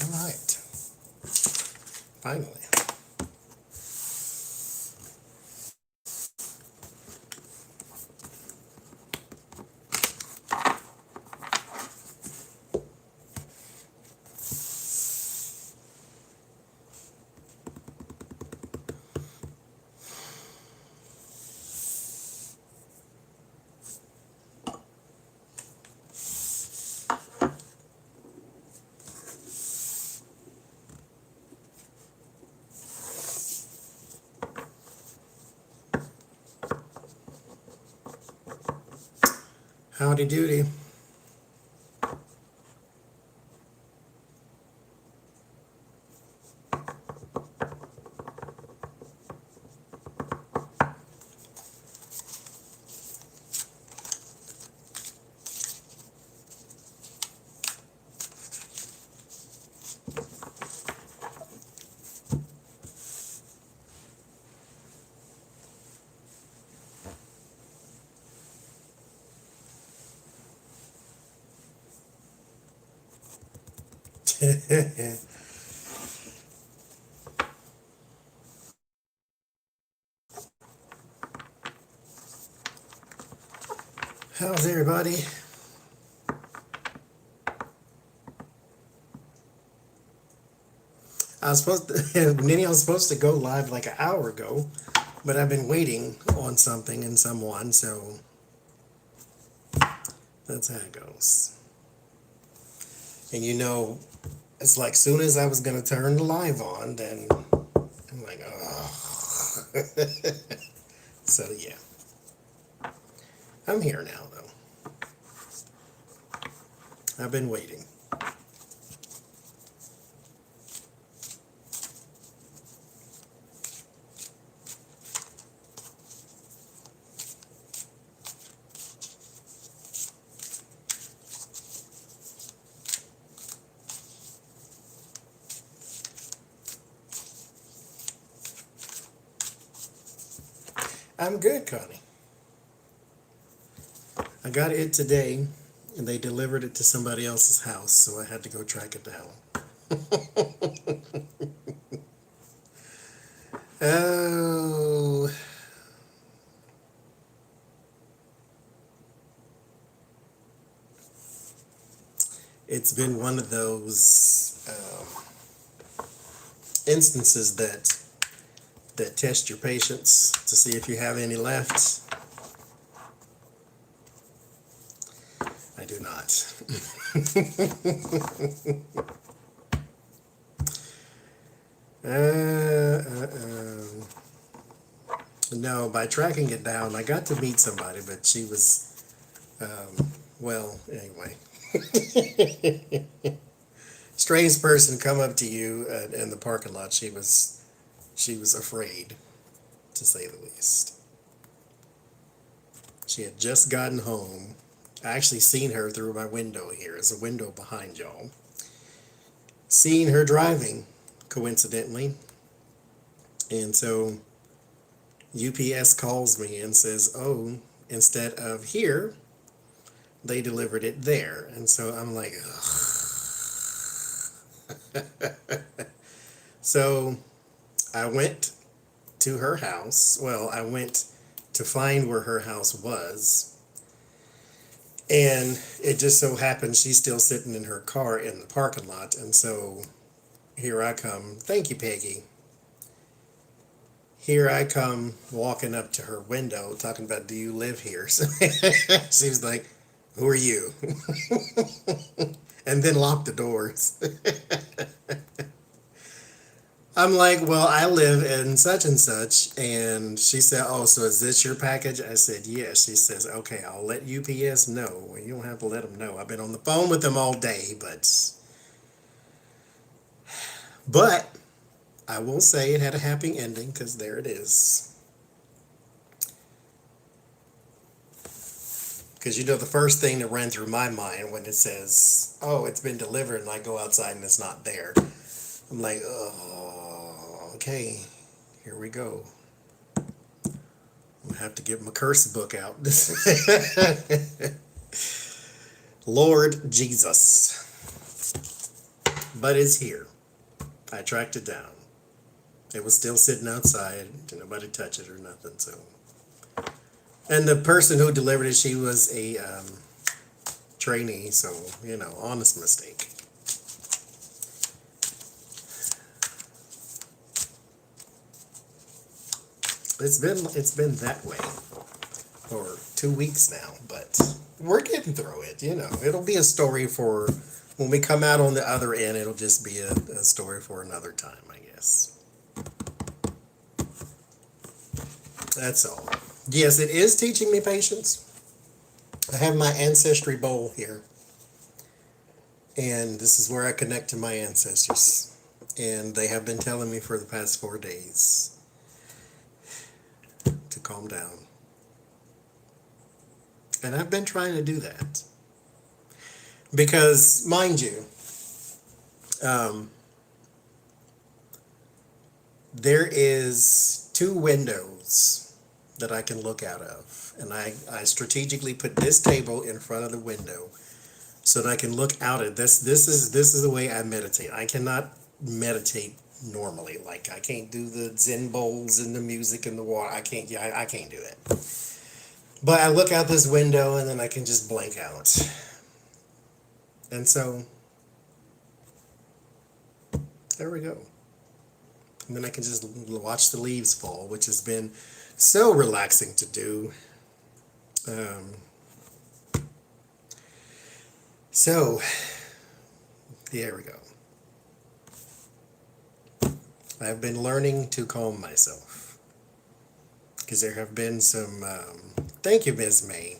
All right. Finally. Howdy doody. How's everybody? I was supposed to, Nini, I was supposed to go live like an hour ago, but I've been waiting on something and someone, so that's how it goes. And you know, it's like soon as I was gonna turn the live on, then I'm like, oh. So yeah, I'm here now though. I've been waiting. I'm good, Connie. I got it today, and they delivered it to somebody else's house, so I had to go track it down. Oh, it's been one of those instances that test your patience to see if you have any left. I do not. No, by tracking it down, I got to meet somebody, but she was, well, anyway. Strange person come up to you in the parking lot. She was afraid, to say the least. She had just gotten home. I actually seen her through my window here. There's a window behind y'all. Seen her driving, coincidentally. And so UPS calls me and says, oh, instead of here, they delivered it there. And so I'm like, ugh. So I went to her house. Well, I went to find where her house was. And it just so happened she's still sitting in her car in the parking lot. And so here I come. Thank you, Peggy. Here I come walking up to her window talking about, do you live here? So she was like, who are you? And then locked the doors. I'm like, well, I live in such and such. And she said, oh, so is this your package? I said, yes. She says, okay, I'll let UPS know. Well, you don't have to let them know. I've been on the phone with them all day, but I will say it had a happy ending because there it is. Because you know, the first thing that ran through my mind when it says, oh, it's been delivered, and I go outside and it's not there, I'm like, oh, okay, here we go. I'm gonna have to get my curse book out. Lord Jesus. but it's here. I tracked it down. It was still sitting outside. Didn't nobody touch it or nothing. So, and the person who delivered it, she was a trainee. So, honest mistake. It's been that way for 2 weeks now, but we're getting through it. It'll be a story for when we come out on the other end. It'll just be a story for another time, I guess. That's all. Yes, it is teaching me patience. I have my ancestry bowl here, and this is where I connect to my ancestors, and they have been telling me for the past 4 days to calm down. And I've been trying to do that. Because, mind you, there is 2 windows that I can look out of. And I strategically put this table in front of the window so that I can look out at this. This is the way I meditate. I cannot meditate normally. Like, I can't do the Zen bowls and the music and the water. I can't do it. But I look out this window and then I can just blank out. And so, there we go. And then I can just watch the leaves fall, which has been so relaxing to do. So, there we go. I've been learning to calm myself. Because there have been some, thank you, Ms. May.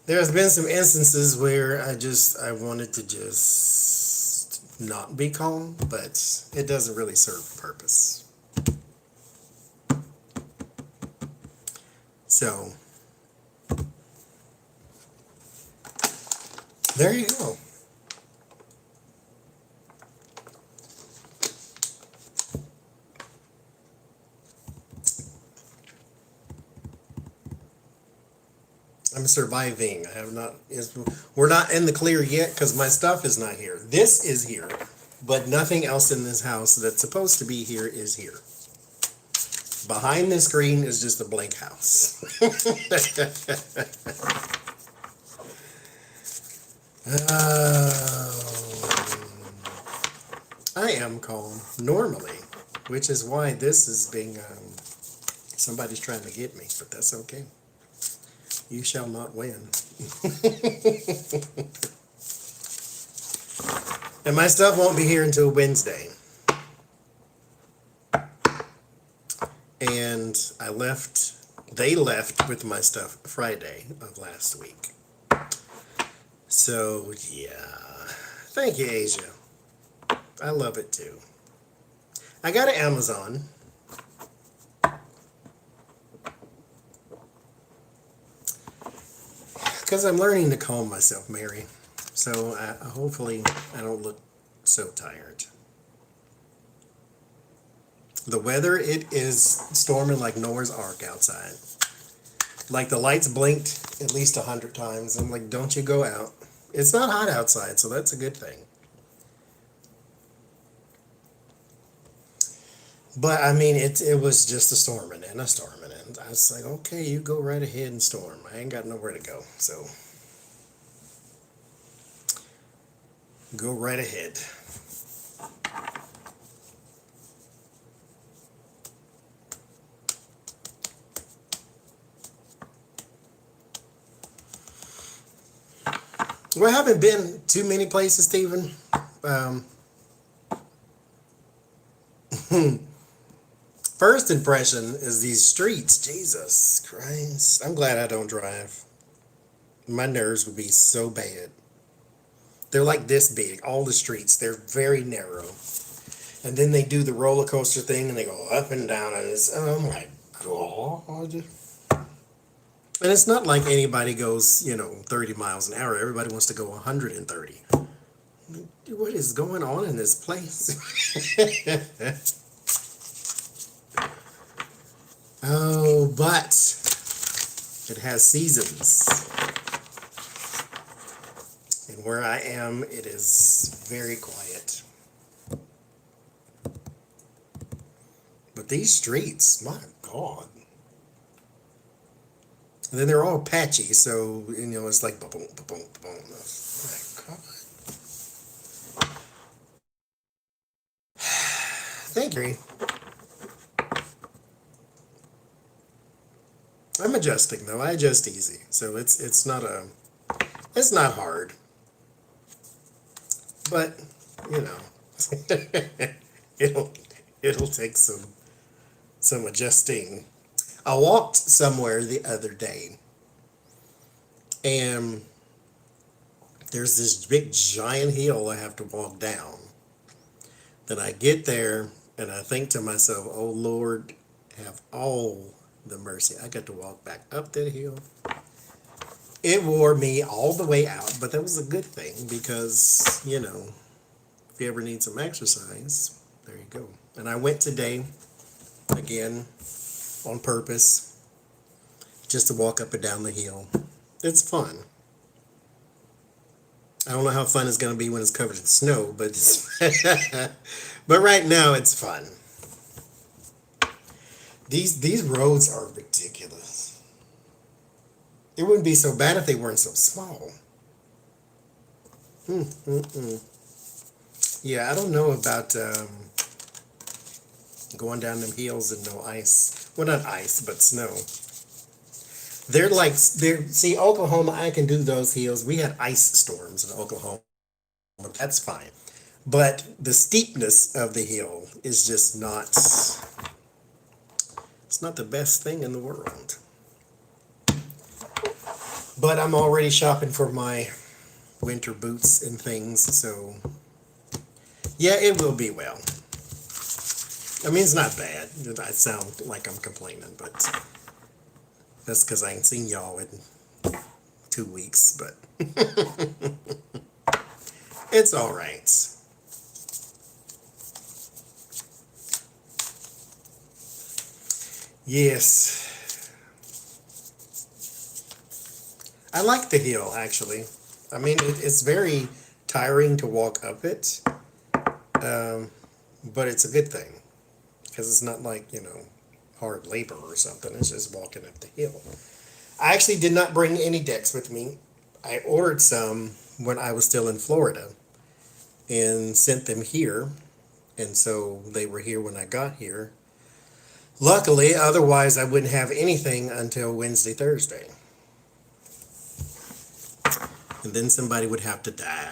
There's been some instances where I wanted to just not be calm, but it doesn't really serve a purpose. So, there you go. I'm surviving. We're not in the clear yet because my stuff is not here. This is here, but nothing else in this house that's supposed to be here is here. Behind the screen is just a blank house. I am calm normally, which is why this is being, somebody's trying to get me, but that's okay. You shall not win. And my stuff won't be here until Wednesday. And they left with my stuff Friday of last week. So, yeah. Thank you, Asia. I love it too. I got an Amazon. Because I'm learning to calm myself, Mary. So hopefully I don't look so tired. The weather, it is storming like Noah's Ark outside. Like the lights blinked at least 100 times. I'm like, don't you go out. It's not hot outside, so that's a good thing. But I mean, it was just a storming and a storming. And I was like, okay, you go right ahead and storm. I ain't got nowhere to go, so go right ahead. Well, I haven't been too many places, Stephen. First impression is these streets. Jesus Christ. I'm glad I don't drive. My nerves would be so bad. They're like this big, all the streets. They're very narrow. And then they do the roller coaster thing and they go up and down. And it's, oh my God. And it's not like anybody goes, 30 miles an hour. Everybody wants to go 130. What is going on in this place? Oh, but it has seasons. And where I am, it is very quiet. But these streets, my God. And then they're all patchy, so, it's like boom, boom, boom, boom. My God. Thank you. I'm adjusting though. I adjust easy, so it's not hard. But it'll it'll take some adjusting. I walked somewhere the other day, and there's this big giant hill I have to walk down. Then I get there and I think to myself, "Oh Lord, have all the mercy. I got to walk back up that hill." It wore me all the way out, but that was a good thing because, if you ever need some exercise, there you go. And I went today, again, on purpose, just to walk up and down the hill. It's fun. I don't know how fun it's going to be when it's covered in snow, but but right now it's fun. These roads are ridiculous. It wouldn't be so bad if they weren't so small. Yeah, I don't know about going down them hills and no ice. Well, not ice, but snow. See, Oklahoma, I can do those hills. We had ice storms in Oklahoma. That's fine. But the steepness of the hill is just not, it's not the best thing in the world. But I'm already shopping for my winter boots and things, so yeah, it will be well. I mean, it's not bad. I sound like I'm complaining, but that's because I ain't seen y'all in 2 weeks, but it's all right. Yes. I like the hill, actually. I mean, it's very tiring to walk up it, but it's a good thing because it's not like, hard labor or something. It's just walking up the hill. I actually did not bring any decks with me. I ordered some when I was still in Florida and sent them here, and so they were here when I got here. Luckily, otherwise I wouldn't have anything until Wednesday, Thursday. And then somebody would have to die.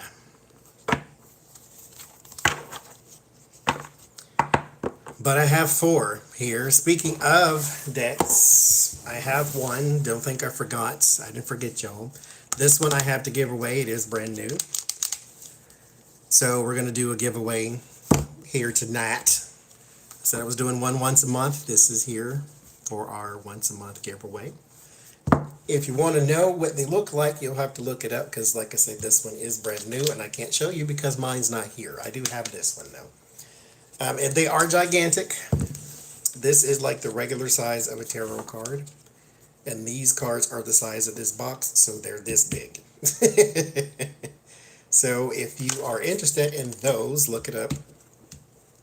But I have 4 here. Speaking of decks, I have one. Don't think I forgot. I didn't forget y'all. This one I have to give away. It is brand new. So we're going to do a giveaway here tonight. I said I was doing one once a month. This is here for our once a month giveaway. If you want to know what they look like, you'll have to look it up because, like I said, this one is brand new and I can't show you because mine's not here. I do have this one though. And they are gigantic. This is like the regular size of a tarot card. And these cards are the size of this box, so they're this big. So if you are interested in those, look it up.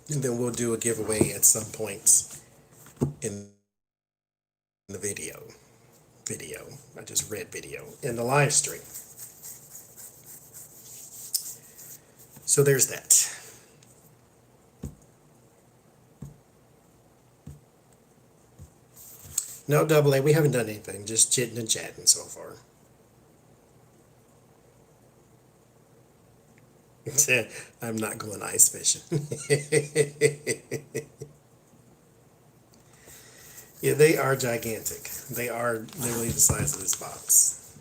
And then we'll do a giveaway at some point in the video. I just read video. In the live stream. So there's that. No double A, we haven't done anything, just chitting and chatting so far. I'm not going ice fishing. Yeah, they are gigantic. They are literally the size of this box.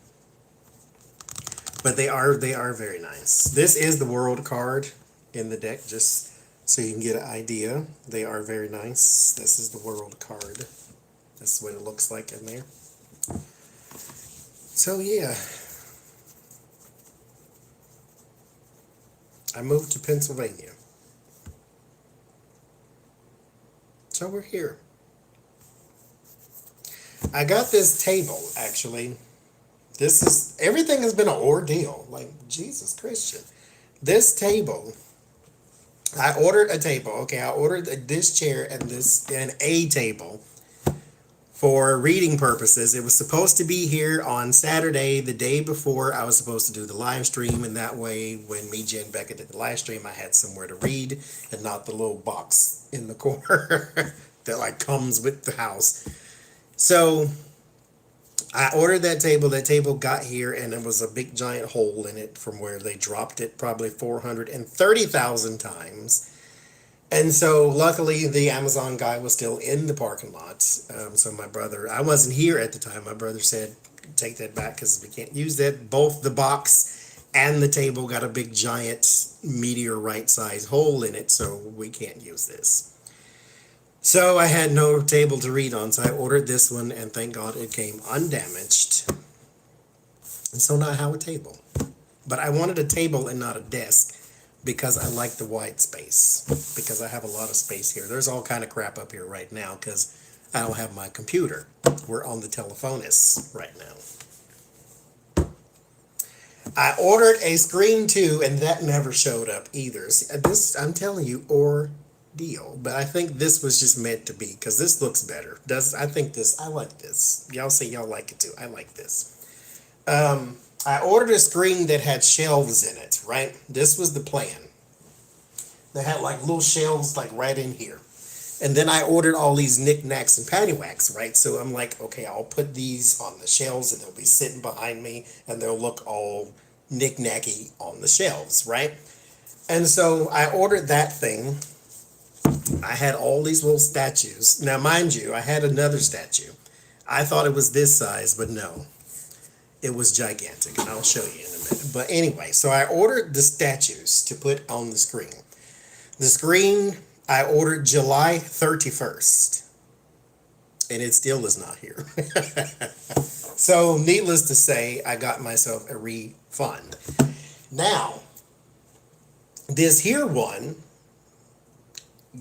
But they are very nice. This is the world card in the deck, just so you can get an idea. They are very nice. This is the world card. That's what it looks like in there. So yeah. I moved to Pennsylvania. So we're here. I got this table, actually. Everything has been an ordeal. Like, Jesus Christian. This table, I ordered a table. Okay, I ordered this chair and a table for reading purposes. It was supposed to be here on Saturday, the day before I was supposed to do the live stream, and that way when me, Jen, Becca did the live stream, I had somewhere to read and not the little box in the corner that like comes with the house. So I ordered that table. That table got here, and there was a big giant hole in it from where they dropped it probably 430,000 times. And so luckily the Amazon guy was still in the parking lot. So my brother, I wasn't here at the time. My brother said, take that back because we can't use that. Both the box and the table got a big giant meteorite sized hole in it. So we can't use this. So I had no table to read on. So I ordered this one, and thank God it came undamaged. And so now I have a table. But I wanted a table and not a desk, because I like the white space, because I have a lot of space here. There's all kind of crap up here right now because I don't have my computer. We're on the telephonist right now. I ordered a screen too, and that never showed up either. See, I'm telling you, ordeal. But I think this was just meant to be, because this looks better. I like this. Y'all say y'all like it too. I like this. I ordered a screen that had shelves in it, right? This was the plan. They had like little shelves like right in here. And then I ordered all these knickknacks and paddywhacks, right? So I'm like, okay, I'll put these on the shelves and they'll be sitting behind me and they'll look all knickknacky on the shelves, right? And so I ordered that thing. I had all these little statues. Now, mind you, I had another statue. I thought it was this size, but no. It was gigantic, and I'll show you in a minute. But anyway, so I ordered the statues to put on the screen. The screen I ordered July 31st, and it still is not here. So needless to say, I got myself a refund. Now, this here one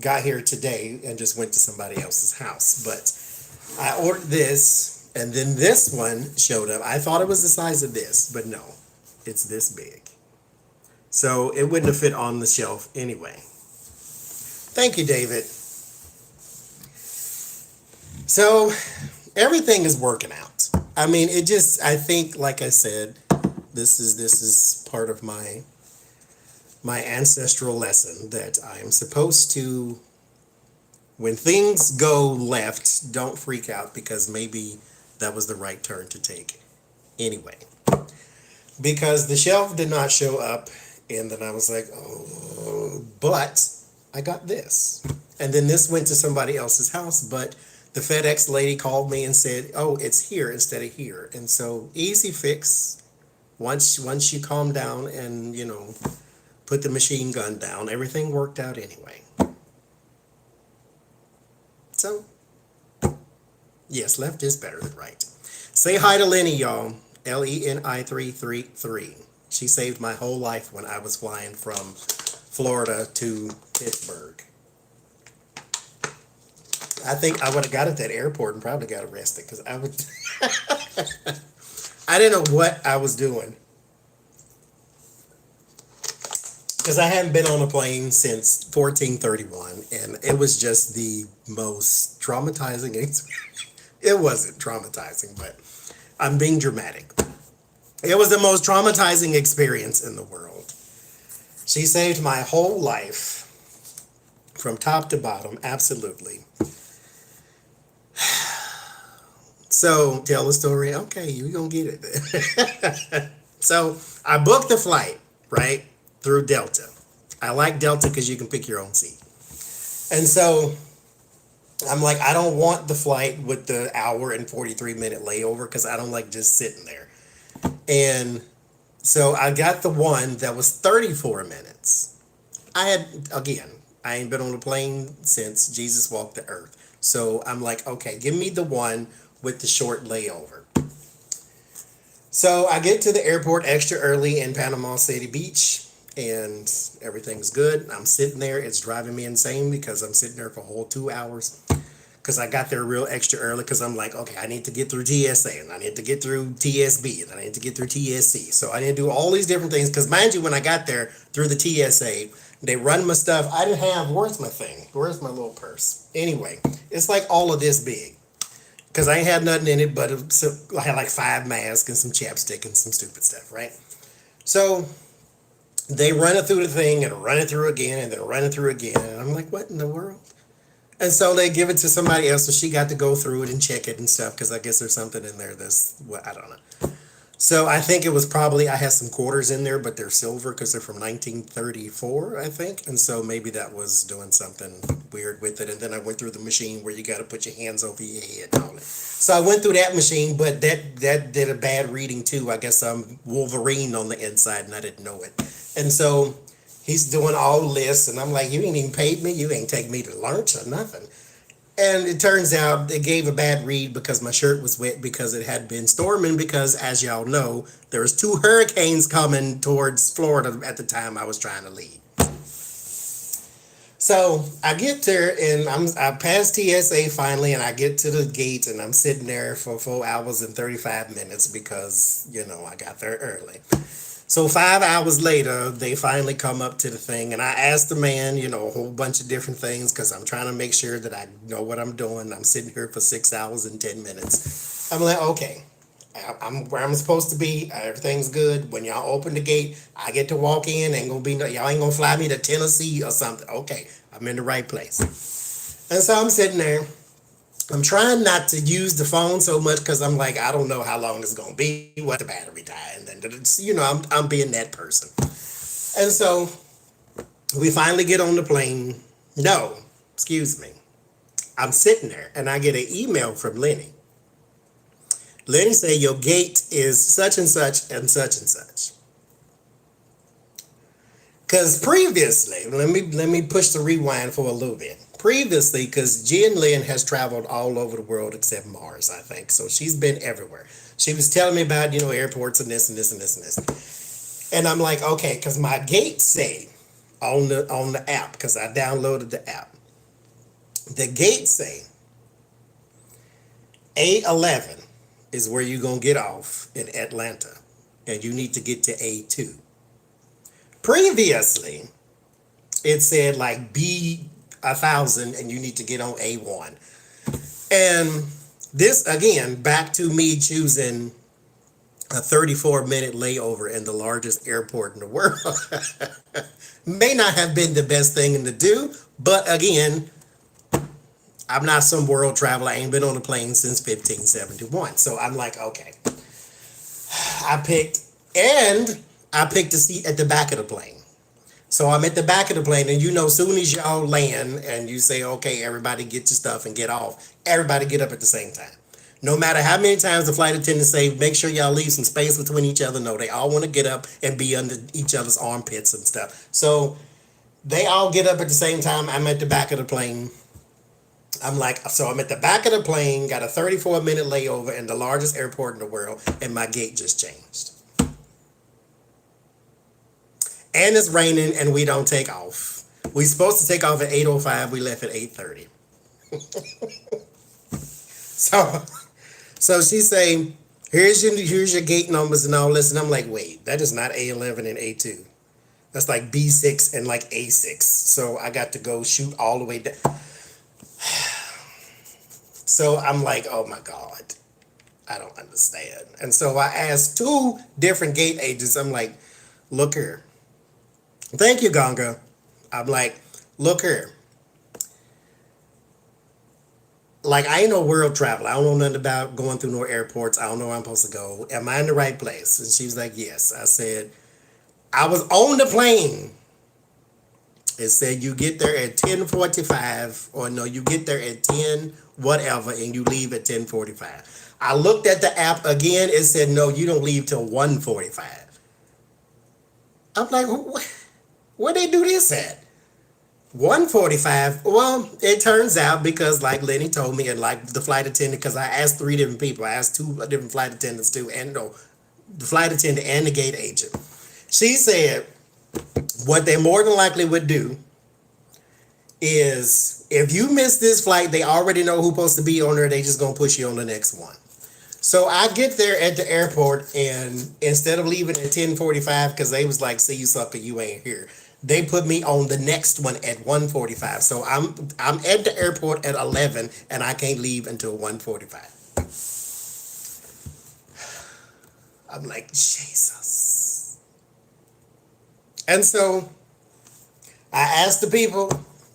got here today and just went to somebody else's house. But I ordered this. And then this one showed up. I thought it was the size of this, but no, it's this big. So it wouldn't have fit on the shelf anyway. Thank you, David. So everything is working out. I mean, I think, like I said, this is part of my ancestral lesson that I am supposed to, when things go left, don't freak out, because maybe that was the right turn to take anyway. Because the shelf did not show up, and then I was like, oh, but I got this. And then this went to somebody else's house, but the FedEx lady called me and said, oh, it's here instead of here. And so easy fix. Once you calm down and, put the machine gun down, everything worked out anyway. So, yes, left is better than right. Say hi to Lenny, y'all. Leni333. She saved my whole life when I was flying from Florida to Pittsburgh. I think I would have got at that airport and probably got arrested because I would. I didn't know what I was doing. Because I hadn't been on a plane since 1431, and it was just the most traumatizing experience. It wasn't traumatizing, but I'm being dramatic. It was the most traumatizing experience in the world. She saved my whole life from top to bottom, absolutely. So, tell the story. Okay, you're going to get it. So, I booked the flight, right, through Delta. I like Delta because you can pick your own seat. And so, I'm like, I don't want the flight with the hour and 43-minute layover because I don't like just sitting there. And so I got the one that was 34 minutes. I ain't been on a plane since Jesus walked the earth. So I'm like, okay, give me the one with the short layover. So I get to the airport extra early in Panama City Beach, and everything's good. I'm sitting there. It's driving me insane because I'm sitting there for a whole 2 hours. because I got there real extra early because I'm like, okay, I need to get through TSA and I need to get through TSB and I need to get through TSC. So I need to do all these different things because, mind you, when I got there through the TSA, they run my stuff. I didn't have, where's my thing? Where's my little purse? Anyway, it's like all of this big because I ain't had nothing in it, but I had like 5 masks and some chapstick and some stupid stuff, right? So they run it through the thing and run it through again and then run it through again. And I'm like, what in the world? And so they give it to somebody else, so she got to go through it and check it and stuff, because I guess there's something in there that's, well, I don't know. So I think it was probably, I had some quarters in there, but they're silver because they're from 1934, I think. And so maybe that was doing something weird with it. And then I went through the machine where you got to put your hands over your head and all that. So I went through that machine, but that did a bad reading too. I guess I'm Wolverine on the inside and I didn't know it. And so he's doing all this, and I'm like, you ain't even paid me. You ain't take me to lunch or nothing. And it turns out they gave a bad read because my shirt was wet because it had been storming because, as y'all know, there was 2 hurricanes coming towards Florida at the time I was trying to leave. So I get there and I pass TSA finally, and I get to the gate and I'm sitting there for 4 hours and 35 minutes because, I got there early. So 5 hours later, they finally come up to the thing, and I asked the man, a whole bunch of different things because I'm trying to make sure that I know what I'm doing. I'm sitting here for 6 hours and 10 minutes. I'm like, okay, I'm where I'm supposed to be. Everything's good. When y'all open the gate, I get to walk in. Y'all ain't gonna fly me to Tennessee or something. Okay, I'm in the right place. And so I'm sitting there. I'm trying not to use the phone so much because I'm like, I don't know how long it's gonna be, what the battery die, and then I'm being that person. And so we finally get on the plane. No, excuse me. I'm sitting there and I get an email from Lenny. Lenny said your gate is such and such and such and such. Because previously, let me push the rewind for a little bit. Previously, because Jen Lynn has traveled all over the world except Mars, I think. So she's been everywhere. She was telling me about, airports and this and this and this and this. And I'm like, okay, because my gate say on the app, because I downloaded the app, the gate say A11 is where you're going to get off in Atlanta. And you need to get to A2. Previously, it said like B1000 and you need to get on A1. And this, again, back to me choosing a 34-minute layover in the largest airport in the world. May not have been the best thing to do, but again, I'm not some world traveler. I ain't been on a plane since 1571. So I'm like, okay. I picked a seat at the back of the plane. So I'm at the back of the plane, and as soon as y'all land and you say, okay, everybody get your stuff and get off, everybody get up at the same time. No matter how many times the flight attendants say, make sure y'all leave some space between each other. No, they all want to get up and be under each other's armpits and stuff. So they all get up at the same time. I'm at the back of the plane. I'm at the back of the plane, got a 34-minute layover in the largest airport in the world, and my gate just changed. And it's raining, and we don't take off. We're supposed to take off at 8:05. We left at 8:30. So she say, here's your gate numbers and all this. And I'm like, wait, that is not A11 and A2. That's like B6 and like A6. So I got to go shoot all the way down. So I'm like, oh my God, I don't understand. And so I asked 2 different gate agents. I'm like, look here. Thank you, Ganga. I'm like, look here. Like, I ain't no world traveler. I don't know nothing about going through no airports. I don't know where I'm supposed to go. Am I in the right place? And she was like, yes. I said, I was on the plane. It said you get there at 10:45, or no, you get there at 10 whatever, and you leave at 10:45. I looked at the app again. It said, no, you don't leave till 1:45. I'm like, where they do this at? 1:45. Well, it turns out because, like Lenny told me, and like the flight attendant, because I asked 3 different people. I asked 2 different flight attendants too, and the flight attendant and the gate agent. She said what they more than likely would do is if you miss this flight, they already know who's supposed to be on there. They just gonna push you on the next one. So I get there at the airport, and instead of leaving at 10:45, because they was like, "See you sucker, you ain't here," they put me on the next one at 1:45. So I'm at the airport at 11, and I can't leave until 1:45. I'm like, Jesus. And so I asked the people,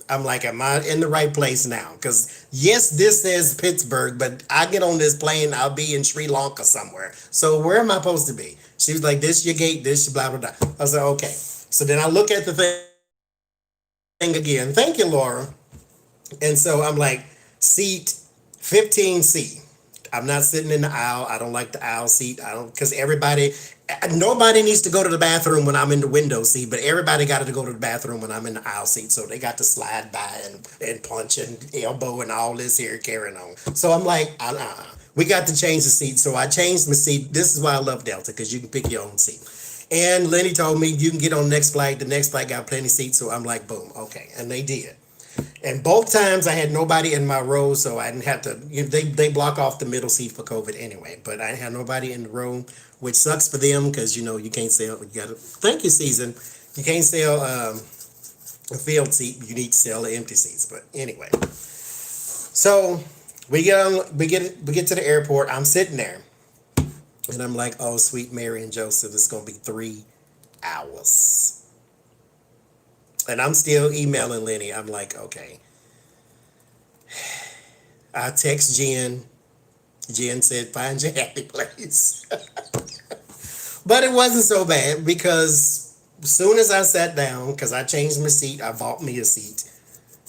I'm like, am I in the right place now? Because yes, this says Pittsburgh, but I get on this plane, I'll be in Sri Lanka somewhere. So where am I supposed to be? She was like, this your gate, this your blah, blah, blah. I was like, okay. So then I look at the thing again. Thank you, Laura. And so I'm like, seat 15C. I'm not sitting in the aisle. I don't like the aisle seat. I don't, because nobody needs to go to the bathroom when I'm in the window seat, but everybody got to go to the bathroom when I'm in the aisle seat. So they got to slide by and punch and elbow and all this here carrying on. So I'm like, we got to change the seat. So I changed my seat. This is why I love Delta, because you can pick your own seat. And Lenny told me you can get on the next flight. The next flight got plenty of seats. So I'm like, boom, okay. And they did. And both times I had nobody in my row, so I didn't have to. They block off the middle seat for COVID anyway. But I didn't have nobody in the row, which sucks for them because you can't sell. You got to thank you, season. You can't sell a field seat. You need to sell the empty seats. But anyway, so we get to the airport. I'm sitting there, and I'm like, oh sweet Mary and Joseph, it's gonna be 3 hours. And I'm still emailing Lenny. I'm like, okay. I text Jen. Jen said, find your happy place. But it wasn't so bad because as soon as I sat down, because I changed my seat, I bought me a seat.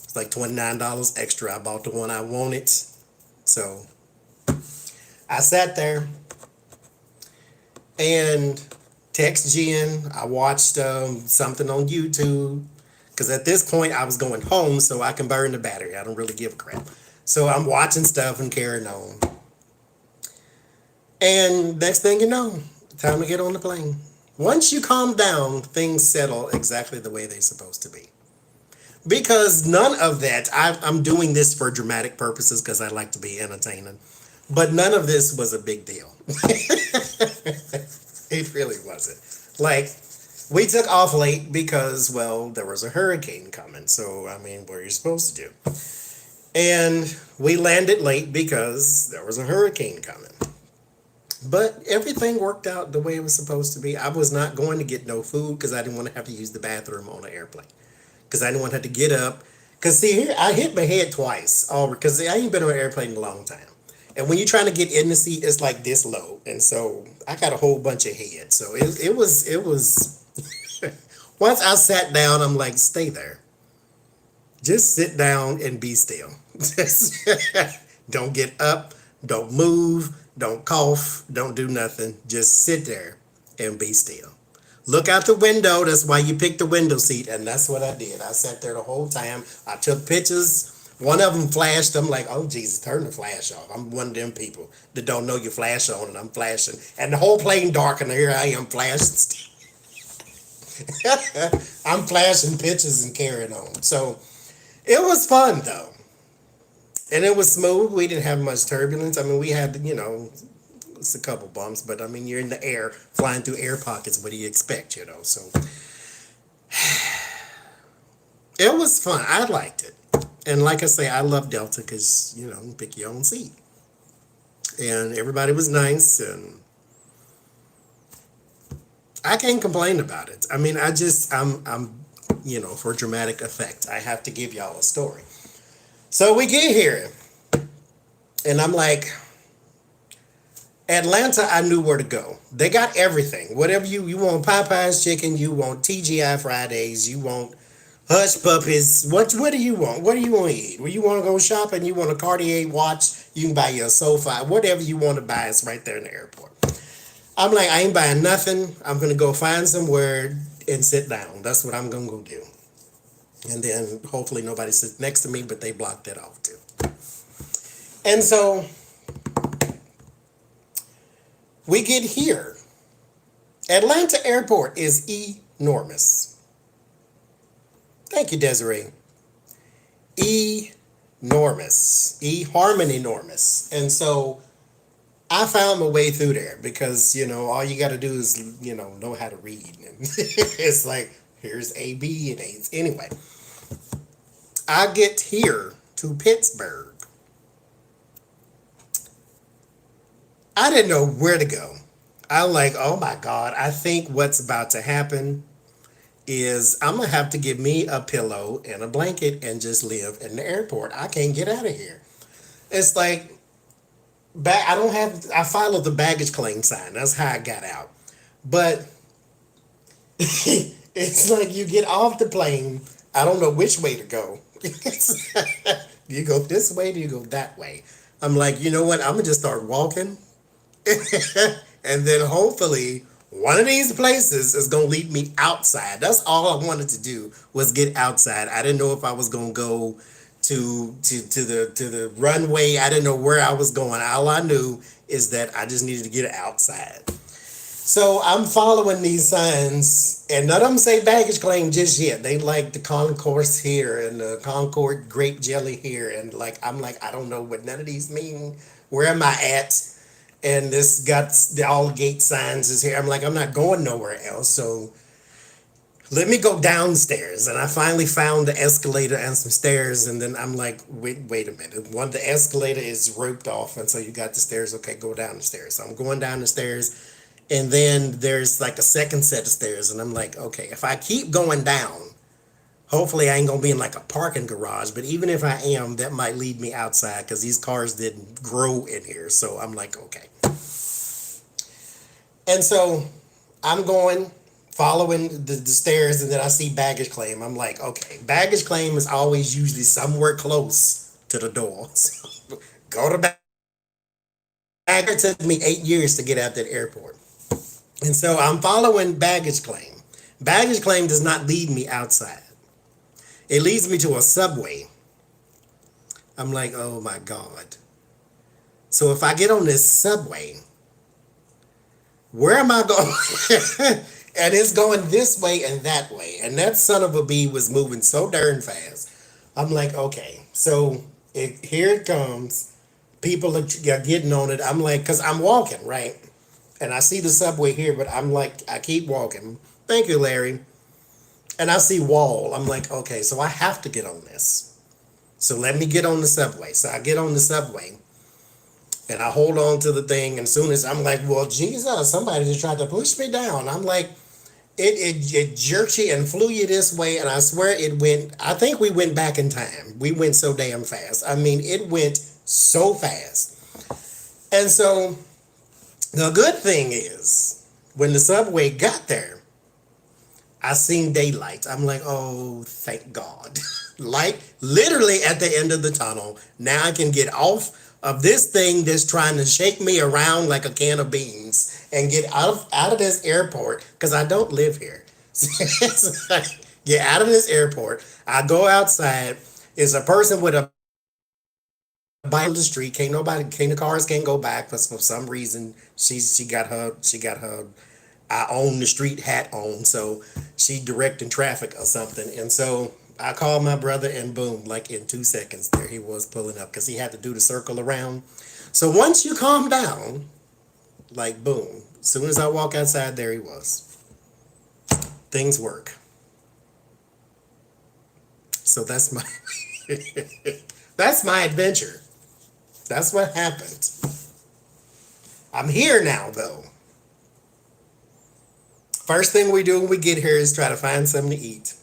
It's like $29 extra. I bought the one I wanted. So I sat there and text Jen. I watched something on YouTube. Because at this point, I was going home so I can burn the battery. I don't really give a crap. So I'm watching stuff and carrying on. And next thing you know, time to get on the plane. Once you calm down, things settle exactly the way they're supposed to be. Because none of that, I'm doing this for dramatic purposes because I like to be entertaining. But none of this was a big deal. It really wasn't. Like, we took off late because, well, there was a hurricane coming. So, I mean, what are you supposed to do? And we landed late because there was a hurricane coming. But everything worked out the way it was supposed to be. I was not going to get no food because I didn't want to have to use the bathroom on the airplane. Because I didn't want to have to get up. Because, see, here, I hit my head twice. Because I ain't been on an airplane in a long time. And when you're trying to get in the seat, it's like this low. And so I got a whole bunch of head. So it was once I sat down, I'm like, stay there. Just sit down and be still. Don't get up. Don't move. Don't cough. Don't do nothing. Just sit there and be still. Look out the window. That's why you picked the window seat. And that's what I did. I sat there the whole time. I took pictures. One of them flashed. I'm like, oh, Jesus, turn the flash off. I'm one of them people that don't know your flash on, and I'm flashing. And the whole plane darkened. Here I am flashing. I'm flashing pictures and carrying on. So it was fun, though. And it was smooth. We didn't have much turbulence. I mean, we had, it's a couple bumps, but I mean, you're in the air, flying through air pockets. What do you expect, So it was fun. I liked it. And like I say, I love Delta because, you pick your own seat. And everybody was nice, and I can't complain about it. I mean, I'm for dramatic effect, I have to give y'all a story. So we get here, and I'm like, Atlanta, I knew where to go. They got everything. Whatever you want, Popeye's chicken, you want TGI Fridays, you want Hush Puppies. What do you want? What do you want to eat? Well, you want to go shopping, you want a Cartier watch, you can buy your sofa. Whatever you want to buy is right there in the airport. I'm like, I ain't buying nothing. I'm going to go find somewhere and sit down. That's what I'm going to go do. And then hopefully nobody sits next to me, but they blocked that off too. And so we get here. Atlanta Airport is enormous. Thank you, Desiree. enormous. And so I found my way through there because, all you got to do is, know how to read. And it's like, here's A, B, and A. Anyway, I get here to Pittsburgh. I didn't know where to go. I'm like, oh my God, I think what's about to happen is I'm going to have to give me a pillow and a blanket and just live in the airport. I can't get out of here. It's like, I followed the baggage claim sign. That's how I got out. But it's like you get off the plane. I don't know which way to go. Do you go this way? Do you go that way? I'm like, you know what? I'm going to just start walking. And then hopefully one of these places is going to lead me outside. That's all I wanted to do was get outside. I didn't know if I was going to go to the runway. I didn't know where I was going. All I knew is that I just needed to get outside. So I'm following these signs, and none of them say baggage claim just yet. They like the concourse here and the Concord grape jelly here, and I'm like, I don't know what none of these mean. Where am I at? And this got the all gate signs is here. I'm like, I'm not going nowhere else. So let me go downstairs. And I finally found the escalator and some stairs. And then I'm like, wait a minute. The escalator is roped off. And so you got the stairs. Okay, go down the stairs. So I'm going down the stairs. And then there's like a second set of stairs. And I'm like, okay, if I keep going down, hopefully I ain't going to be in like a parking garage. But even if I am, that might lead me outside because these cars didn't grow in here. So I'm like, okay. And so I'm going, following the stairs, and then I see baggage claim. I'm like, okay, baggage claim is always usually somewhere close to the door. So go to baggage. It took me 8 years to get out that airport. And so I'm following baggage claim. Baggage claim does not lead me outside. It leads me to a subway. I'm like, oh my God. So if I get on this subway, where am I going? And it's going this way and that way. And that son of a bee was moving so darn fast. I'm like, okay, so here it comes. People are getting on it. I'm like, because I'm walking, right? And I see the subway here, but I'm like, I keep walking. Thank you, Larry. And I see wall. I'm like, okay, so I have to get on this. So let me get on the subway. So I get on the subway. And I hold on to the thing, and as soon as I'm like, well, Jesus, somebody just tried to push me down. I'm like, it jerked you and flew you this way, and I swear I think we went back in time. We went so damn fast. I mean, it went so fast. And so the good thing is, when the subway got there, I seen daylight. I'm like, oh, thank God. Light literally at the end of the tunnel. Now I can get off of this thing that's trying to shake me around like a can of beans and get out of this airport because I don't live here. It's like, get out of this airport. I go outside. It's a person with a bike on the street. The cars can't go back for some reason. She got her I own the street hat on, so she directing traffic or something. And so I called my brother, and boom, like in 2 seconds, there he was pulling up because he had to do the circle around. So once you calm down, like boom, as soon as I walk outside, there he was. Things work. So that's my that's my adventure. That's what happened. I'm here now, though. First thing we do when we get here is try to find something to eat.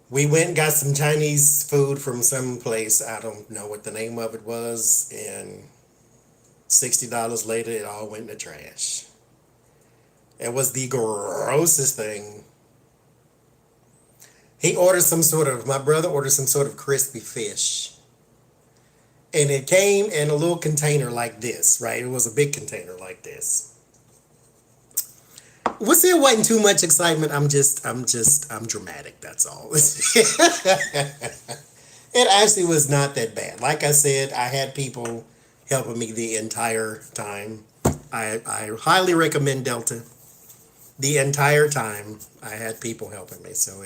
We went and got some Chinese food from some place. I don't know what the name of it was. And $60 later, it all went in the trash. It was the grossest thing. My brother ordered some sort of crispy fish. And it came in a little container like this, right? It was a big container like this. There wasn't too much excitement. I'm dramatic. That's all. It actually was not that bad. Like I said, I had people helping me the entire time. I highly recommend Delta. The entire time I had people helping me. So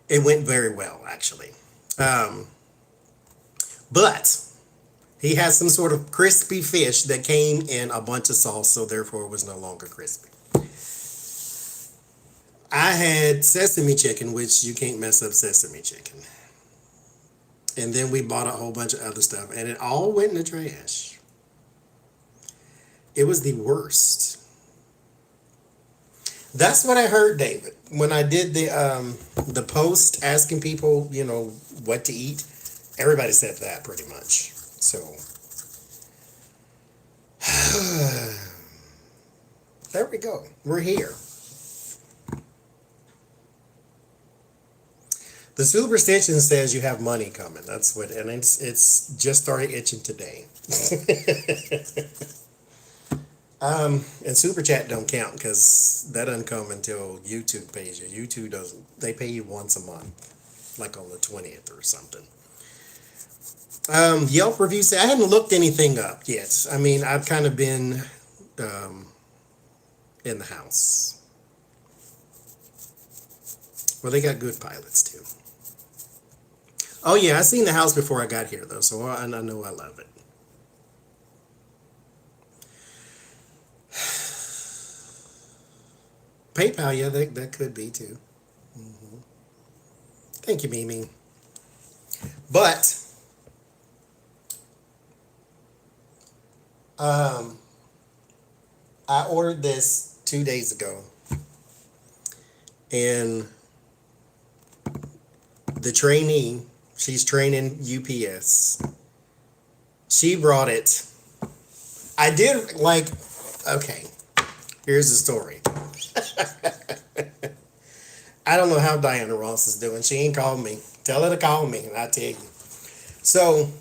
It went very well, actually. Um, but he had some sort of crispy fish that came in a bunch of sauce, so therefore it was no longer crispy. I had sesame chicken, which you can't mess up sesame chicken. And then we bought a whole bunch of other stuff, and it all went in the trash. It was the worst. That's what I heard, David, when I did the post asking people, what to eat. Everybody said that pretty much. So there we go. We're here. The superstition says you have money coming. That's what, and it's just started itching today. And super chat don't count because that doesn't come until YouTube pays you. YouTube doesn't. They pay you once a month, like on the 20th or something. Yelp reviews. I haven't looked anything up yet. I mean, I've kind of been in the house. Well, they got good pilots too. Oh yeah, I seen the house before I got here though, so I know I love it. PayPal, yeah, that could be too. Hmm. Thank you, Mimi. But um, I ordered this 2 days ago, and the trainee, she's training UPS. She brought it. I did like. Okay, here's the story. I don't know how Diana Ross is doing. She ain't called me. Tell her to call me, and I'll tell you. So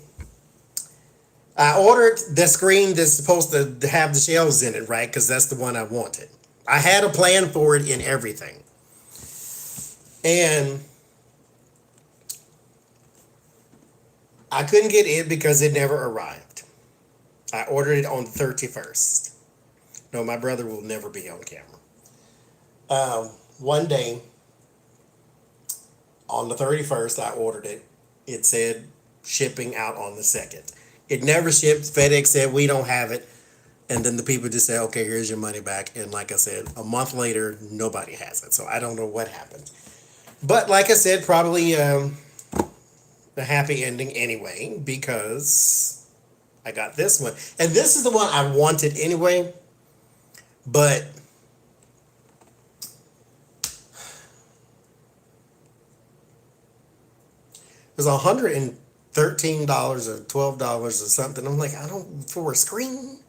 I ordered the screen that's supposed to have the shelves in it, right? Because that's the one I wanted. I had a plan for it and everything. And I couldn't get it because it never arrived. I ordered it on the 31st. No, my brother will never be on camera. One day, on the 31st, I ordered it. It said shipping out on the 2nd. It never shipped. FedEx said we don't have it. And then the people just said, okay, here's your money back. And like I said, a month later, nobody has it. So I don't know what happened. But like I said, probably a happy ending anyway, because I got this one. And this is the one I wanted anyway. But it was $113 or $12 or something. I'm like, I don't, for a screen.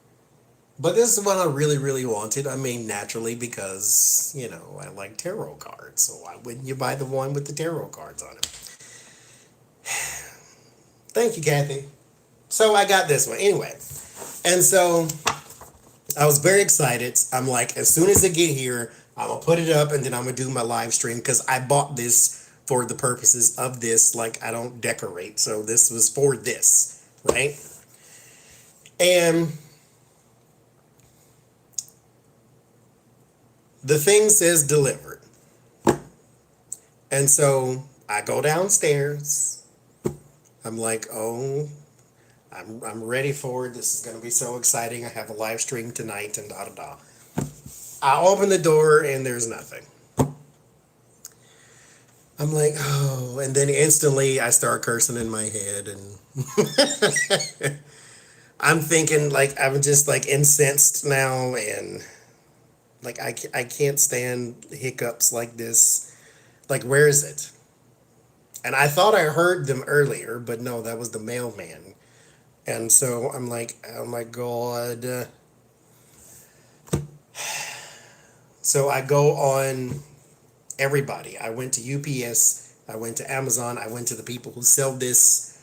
But this is what I really, really wanted. I mean, naturally, because, I like tarot cards. So why wouldn't you buy the one with the tarot cards on it? Thank you, Kathy. So I got this one. Anyway. And so I was very excited. I'm like, as soon as I get here, I'm going to put it up and then I'm going to do my live stream because I bought this for the purposes of this. Like, I don't decorate. So this was for this, right? And the thing says delivered. And so I go downstairs. I'm like, oh, I'm ready for it. This is going to be so exciting. I have a live stream tonight and da da da. I open the door and there's nothing. I'm like, oh, and then instantly I start cursing in my head and I'm thinking like I'm just like incensed now and like I can't stand hiccups like this. Like, where is it? And I thought I heard them earlier, but no, that was the mailman. And so I'm like, oh my God. So I go on everybody. I went to UPS. I went to Amazon. I went to the people who sell this.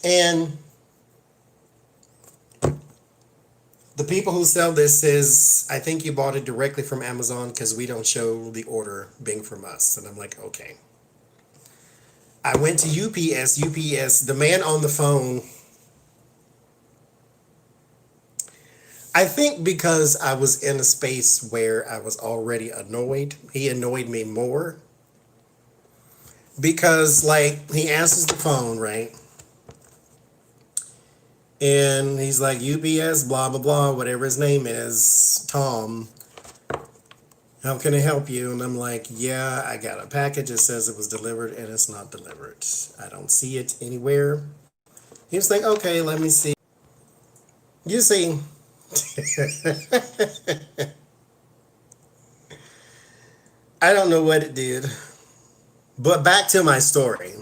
And the people who sell this says, I think you bought it directly from Amazon because we don't show the order being from us. And I'm like, okay. I went to UPS. UPS, the man on the phone, I think because I was in a space where I was already annoyed, he annoyed me more. because like he answers the phone, right? And he's like, UPS, blah, blah, blah, whatever his name is, Tom. How can I help you? And I'm like, yeah, I got a package. It says it was delivered and it's not delivered. I don't see it anywhere. He was like, okay, let me see. You see, I don't know what it did. But back to my story.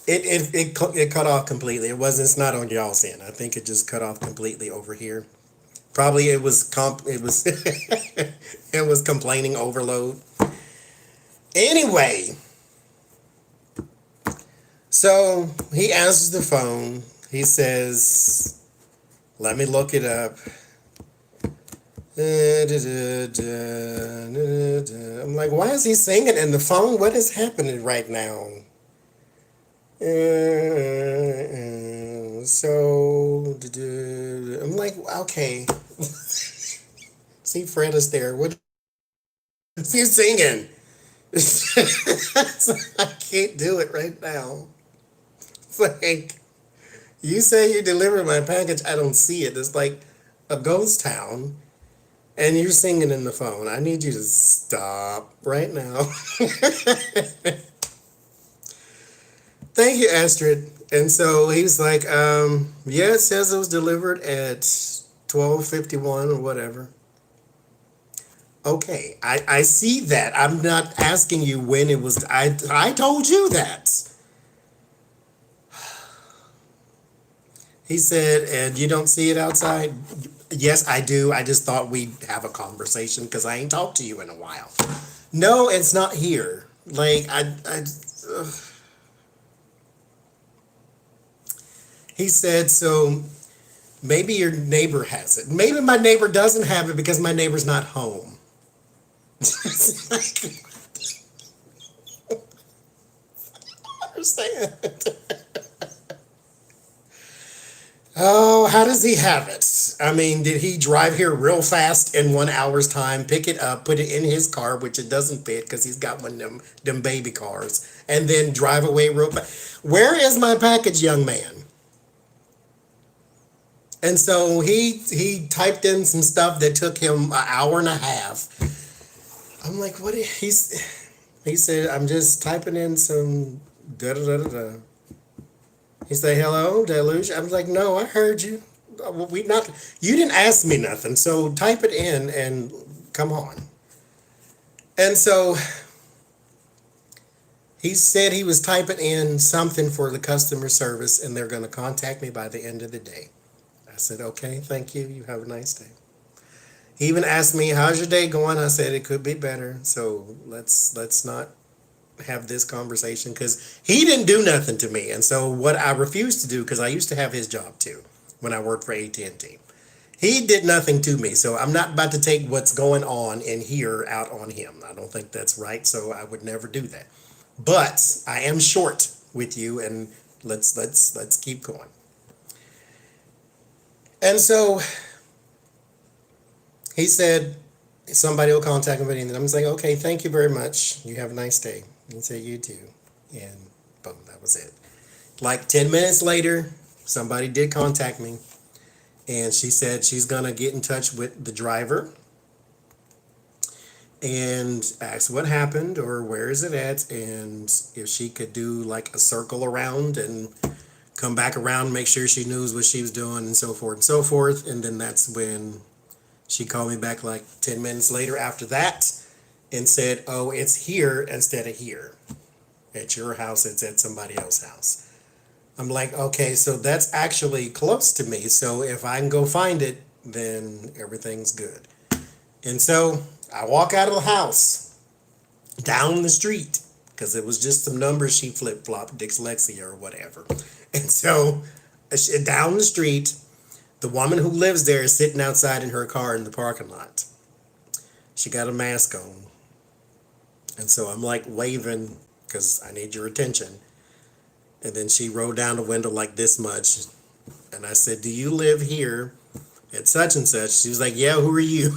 It cut off completely. It's not on y'all's end. I think it just cut off completely over here. Probably it was it was complaining overload. Anyway, so he answers the phone. He says, "Let me look it up." I'm like, why is he singing in the phone? What is happening right now? So I'm like, okay. See, Fred is there. What is he singing? I can't do it right now. It's like, you say you delivered my package, I don't see it. It's like a ghost town, and you're singing in the phone. I need you to stop right now. Thank you, Astrid. And so he's like, yeah, it says it was delivered at 12:51 or whatever. Okay, I see that. I'm not asking you when it was. I told you that. He said, and you don't see it outside? Yes, I do. I just thought we'd have a conversation because I ain't talked to you in a while. No, it's not here. Like, ugh. He said, so maybe your neighbor has it. Maybe my neighbor doesn't have it because my neighbor's not home. It's like, I understand. Oh, how does he have it? I mean, did he drive here real fast in 1 hour's time, pick it up, put it in his car, which it doesn't fit because he's got one of them baby cars, and then drive away real fast? Where is my package, young man? And so he typed in some stuff that took him an hour and a half. I'm like, what? He said, I'm just typing in some da da da da da. He said, hello, deluge. I was like, no, I heard you. You didn't ask me nothing, so type it in and come on. And so he said he was typing in something for the customer service and they're going to contact me by the end of the day. I said, okay, thank you. You have a nice day. He even asked me, how's your day going? I said, it could be better. So let's not have this conversation because he didn't do nothing to me. And so what I refused to do, because I used to have his job too when I worked for AT&T. He did nothing to me. So I'm not about to take what's going on in here out on him. I don't think that's right. So I would never do that. But I am short with you, and let's keep going. And so he said somebody will contact him, and I was like, okay, thank you very much. You have a nice day. He said, you too. And boom, that was it. Like 10 minutes later, somebody did contact me, and she said she's going to get in touch with the driver and ask what happened or where is it at, and if she could do like a circle around and come back around, make sure she knows what she was doing and so forth and so forth. And then that's when she called me back like 10 minutes later after that and said, oh, it's here instead of here. At your house, it's at somebody else's house. I'm like, okay, so that's actually close to me. So if I can go find it, then everything's good. And so I walk out of the house, down the street, because it was just some numbers she flip-flopped, dyslexia or whatever. And so down the street, the woman who lives there is sitting outside in her car in the parking lot. She got a mask on. And so I'm like waving because I need your attention. And then she rolled down the window like this much. And I said, do you live here at such and such? She was like, yeah, who are you?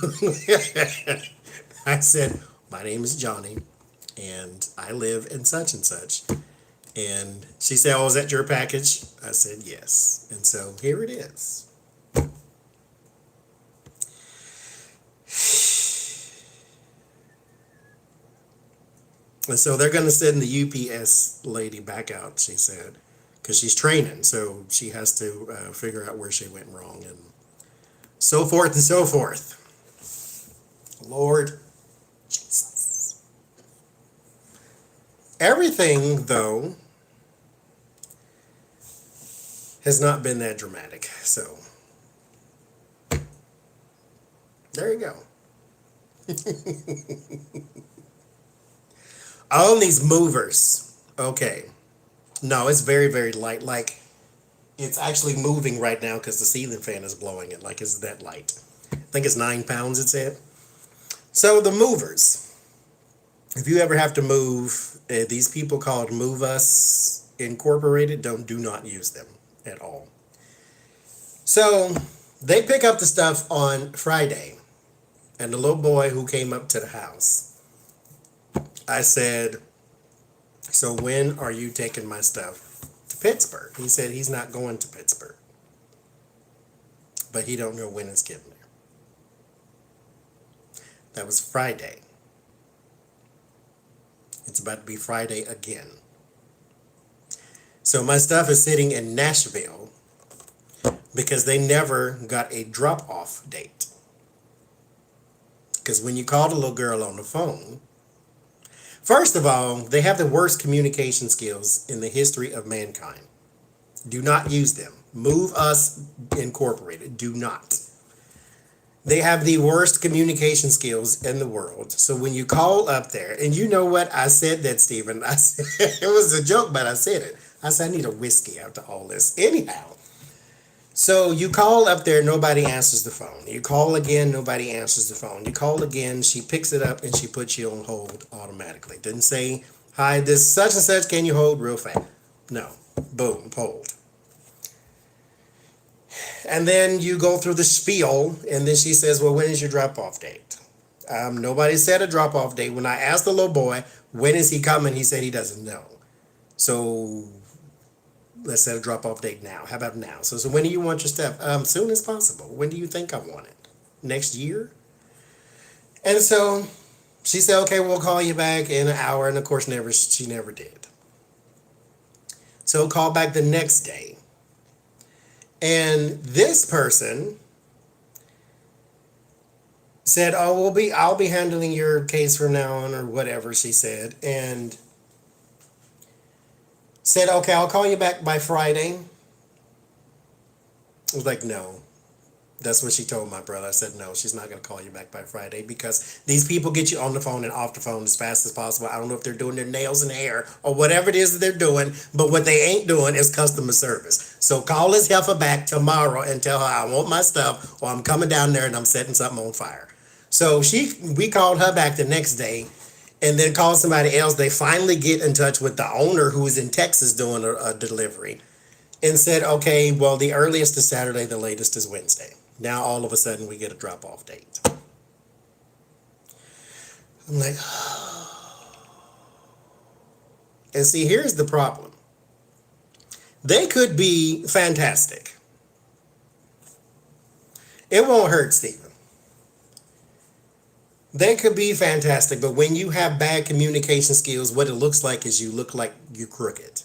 I said, my name is Johnny. and I live in such and such. And she said, oh, is that your package? I said, yes. And so here it is. And so they're going to send the UPS lady back out, she said, because she's training. So she has to figure out where she went wrong and so forth and so forth. Lord Jesus. Everything, though, has not been that dramatic. So there you go. On these movers. Okay. No, it's very, very light. Like, it's actually moving right now because the ceiling fan is blowing it. Like, it's that light. I think it's 9 pounds, it said. So, the movers. If you ever have to move, these people called Move Us Incorporated, do not use them at all. So, they pick up the stuff on Friday. And the little boy who came up to the house, I said, so when are you taking my stuff to Pittsburgh? He said he's not going to Pittsburgh. But he don't know when it's getting there. That was Friday. It's about to be Friday again. So my stuff is sitting in Nashville because they never got a drop-off date. Because when you call the little girl on the phone, first of all, they have the worst communication skills in the history of mankind. Do not use them. Move Us Incorporated. Do not. They have the worst communication skills in the world. So when you call up there, and you know what? I said that, Stephen. I said, it was a joke, but I said it. I said, I need a whiskey after all this. Anyhow. So you call up there, nobody answers the phone. You call again, nobody answers the phone. You call again, she picks it up and she puts you on hold automatically. Didn't say, hi, this such and such, can you hold real fast? No. Boom, hold. And then you go through the spiel, and then she says, well, when is your drop-off date? Nobody said a drop-off date. When I asked the little boy, when is he coming? He said he doesn't know. So let's set a drop-off date now. How about now? So when do you want your stuff? Soon as possible. When do you think I want it? Next year? And so she said, okay, we'll call you back in an hour. And of course, she never did. So call back the next day. And this person said, oh, I'll be handling your case from now on, or whatever she said. And said, okay, I'll call you back by Friday. I was like, no. That's what she told my brother. I said, no, she's not going to call you back by Friday because these people get you on the phone and off the phone as fast as possible. I don't know if they're doing their nails and hair or whatever it is that they're doing, but what they ain't doing is customer service. So call this heifer back tomorrow and tell her I want my stuff or I'm coming down there and I'm setting something on fire. So we called her back the next day and then called somebody else. They finally get in touch with the owner who is in Texas doing a delivery and said, okay, well, the earliest is Saturday, the latest is Wednesday. Now, all of a sudden, we get a drop-off date. I'm like, and see, here's the problem. They could be fantastic. It won't hurt, Stephen. They could be fantastic, but when you have bad communication skills, what it looks like is you look like you're crooked.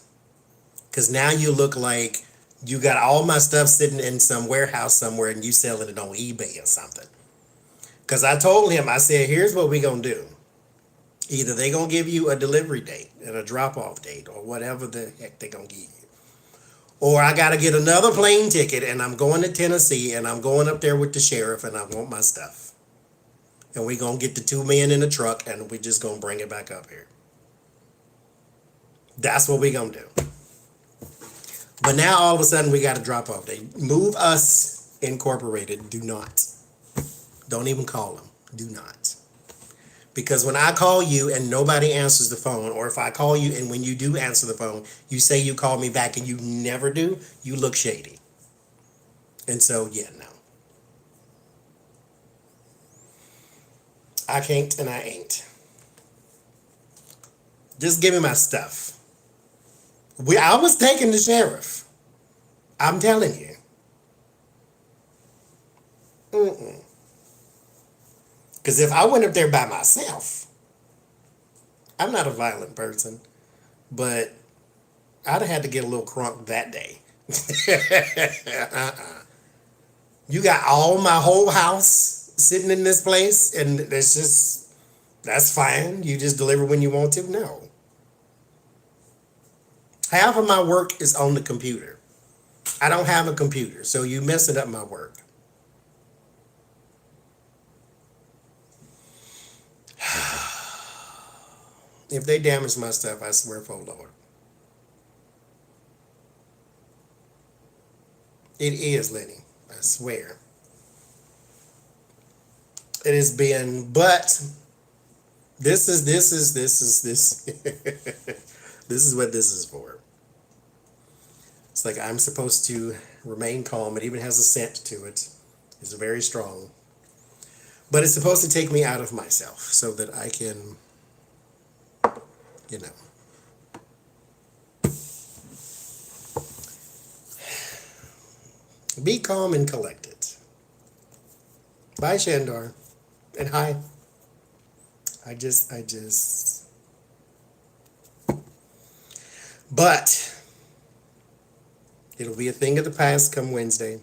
Because now you look like you got all my stuff sitting in some warehouse somewhere and you selling it on eBay or something. Because I told him, I said, here's what we going to do. Either they going to give you a delivery date and a drop-off date or whatever the heck they going to give you. Or I got to get another plane ticket and I'm going to Tennessee and I'm going up there with the sheriff and I want my stuff. And we going to get the 2 men in the truck and we just going to bring it back up here. That's what we going to do. But now all of a sudden we got a drop off date. Move Us Incorporated. Do not. Don't even call them. Do not. Because when I call you and nobody answers the phone, or if I call you and when you do answer the phone, you say you call me back and you never do, you look shady. And so, yeah, no. I can't and I ain't. Just give me my stuff. I was taking the sheriff. I'm telling you. Because if I went up there by myself, I'm not a violent person, but I'd have had to get a little crunk that day. You got my whole house sitting in this place, and that's fine. You just deliver when you want to? No. Half of my work is on the computer. I don't have a computer, so you messing up my work. If they damage my stuff, I swear for Lord. It is, Lenny. I swear. It has been, but this is this is what this is for. It's like I'm supposed to remain calm. It even has a scent to it. It's very strong. But it's supposed to take me out of myself so that I can, you know. Be calm and collected. Bye, Shandar. And hi. I just. But it'll be a thing of the past come Wednesday.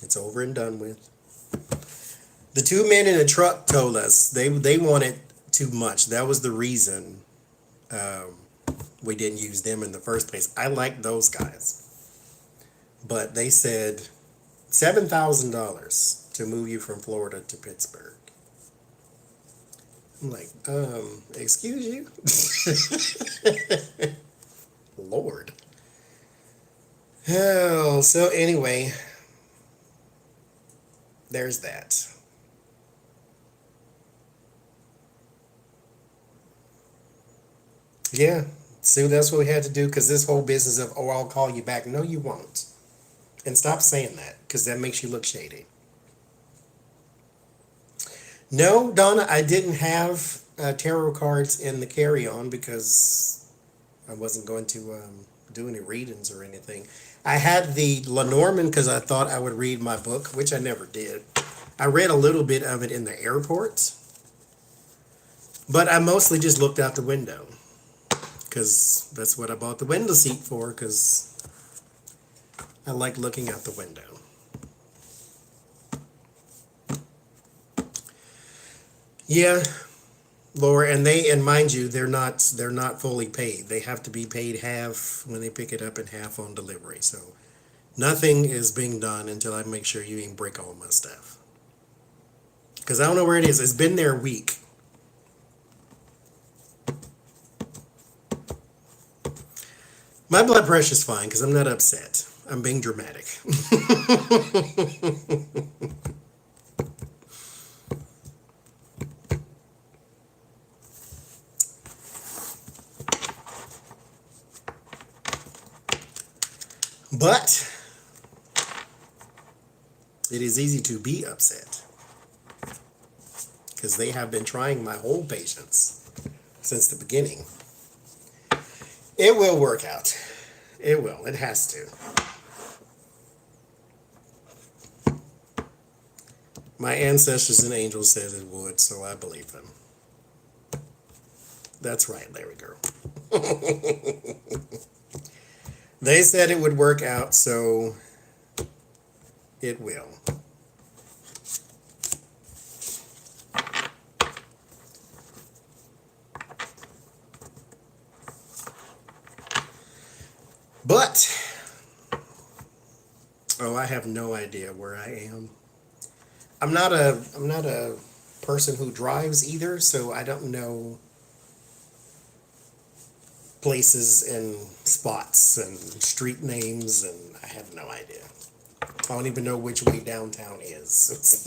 It's over and done with. The two men in the truck told us they wanted too much. That was the reason we didn't use them in the first place. I like those guys. But they said $7,000 to move you from Florida to Pittsburgh. I'm like, excuse you? Lord. Hell, so anyway, there's that. Yeah, see, that's what we had to do, because this whole business of, oh, I'll call you back. No, you won't. And stop saying that, because that makes you look shady. No, Donna, I didn't have tarot cards in the carry-on because I wasn't going to do any readings or anything. I had the Lenormand because I thought I would read my book, which I never did. I read a little bit of it in the airport, but I mostly just looked out the window because that's what I bought the window seat for, because I like looking out the window. Yeah, Laura, and mind you, they're not fully paid. They have to be paid half when they pick it up and half on delivery. So nothing is being done until I make sure you ain't break all my stuff. Because I don't know where it is. It's been there a week. My blood pressure's fine because I'm not upset. I'm being dramatic. But it is easy to be upset because they have been trying my whole patience since the beginning. It will work out. It will. It has to. My ancestors and angels said it would, so I believe them. That's right, Larry girl. They said it would work out, so it will. But, I have no idea where I am. I'm not a person who drives either, so I don't know places and spots and street names, and I have no idea. I don't even know which way downtown is.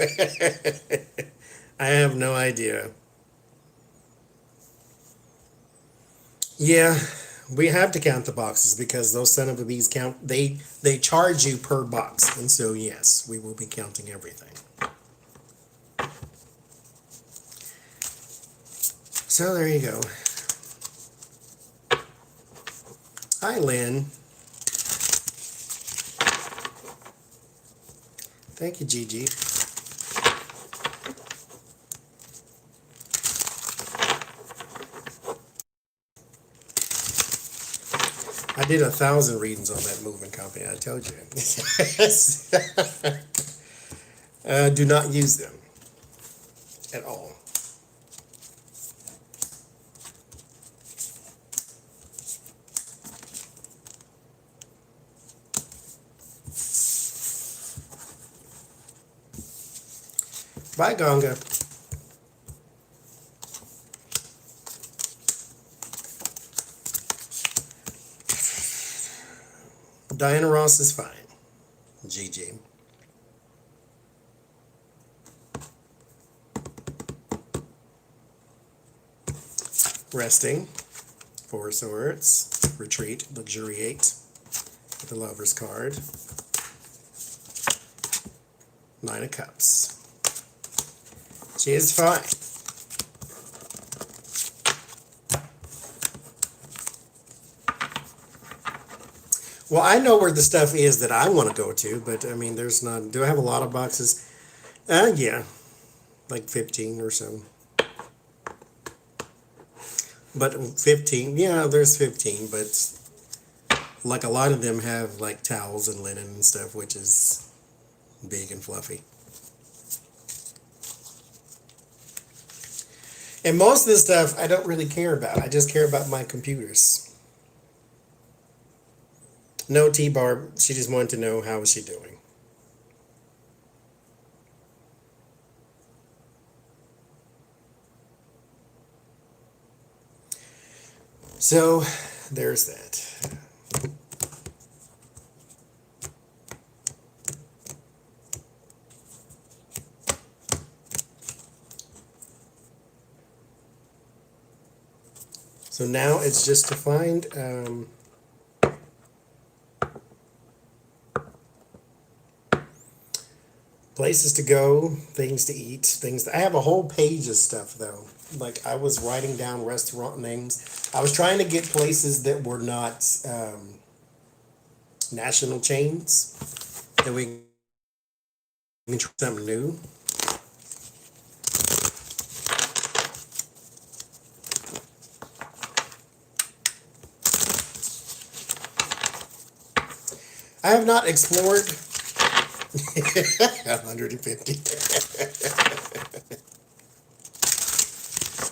I have no idea. Yeah, we have to count the boxes because those son of a bees count. They charge you per box, and so yes, we will be counting everything. So there you go. Hi, Lynn. Thank you, Gigi. I did 1,000 readings on that moving company. I told you. Do not use them at all. Bye, Gonga. Diana Ross is fine. GG. Resting. Four of Swords. Retreat. Luxuriate. With the Lover's card. Nine of Cups. She is fine. Well, I know where the stuff is that I want to go to, but I mean, there's not. Do I have a lot of boxes? Yeah, like 15 or so. But 15, yeah, there's 15, but like a lot of them have like towels and linen and stuff, which is big and fluffy. And most of this stuff I don't really care about. I just care about my computers. No, T-Barb, she just wanted to know how is she doing. So, there's that. So now it's just to find places to go, things to eat, I have a whole page of stuff though. Like I was writing down restaurant names. I was trying to get places that were not national chains, that we can try something new. I have not explored 150.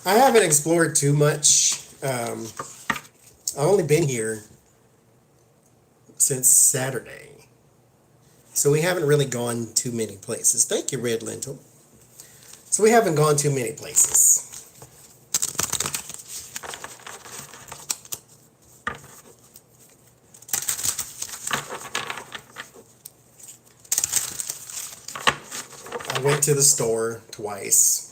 I haven't explored too much. I've only been here since Saturday. So we haven't really gone too many places. Thank you, Red Lentil. So we haven't gone too many places. I went to the store twice.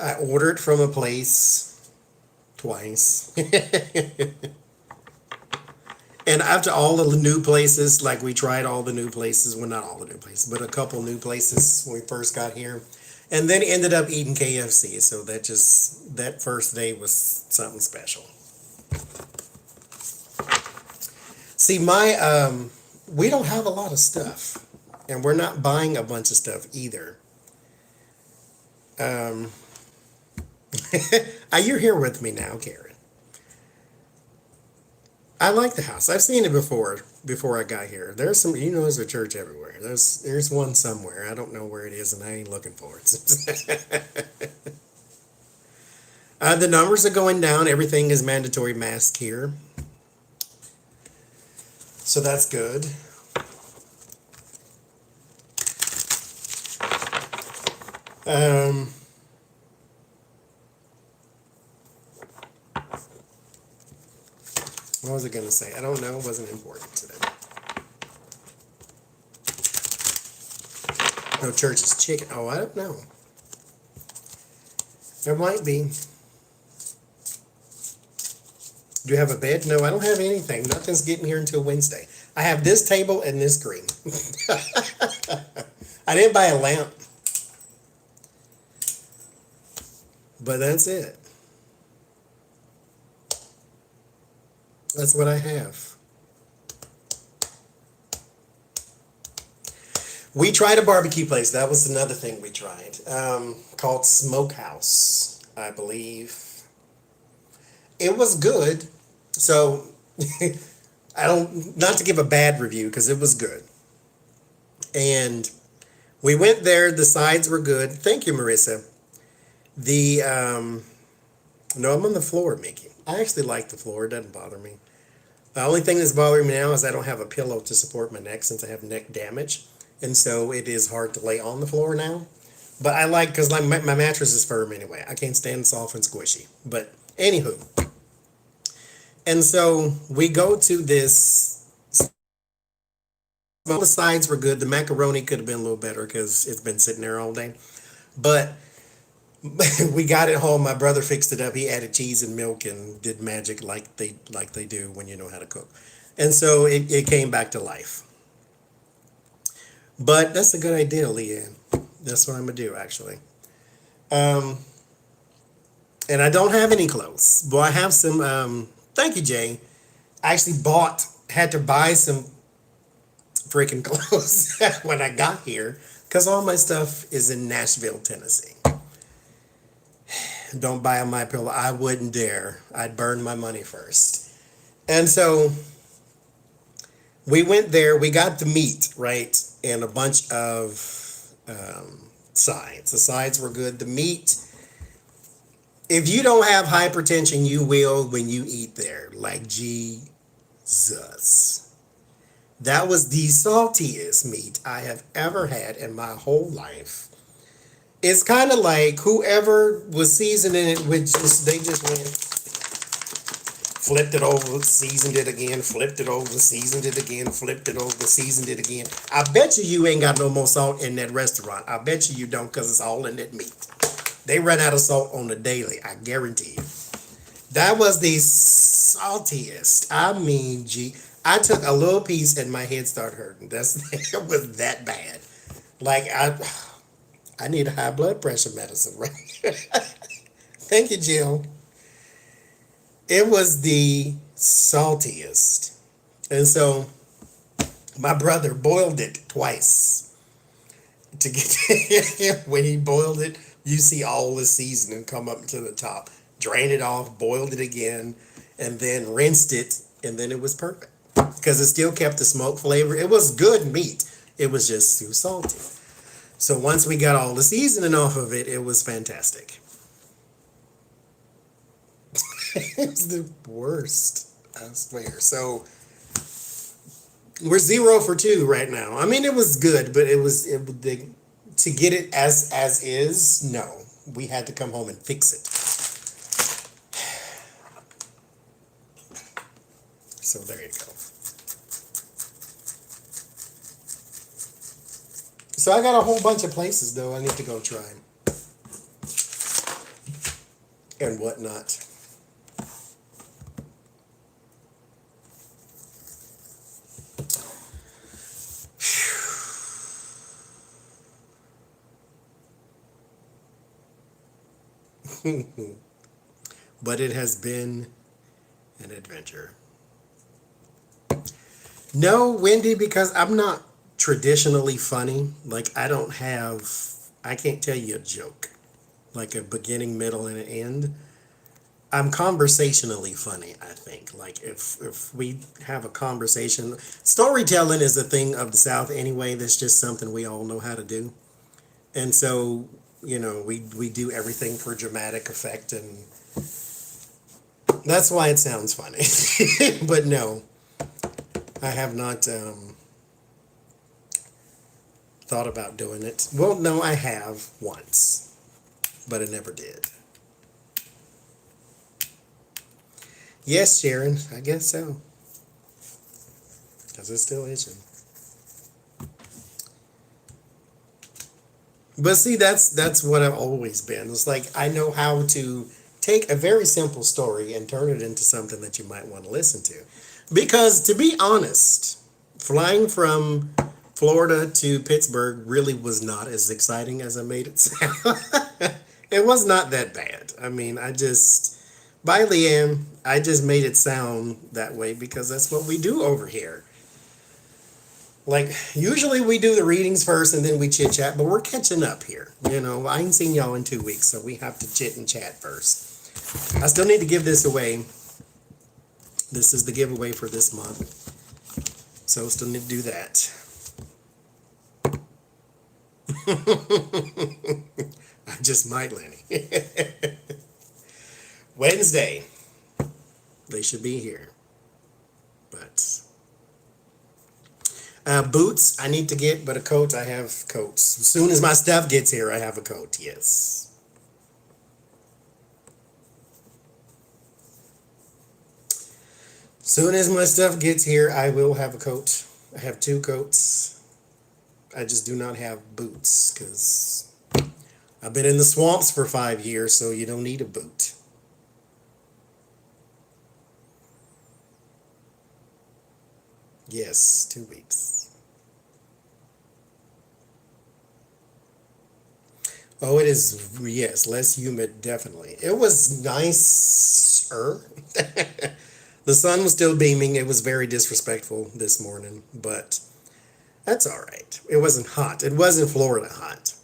I ordered from a place twice. And after all the new places, like we tried all the new places, well, not all the new places, but a couple new places when we first got here. And then ended up eating KFC. So that first day was something special. See, we don't have a lot of stuff, and we're not buying a bunch of stuff either. You're here with me now, Karen. I like the house. I've seen it before I got here. There's there's a church everywhere. There's one somewhere. I don't know where it is, and I ain't looking for it. The numbers are going down. Everything is mandatory mask here. So that's good. What was I going to say? I don't know. It wasn't important today. No church's chicken. Oh, I don't know. There might be. Do you have a bed? No, I don't have anything. Nothing's getting here until Wednesday. I have this table and this screen. I didn't buy a lamp. But that's it. That's what I have. We tried a barbecue place. That was another thing we tried. Called Smokehouse, I believe. It was good. So I don't, not to give a bad review because it was good. And we went there. The sides were good. Thank you, Marissa. The no, I'm on the floor, Mickey. I actually like the floor. It doesn't bother me. The only thing that's bothering me now is I don't have a pillow to support my neck since I have neck damage, and so it is hard to lay on the floor now. But I like because like my mattress is firm anyway. I can't stand soft and squishy. But anywho, and so we go to this. All the sides were good. The macaroni could have been a little better because it's been sitting there all day. But we got it home. My brother fixed it up. He added cheese and milk and did magic like they do when you know how to cook. And so it came back to life. But that's a good idea, Leanne. That's what I'm gonna do actually. Um, and I don't have any clothes. But I have some thank you, Jay. I actually had to buy some freaking clothes when I got here because all my stuff is in Nashville, Tennessee. Don't buy a my pillow. I wouldn't dare. I'd burn my money first. And so we went there. We got the meat, right? And a bunch of sides. The sides were good. The meat, if you don't have hypertension, you will when you eat there. Like Jesus. That was the saltiest meat I have ever had in my whole life. It's kind of like whoever was seasoning it with just, they just went, flipped it over, seasoned it again, flipped it over, seasoned it again, flipped it over, seasoned it again. I bet you ain't got no more salt in that restaurant. I bet you don't because it's all in that meat. They run out of salt on the daily, I guarantee you. That was the saltiest. I mean, gee, I took a little piece and my head started hurting. It was that bad. Like I need a high blood pressure medicine, right? Thank you, Jill. It was the saltiest. And so my brother boiled it twice to get when he boiled it, you see all the seasoning come up to the top. Drained it off, boiled it again, and then rinsed it, and then it was perfect. Because it still kept the smoke flavor. It was good meat. It was just too salty. So once we got all the seasoning off of it, it was fantastic. It was the worst, I swear. So we're 0 for 2 right now. I mean, it was good, but to get it as is, no. We had to come home and fix it. So there you go. So I got a whole bunch of places though I need to go try and whatnot. But it has been an adventure. No, Wendy, because I'm not traditionally funny. Like I can't tell you a joke. Like a beginning, middle, and an end. I'm conversationally funny, I think. Like if we have a conversation, storytelling is a thing of the South anyway. That's just something we all know how to do. And so, we do everything for dramatic effect, and that's why it sounds funny. But no, I have not thought about doing it. Well, no, I have once, but I never did. Yes, Sharon, I guess so. Because it still isn't. But see, that's what I've always been. It's like I know how to take a very simple story and turn it into something that you might want to listen to. Because to be honest, flying from Florida to Pittsburgh really was not as exciting as I made it sound. It was not that bad. I mean, by Leanne, I just made it sound that way because that's what we do over here. Like, usually we do the readings first and then we chit chat, but we're catching up here. I ain't seen y'all in 2 weeks, so we have to chit and chat first. I still need to give this away. This is the giveaway for this month. So still need to do that. I just might, Lenny. Wednesday. They should be here. But boots I need to get, but a coat, I have coats. As soon as my stuff gets here, I have a coat, yes. Soon as my stuff gets here, I will have a coat. I have 2 coats. I just do not have boots because I've been in the swamps for 5 years, so you don't need a boot. Yes, 2 weeks. Oh, it is, yes, less humid, definitely. It was nicer. The sun was still beaming. It was very disrespectful this morning, but that's all right. It wasn't hot. It wasn't Florida hot.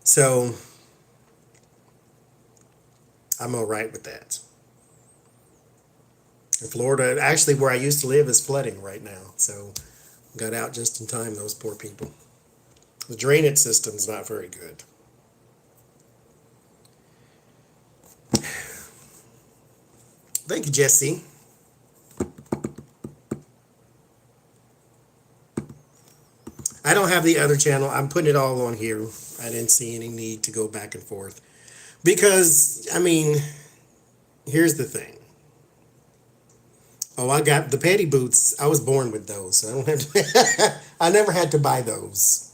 So I'm all right with that. In Florida, actually where I used to live is flooding right now. So got out just in time, those poor people. The drainage system's not very good. Thank you, Jesse. I don't have the other channel. I'm putting it all on here. I didn't see any need to go back and forth. Because, I mean, here's the thing. Oh, I got the petty boots. I was born with those. So I don't have to I never had to buy those.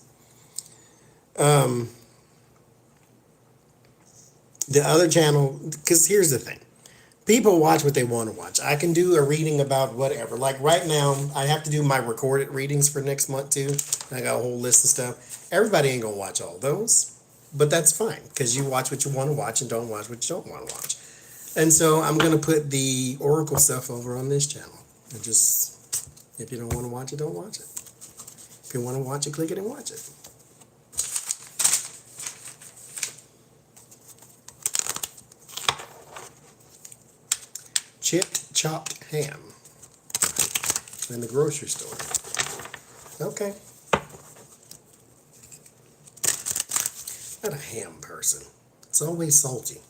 The other channel, because here's the thing. People watch what they want to watch. I can do a reading about whatever. Like right now, I have to do my recorded readings for next month too. I got a whole list of stuff. Everybody ain't gonna watch all those, but that's fine because you watch what you want to watch and don't watch what you don't want to watch. And so I'm gonna put the Oracle stuff over on this channel. And just, if you don't want to watch it, don't watch it. If you want to watch it, click it and watch it. Chipped chopped ham in the grocery store. Okay. Not a ham person. It's always salty.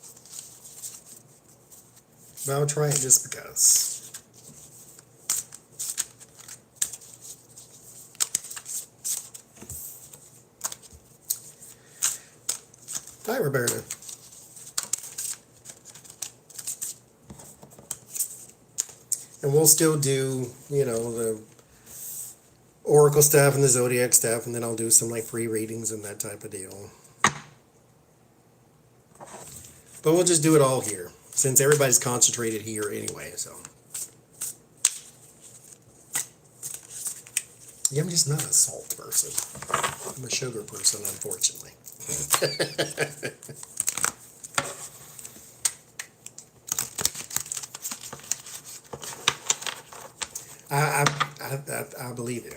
But I'll try it just because. Hi, Roberta. And we'll still do, the Oracle stuff and the Zodiac stuff, and then I'll do some like free readings and that type of deal. But we'll just do it all here, since everybody's concentrated here anyway, so. Yeah, I'm just not a salt person. I'm a sugar person, unfortunately. I believe you.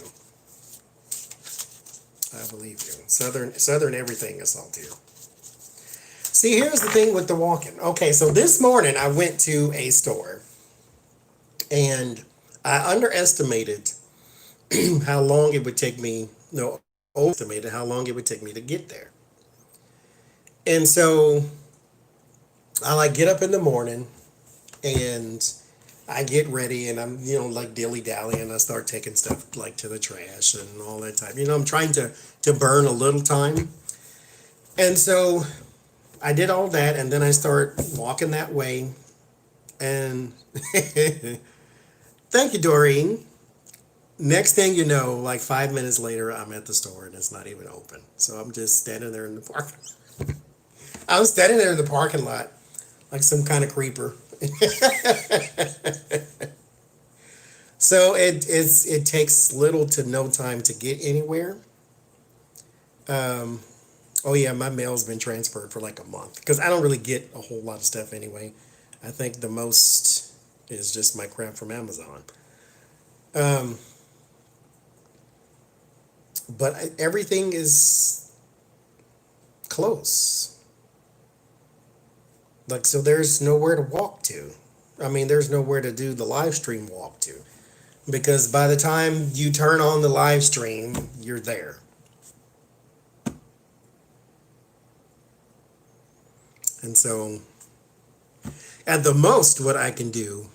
I believe you. Southern everything is salty. See, here's the thing with the walking. Okay, so this morning I went to a store and I underestimated how long it would take me, overestimated how long it would take me to get there. And so I get up in the morning and I get ready and I'm, like dilly-dally and I start taking stuff like to the trash and all that type. I'm trying to burn a little time. And so I did all that and then I start walking that way and thank you, Doreen. Next thing you know, like 5 minutes later, I'm at the store and it's not even open. So I'm just standing there in the parking lot. I was standing there in the parking lot like some kind of creeper. So it takes little to no time to get anywhere. Oh yeah, my mail's been transferred for like a month because I don't really get a whole lot of stuff anyway. I think the most is just my crap from Amazon. Um, but everything is close. Like, so there's nowhere to walk to. I mean, there's nowhere to do the live stream walk to because by the time you turn on the live stream, you're there. And so, at the most, what I can do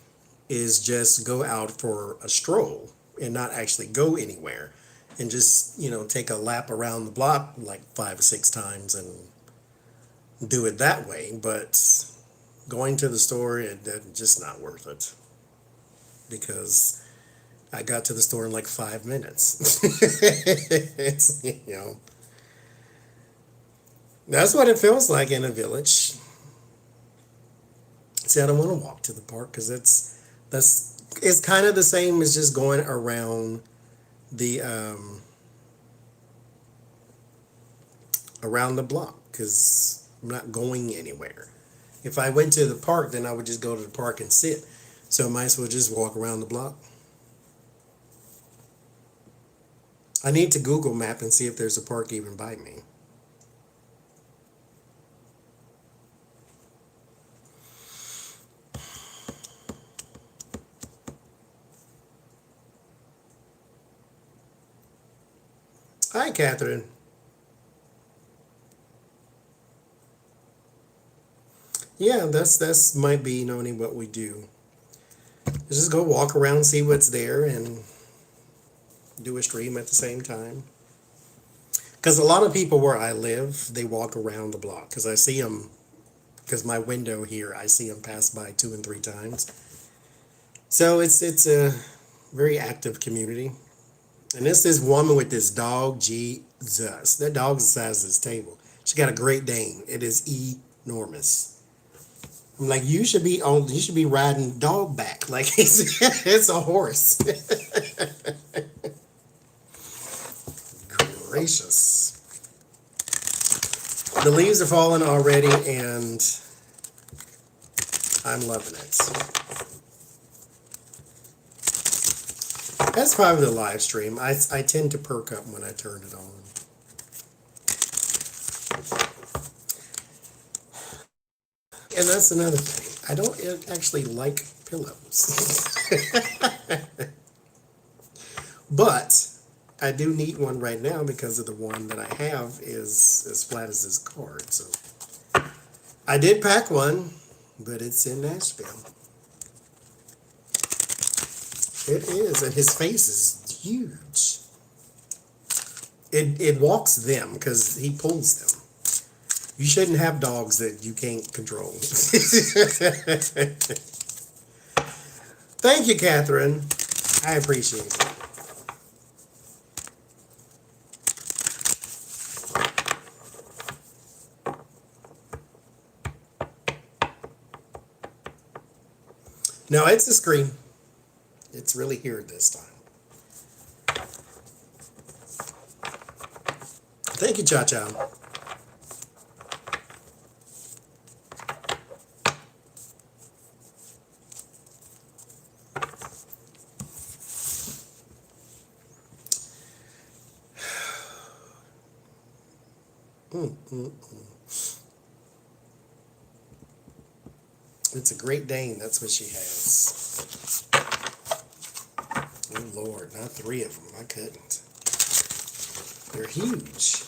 is just go out for a stroll and not actually go anywhere and just, take a lap around the block like 5 or 6 times and do it that way. But going to the store, it's just not worth it because I got to the store in like 5 minutes. It's, that's what it feels like in a village. See, I don't want to walk to the park because it's kind of the same as just going the around the block because I'm not going anywhere. If I went to the park, then I would just go to the park and sit. So I might as well just walk around the block. I need to Google map and see if there's a park even by me. Hi, Catherine. Yeah, that's might be only what we do. Just go walk around, see what's there, and do a stream at the same time. Because a lot of people where I live, they walk around the block. Because I see them, because my window here, I see them pass by 2 and 3 times. So it's a very active community. And this woman with this dog, Jesus. That dog's the size of this table. She got a Great Dane. It is enormous. I'm like, you should be riding dog back. Like it's a horse. Gracious. The leaves are falling already and I'm loving it. That's probably the live stream. I tend to perk up when I turn it on. And that's another thing. I don't actually like pillows. But I do need one right now because of the one that I have is as flat as this card. So I did pack one, but it's in Nashville. It is, and his face is huge. It walks them because he pulls them. You shouldn't have dogs that you can't control. Thank you, Catherine. I appreciate it. No, it's a scream. It's really here this time. Thank you, Cha Cha. It's a Great Dane. That's what she has. Oh, Lord. Not 3 of them. I couldn't. They're huge.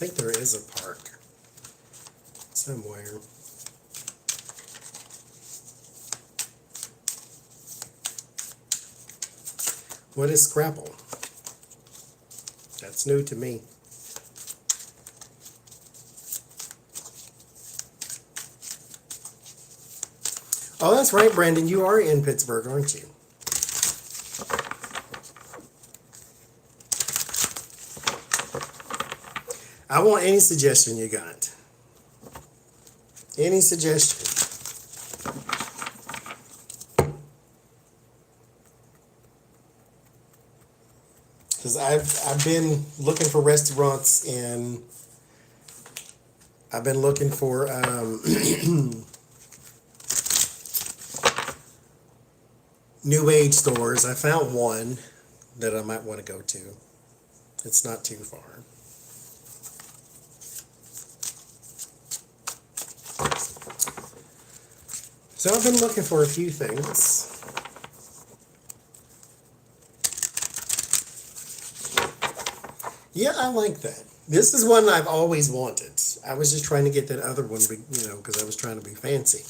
I think there is a park somewhere. What is Scrabble? That's new to me. Oh, that's right, Brandon. You are in Pittsburgh, aren't you? I want any suggestion you got. Any suggestion? Because I've been looking for restaurants, and I've been looking for new age stores. I found one that I might want to go to. It's not too far. So I've been looking for a few things. Yeah, I like that. This is one I've always wanted. I was just trying to get that other one, because I was trying to be fancy.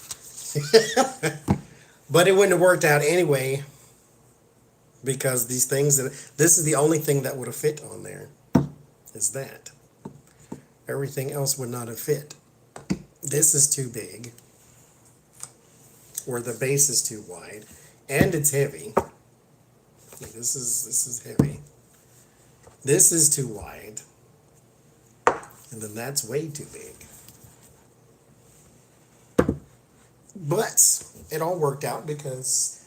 But it wouldn't have worked out anyway, because these things, this is the only thing that would have fit on there, is that. Everything else would not have fit. This is too big, or the base is too wide, and it's heavy. This is heavy. This is too wide, and then that's way too big. But it all worked out because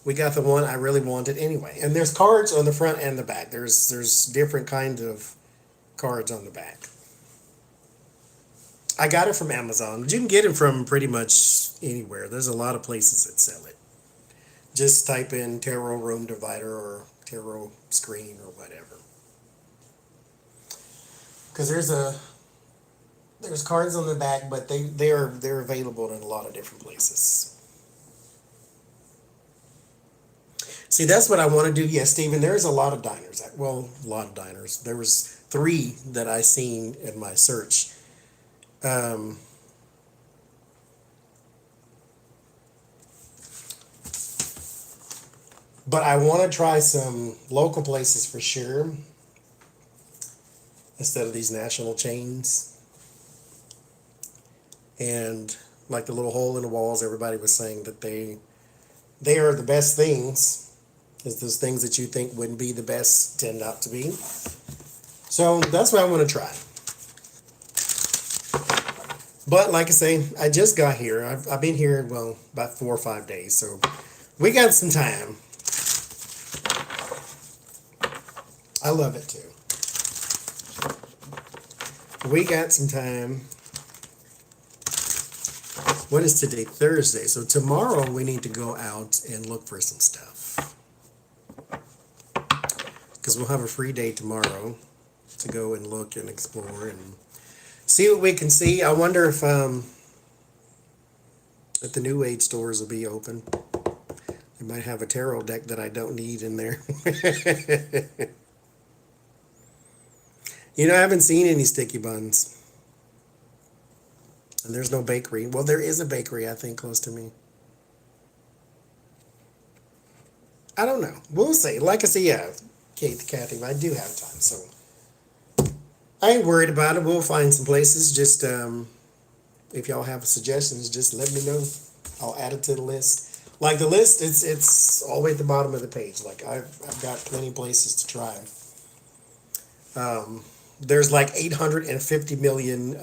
we got the one I really wanted anyway. And there's cards on the front and the back. There's different kinds of cards on the back. I got it from Amazon, but you can get it from pretty much anywhere. There's a lot of places that sell it. Just type in tarot room divider or tarot screen or whatever. Because there's cards on the back, but they're available in a lot of different places. See, that's what I want to do. Yes, Stephen, there's a lot of diners. Well, a lot of diners. There was 3 that I seen in my search. But I want to try some local places for sure, instead of these national chains. And like the little hole in the walls, everybody was saying that they are the best things. Is those things that you think wouldn't be the best tend out to be. So that's what I want to try. But like I say, I just got here. I've been here, well, about 4 or 5 days. So we got some time. I love it too. We got some time. What is today? Thursday. So tomorrow we need to go out and look for some stuff. Because we'll have a free day tomorrow to go and look and explore and see what we can see. I wonder if the New Age stores will be open. They might have a tarot deck that I don't need in there. I haven't seen any sticky buns. And there's no bakery. Well, there is a bakery, I think, close to me. I don't know. We'll see. Like I say, yeah, Kathy, I do have time, so I ain't worried about it. We'll find some places. Just if y'all have suggestions, just let me know. I'll add it to the list. Like the list, it's all the way at the bottom of the page. Like I've got plenty of places to try. There's like 850 million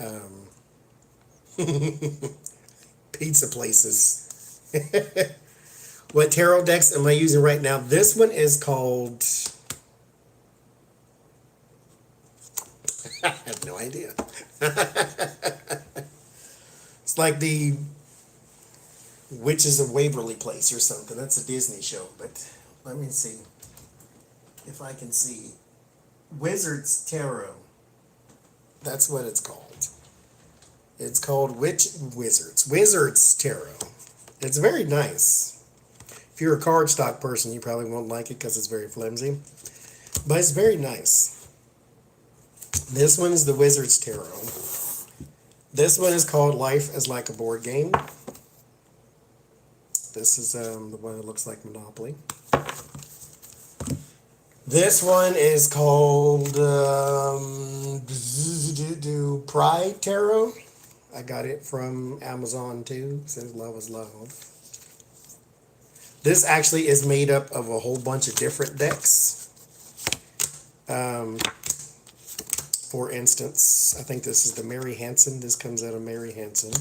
pizza places. What tarot decks am I using right now? This one is called... I have no idea. It's like the Witches of Waverly Place or something. That's a Disney show, but let me see if I can see. Wizard's Tarot. That's what it's called. It's called Wizard's Tarot. It's very nice. If you're a cardstock person, you probably won't like it because it's very flimsy. But it's very nice. This one is the Wizard's Tarot. This one is called Life is Like a Board Game. This is the one that looks like Monopoly. This one is called Pride Tarot. I got it from Amazon too. It says Love is Love. This actually is made up of a whole bunch of different decks. For instance, I think this is the Mary Hansen. This comes out of Mary Hansen.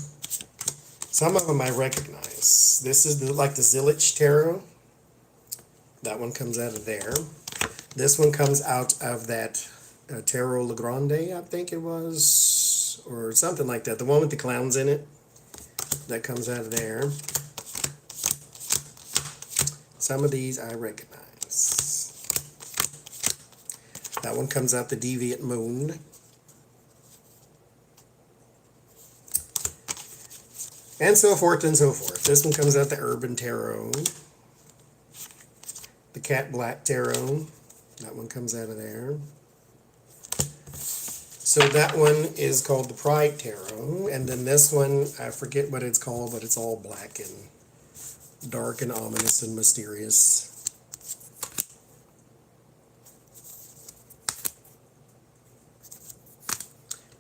Some of them I recognize. This is like the Zillich Tarot. That one comes out of there. This one comes out of that Tarot Legrande, I think it was, or something like that. The one with the clowns in it. That comes out of there. Some of these I recognize. That one comes out the Deviant Moon. And so forth and so forth. This one comes out the Urban Tarot. The Cat Black Tarot. That one comes out of there. So that one is called the Pride Tarot. And then this one, I forget what it's called, but it's all black and dark and ominous and mysterious.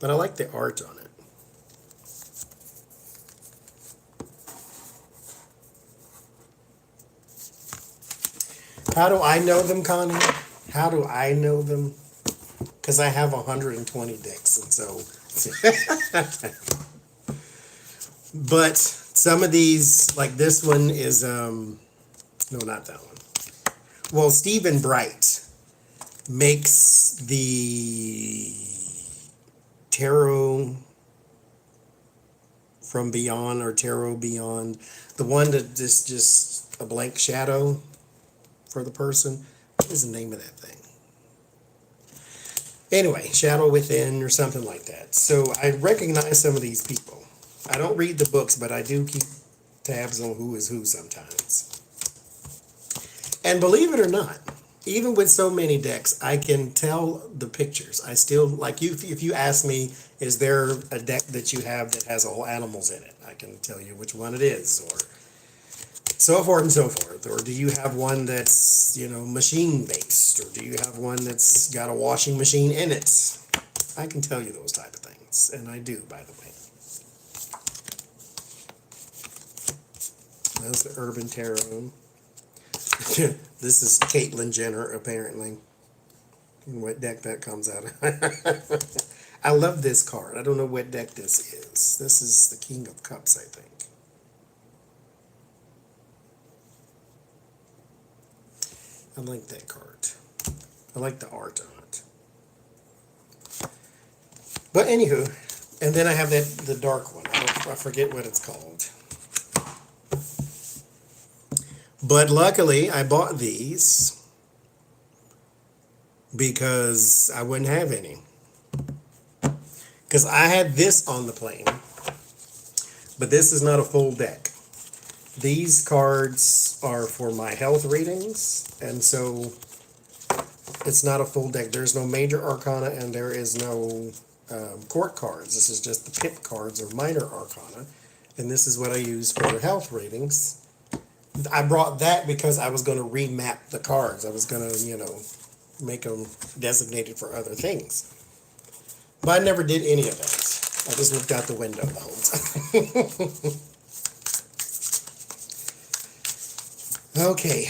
But I like the art on it. How do I know them, Connie? How do I know them? Because I have 120 decks, and so. But some of these, like this one is, no, not that one. Well, Stephen Bright makes the Tarot from Beyond or Tarot Beyond, the one that is just a blank shadow for the person. What is the name of that thing? Anyway, Shadow Within or something like that. So I recognize some of these people. I don't read the books, but I do keep tabs on who is who sometimes. And believe it or not, even with so many decks, I can tell the pictures. I still, like you, if you ask me, is there a deck that you have that has all animals in it? I can tell you which one it is, or so forth and so forth. Or do you have one that's, machine based? Or do you have one that's got a washing machine in it? I can tell you those type of things, and I do, by the way. That's the Urban Tarot. This is Caitlyn Jenner, apparently. What deck that comes out of. I love this card. I don't know what deck this is. This is the King of Cups, I think. I like that card. I like the art on it. But anywho, and then I have the dark one. I forget what it's called. But luckily, I bought these because I wouldn't have any. Because I had this on the plane, but this is not a full deck. These cards are for my health readings, and so it's not a full deck. There's no major arcana, and there is no court cards. This is just the pip cards or minor arcana, and this is what I use for the health readings. I brought that because I was going to remap the cards. I was going to, make them designated for other things. But I never did any of that. I just looked out the window the whole time. Okay.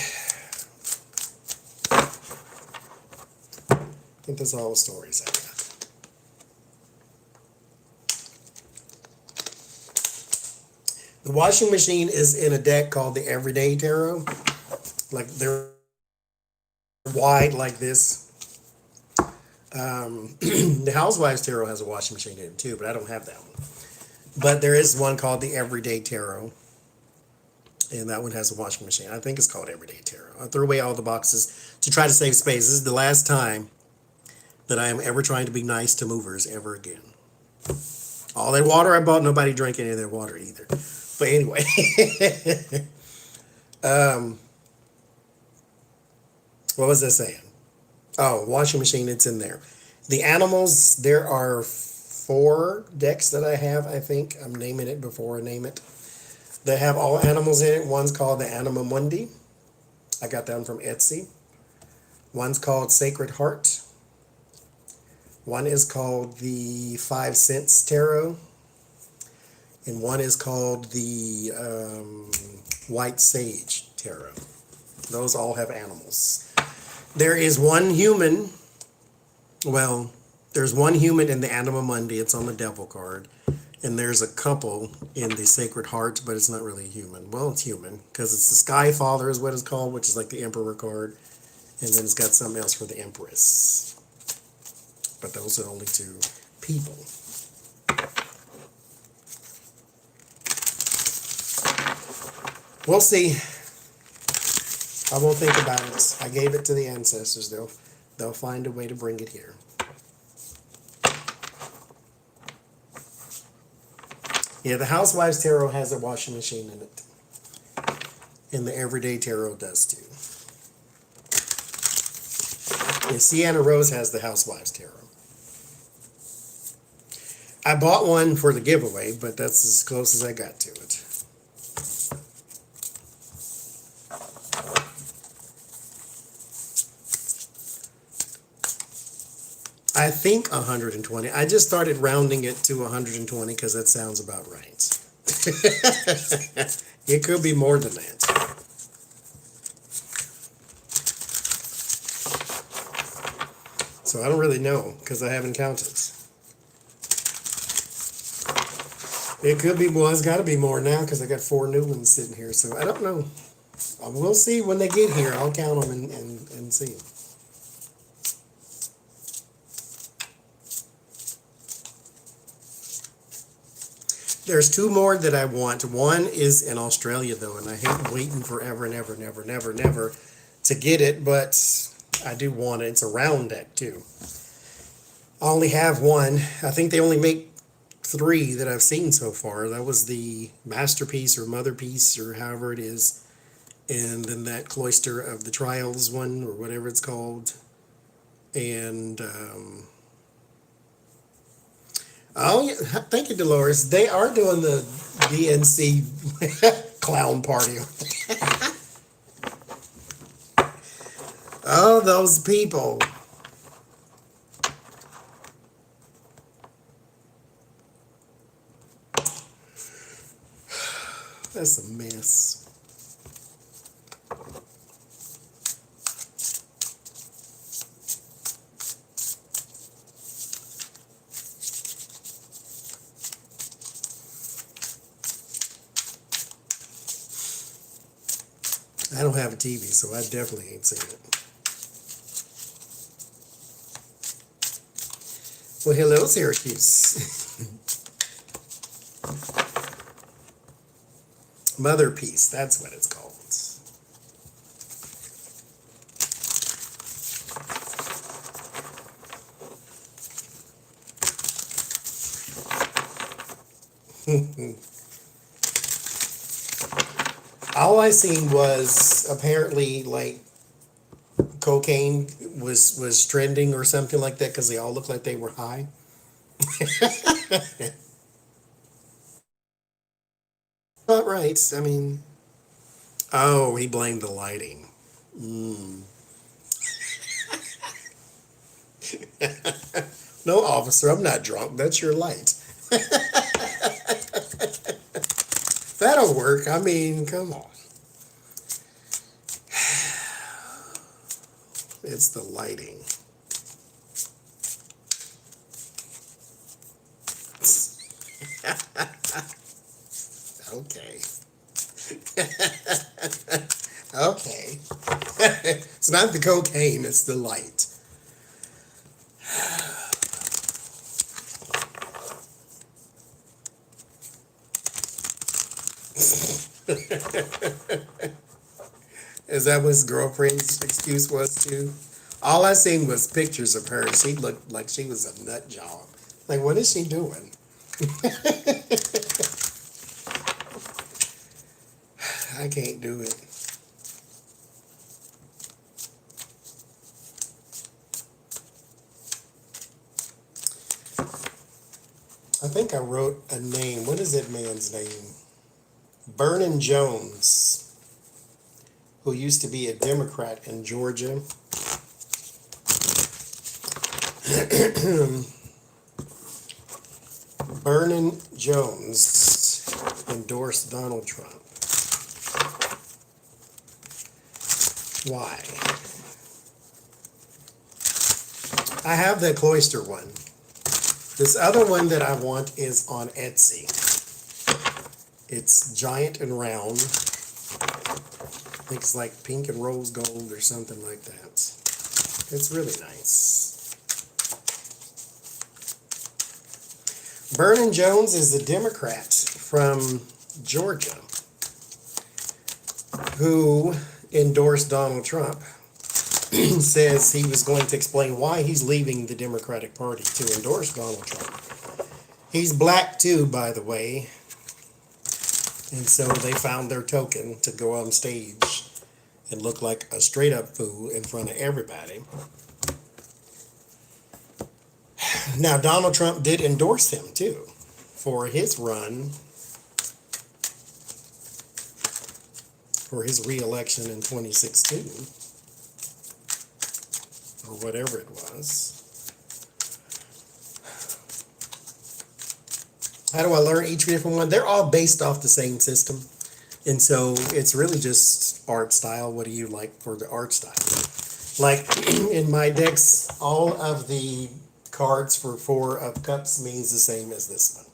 I think that's all the stories I got. The washing machine is in a deck called the Everyday Tarot. Like they're wide like this. The Housewives Tarot has a washing machine in it too, but I don't have that one. But there is one called the Everyday Tarot. And that one has a washing machine. I think it's called Everyday Tarot. I threw away all the boxes to try to save space. This is the last time that I am ever trying to be nice to movers ever again. All that water I bought, nobody drank any of their water either. But anyway. What was I saying? Oh, washing machine, it's in there. The animals, there are 4 decks that I have, I think. I'm naming it before I name it. They have all animals in it. One's called the Anima Mundi. I got that one from Etsy. One's called Sacred Heart. One is called the 5 Cents Tarot. And one is called the White Sage tarot. Those all have animals. There is one human. Well, there's one human in the Anima Mundi. It's on the Devil card. And there's a couple in the Sacred Heart, but it's not really a human. Well, it's human, because it's the Sky Father is what it's called, which is like the Emperor card. And then it's got something else for the Empress. But those are only two people. We'll see. I won't think about it. I gave it to the ancestors. They'll find a way to bring it here. Yeah, the Housewives Tarot has a washing machine in it. And the Everyday Tarot does too. And Sienna Rose has the Housewives Tarot. I bought one for the giveaway, but that's as close as I got to it. I think 120. I just started rounding it to 120 because that sounds about right. It could be more than that. So I don't really know because I haven't counted. It could be, well, it's got to be more now because I got 4 new ones sitting here. So I don't know. We'll see when they get here. I'll count them and see. There's 2 more that I want. One is in Australia, though, and I hate waiting forever and ever, never, never, never to get it, but I do want it. It's a round deck, too. I only have one. I think they only make 3 that I've seen so far. That was the Masterpiece or Motherpiece or however it is, and then that Cloister of the Trials one or whatever it's called, and oh, yeah. Thank you, Dolores. They are doing the DNC clown party. Oh, those people. That's a mess. I don't have a TV, so I definitely ain't seen it. Well, hello, Syracuse. Motherpiece, that's what it's called. All I seen was apparently like cocaine was trending or something like that because they all looked like they were high. Not right. I mean, oh, he blamed the lighting. No, officer, I'm not drunk. That's your light. That'll work. I mean, come on. It's the lighting. Okay. Okay. It's not the cocaine, it's the light. Is that what his girlfriend's excuse was too? All I seen was pictures of her. She looked like she was a nut job. Like, what is she doing? I can't do it. I think I wrote a name. What is that man's name? Bannon Jones, who used to be a Democrat in Georgia. Bannon Jones endorsed Donald Trump. Why? I have the cloister one. This other one that I want is on Etsy. It's giant and round. I think it's like pink and rose gold or something like that. It's really nice. Vernon Jones is a Democrat from Georgia who endorsed Donald Trump. Says he was going to explain why he's leaving the Democratic Party to endorse Donald Trump. He's black too, by the way. And so they found their token to go on stage and look like a straight up fool in front of everybody. Now, Donald Trump did endorse him too for his run, for his re-election in 2016. Or whatever it was. How do I learn each different one? They're all based off the same system. And so it's really just art style. What do you like for the art style? Like in my decks, all of the cards for 4 of Cups means the same as this one.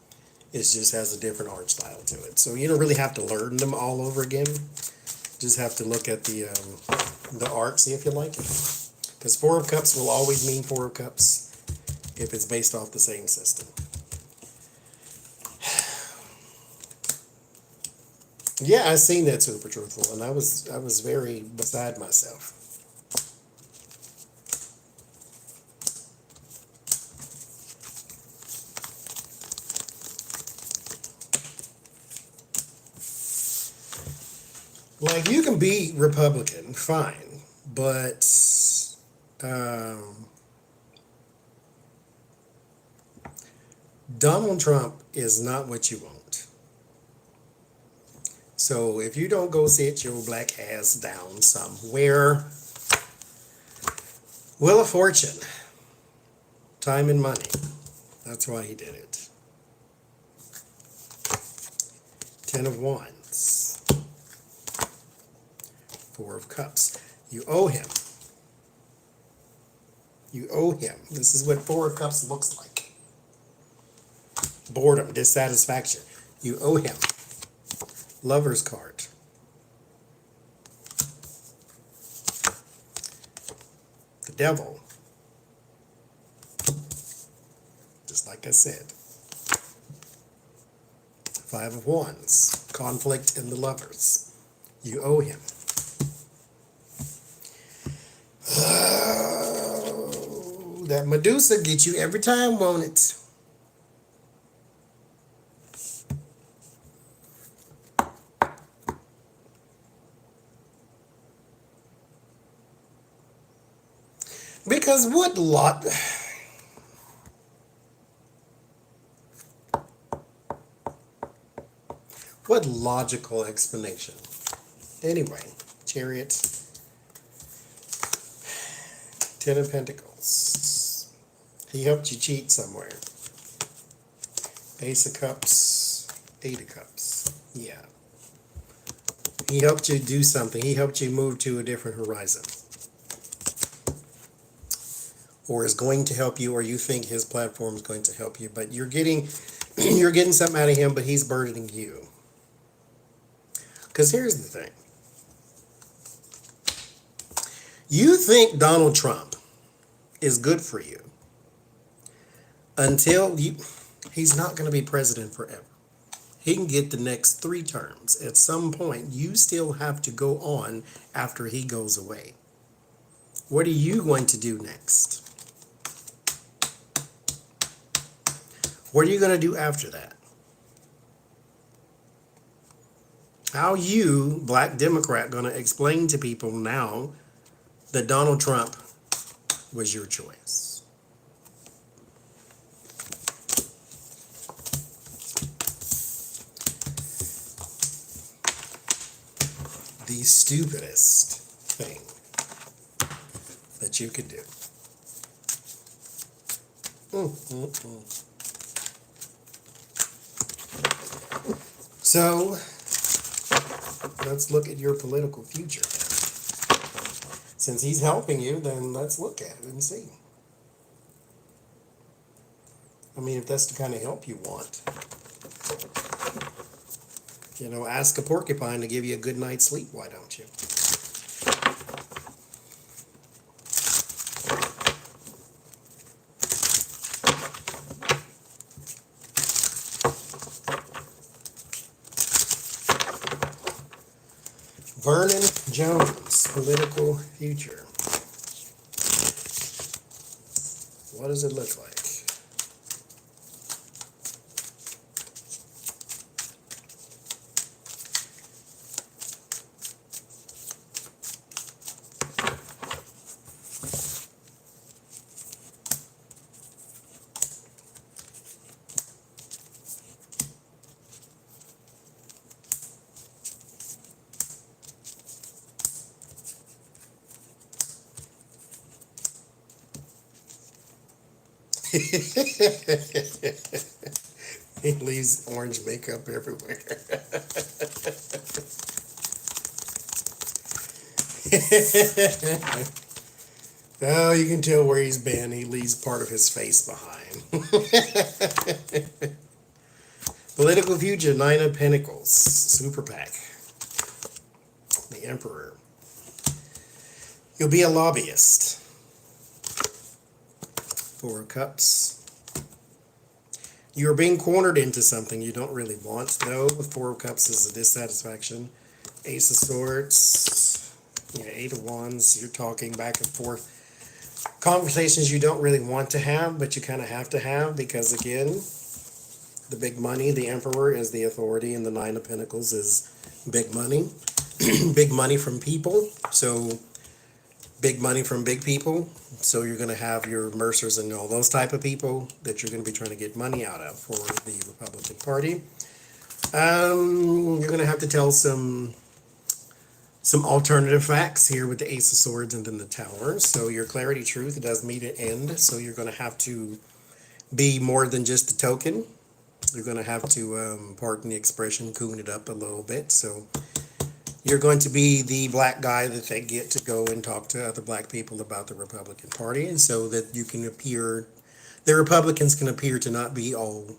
It just has a different art style to it. So you don't really have to learn them all over again. Just have to look at the art, see if you like it. Because 4 of Cups will always mean 4 of Cups if it's based off the same system. Yeah, I seen that Super Truthful, and I was very beside myself. Like, you can be Republican, fine, but Donald Trump is not what you want. So if you don't go sit your black ass down somewhere, Wheel of Fortune, time and money. That's why he did it. 10 of Wands. 4 of Cups. You owe him. You owe him. This is what 4 of Cups looks like. Boredom, dissatisfaction. You owe him. Lover's card. The Devil. Just like I said. 5 of Wands. Conflict in the lovers. You owe him. That Medusa gets you every time, won't it? Because what logical explanation? Anyway, Chariot, 10 of Pentacles. He helped you cheat somewhere. Ace of Cups, 8 of Cups. Yeah. He helped you do something. He helped you move to a different horizon. Or is going to help you, or you think his platform is going to help you, but you're getting something out of him, but he's burdening you. Because here's the thing. You think Donald Trump is good for you until he's not going to be president forever. He can get the next 3 terms. At some point, you still have to go on after he goes away. What are you going to do next? What are you going to do after that? How you, black Democrat, going to explain to people now that Donald Trump was your choice? The stupidest thing that you could do. So, let's look at your political future. since he's helping you, then let's look at it and see. I mean, if that's the kind of help you want. You know, ask a porcupine to give you a good night's sleep, why don't you? Vernon Jones, political future. What does it look like? He leaves orange makeup everywhere. Oh, you can tell where he's been. He leaves part of his face behind. Political future, Nine of Pentacles, Super PAC, the Emperor. You'll be a lobbyist. Four of Cups. You are being cornered into something you don't really want, though. The Four of Cups is a dissatisfaction. Ace of Swords. Yeah, Eight of Wands. You're talking back and forth. Conversations you don't really want to have, but you kind of have to have, because, again, the big money, the Emperor, is the authority, and the Nine of Pentacles is big money. Big money from people. So, big money from big people. So you're going to have your Mercers and all those type of people that you're going to be trying to get money out of for the Republican Party. You're going to have to tell some alternative facts here with the Ace of Swords and then the Tower. So your clarity truth does meet an end. So you're going to have to be more than just a token. You're going to have to, pardon the expression, coon it up a little bit. So you're going to be the black guy that they get to go and talk to other black people about the Republican Party, and so that you can appear, the Republicans can appear to not be all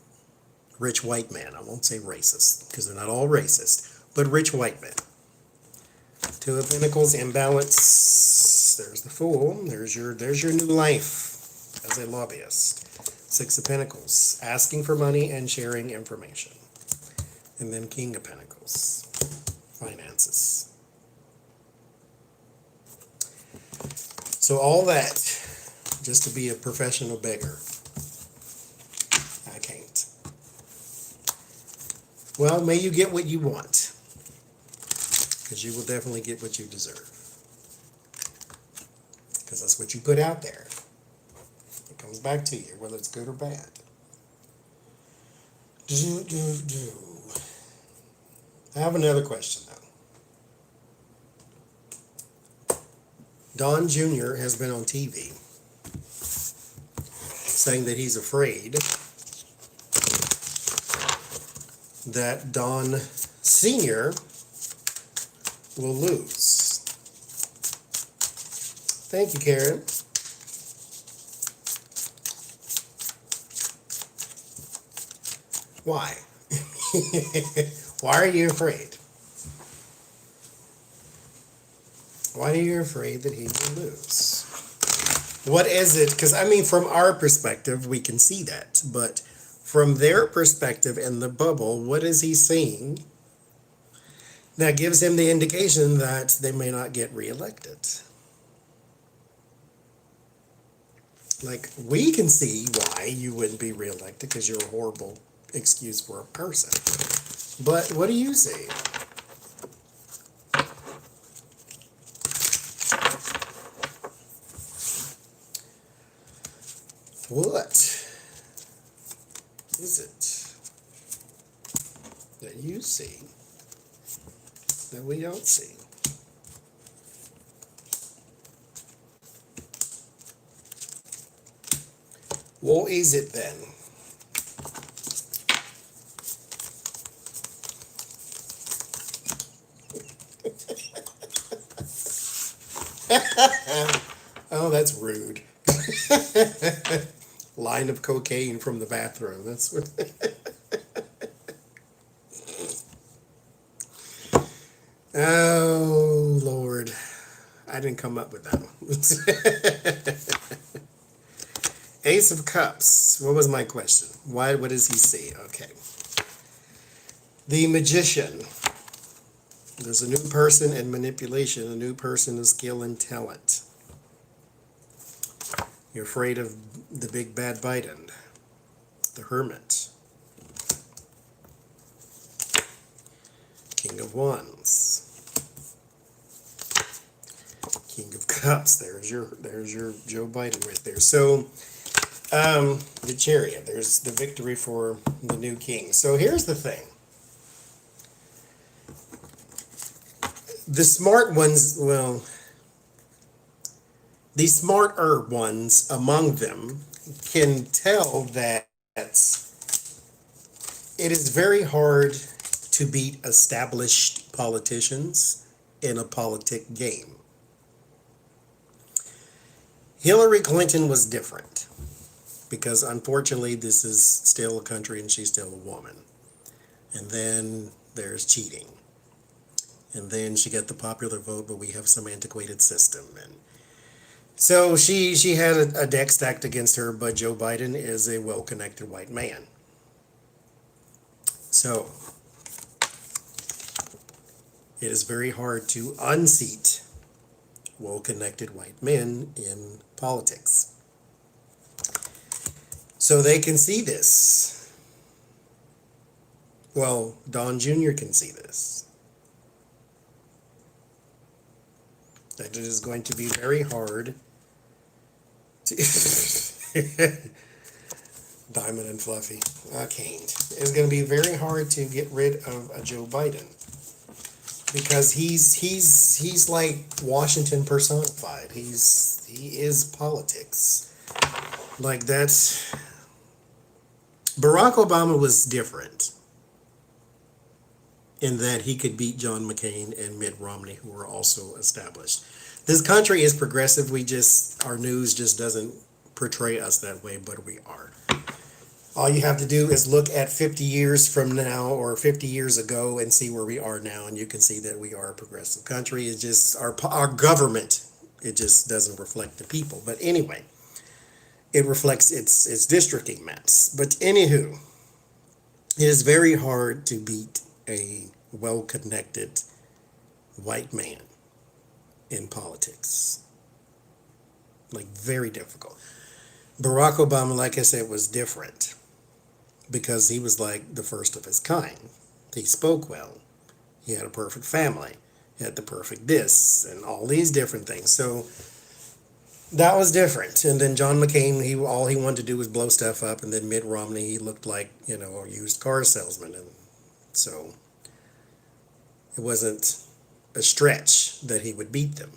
rich white men. I won't say racist, because they're not all racist, but rich white men. Two of Pentacles, imbalance. There's the Fool. There's your new life as a lobbyist. Six of Pentacles, asking for money and sharing information. And then King of Pentacles. Finances. So all that just to be a professional beggar. I can't. Well, may you get what you want, because you will definitely get what you deserve, because that's what you put out there. It comes back to you, whether it's good or bad. I have another question, though. Don Jr. has been on TV saying that he's afraid that Don Sr. will lose. Thank you, Karen. Why? Why are you afraid? Why are you afraid that he will lose? What is it? Because, I mean, from our perspective, we can see that. But from their perspective in the bubble, what is he seeing that gives him the indication that they may not get reelected? Like, we can see why you wouldn't be reelected, because you're a horrible excuse for a person. But what do you see? What is it that you see that we don't see? What is it then? Oh, that's rude. Line of cocaine from the bathroom. That's what. Oh, Lord. I didn't come up with that one. Ace of Cups. What was my question? What does he see? Okay. The Magician. There's a new person and manipulation, a new person of skill and talent. You're afraid of the big bad Biden. The Hermit. King of Wands. King of Cups. There's your Joe Biden right there. So the Chariot. There's the victory for the new king. So here's the thing. The smart ones, well, the smarter ones among them can tell that it is very hard to beat established politicians in a politic game. Hillary Clinton was different because unfortunately this is still a country and she's still a woman. And then there's cheating. And then she got the popular vote, but we have some antiquated system. And so she had a deck stacked against her, but Joe Biden is a well-connected white man. So it is very hard to unseat well-connected white men in politics. So they can see this. Well, Don Jr. can see this. That it is going to be very hard to Diamond and Fluffy. I can't. It's going to be very hard to get rid of a Joe Biden because he's like Washington personified. He is politics. Like that's Barack Obama was different in that he could beat John McCain and Mitt Romney, who were also established. This country is progressive. Our news just doesn't portray us that way, but we are. All you have to do is look at 50 years from now or 50 years ago and see where we are now, and you can see that we are a progressive country. It's just our government, it just doesn't reflect the people. But anyway, it reflects its districting maps. But anywho, it is very hard to beat a well-connected white man in politics. Like, very difficult. Barack Obama, like I said, was different because he was like the first of his kind. He spoke well. He had a perfect family. He had the perfect this and all these different things. So that was different. And then John McCain, all he wanted to do was blow stuff up. And then Mitt Romney, he looked like, a used car salesman. And so it wasn't a stretch that he would beat them.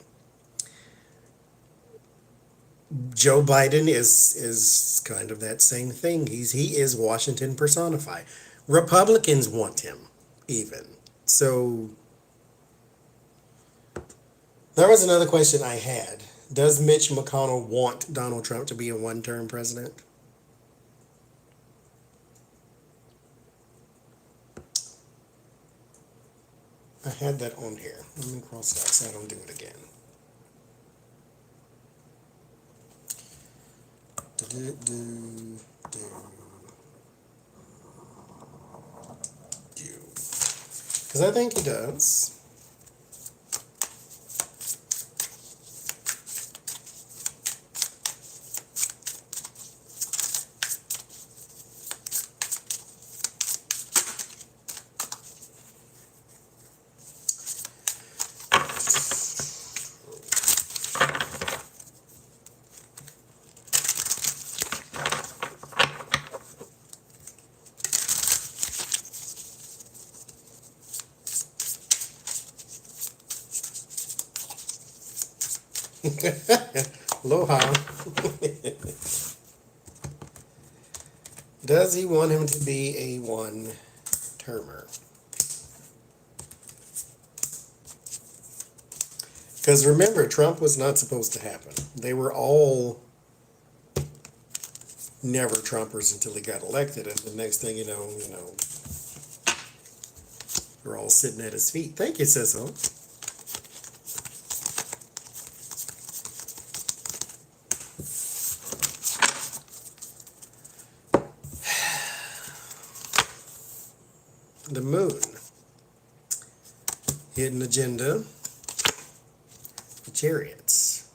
Joe Biden is kind of that same thing. He is Washington personified. Republicans want him even. So there was another question I had. Does Mitch McConnell want Donald Trump to be a one-term president? I had that on here. Let me cross it out so I don't do it again. Because I think he does. Aloha. Does he want him to be a one-termer? Because remember, Trump was not supposed to happen. They were all never Trumpers until he got elected, and the next thing you know, they're all sitting at his feet. Thank you, Cecil. The moon. Hidden agenda. The chariots.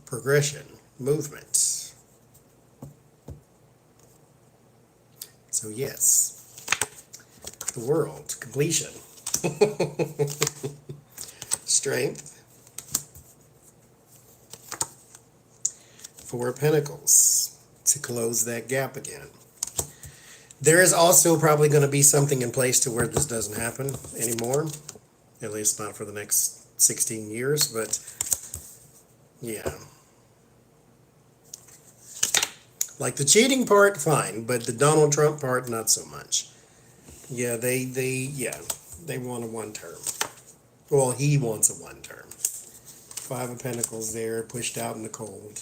Progression. Movement. So yes. The world. Completion. Strength. 4 of Pentacles. To close that gap again. There is also probably going to be something in place to where this doesn't happen anymore. At least not for the next 16 years, but yeah. Like the cheating part, fine, but the Donald Trump part, not so much. Yeah, they want a 1 term. Well, he wants a 1 term. 5 of Pentacles there, pushed out in the cold.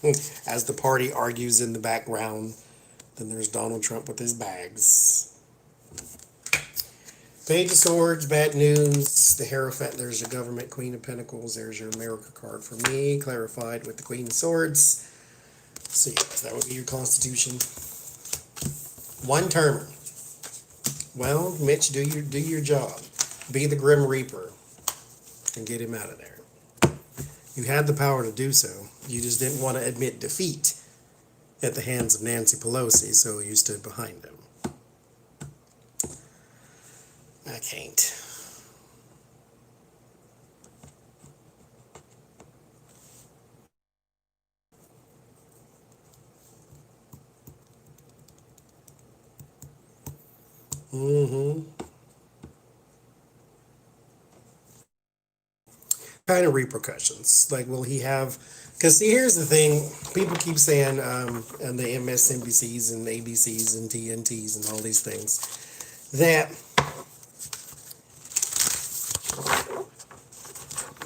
As the party argues in the background. Then there's Donald Trump with his bags. Page of Swords, bad news. The Hierophant, there's your government. Queen of Pentacles, there's your America card for me. Clarified with the Queen of Swords. So yes, that would be your Constitution. 1 term. Well, Mitch, do your job. Be the Grim Reaper. And get him out of there. You had the power to do so. You just didn't want to admit defeat at the hands of Nancy Pelosi, so you stood behind him. I can't. Kind of repercussions. Like, will he have... Because, see, here's the thing. People keep saying, and the MSNBCs and ABCs and TNTs and all these things, that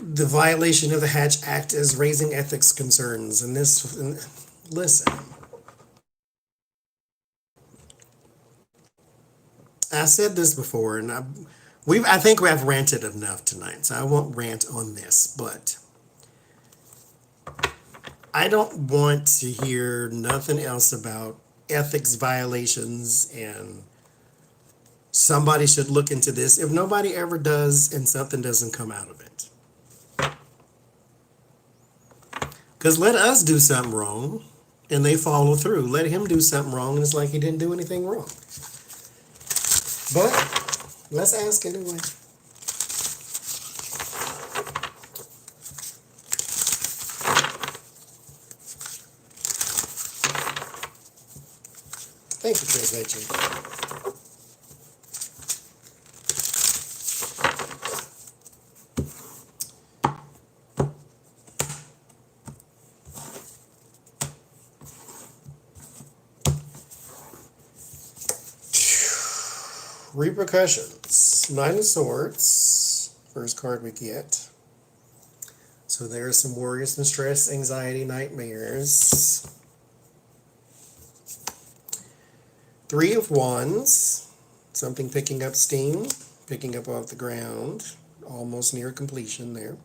the violation of the Hatch Act is raising ethics concerns. And this... listen. I said this before, and I think I've ranted enough tonight, so I won't rant on this, but I don't want to hear nothing else about ethics violations and somebody should look into this if nobody ever does and something doesn't come out of it. Because let us do something wrong and they follow through. Let him do something wrong and it's like he didn't do anything wrong. But let's ask anyway. Thank you, translation. Repercussions. 9 of Swords. First card we get. So there's some worries and stress, anxiety, nightmares. 3 of Wands. Something picking up steam. Picking up off the ground. Almost near completion there.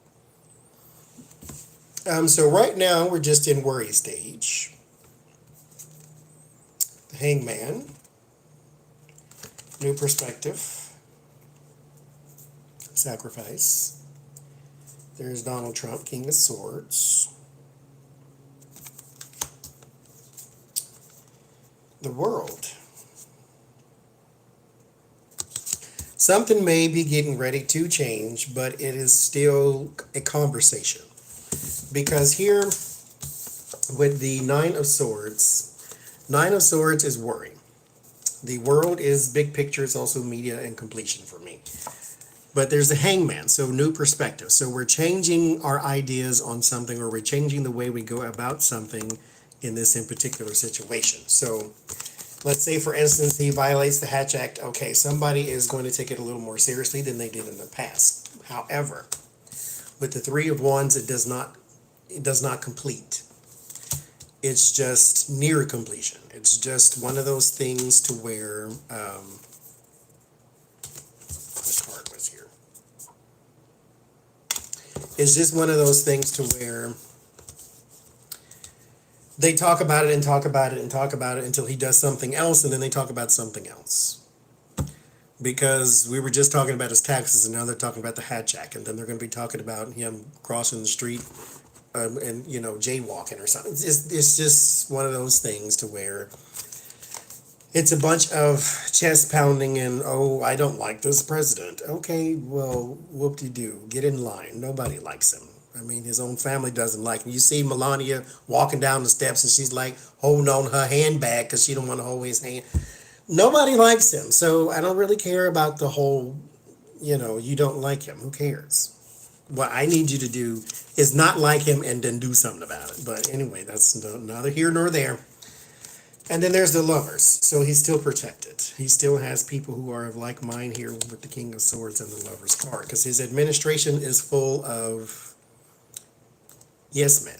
So right now we're just in worry stage. The Hangman. New perspective. Sacrifice. There's Donald Trump, King of Swords. The World. Something may be getting ready to change, but it is still a conversation. Because here, with the 9 of Swords, 9 of Swords is worry. The World is big picture, it's also media and completion for me. But there's the Hangman, so new perspective. So we're changing our ideas on something, or we're changing the way we go about something in this in particular situation. So let's say, for instance, he violates the Hatch Act. Okay, somebody is going to take it a little more seriously than they did in the past. However, with the Three of Wands, it does not complete. It's just near completion. It's just one of those things to where, what card was here? It's just one of those things to where they talk about it and talk about it and talk about it until he does something else, and then they talk about something else. Because we were just talking about his taxes, and now they're talking about the Hatch Act, and then they're going to be talking about him crossing the street and jaywalking or something. It's just one of those things to where it's a bunch of chest pounding and, oh, I don't like this president. Okay, well, whoop-de-doo, get in line. Nobody likes him. I mean, his own family doesn't like him. You see Melania walking down the steps and she's like holding on her handbag because she don't want to hold his hand. Nobody likes him. So I don't really care about the whole, you don't like him. Who cares? What I need you to do is not like him and then do something about it. But anyway, that's neither here nor there. And then there's the Lovers. So he's still protected. He still has people who are of like mind here with the King of Swords and the Lovers card. Because his administration is full of yes men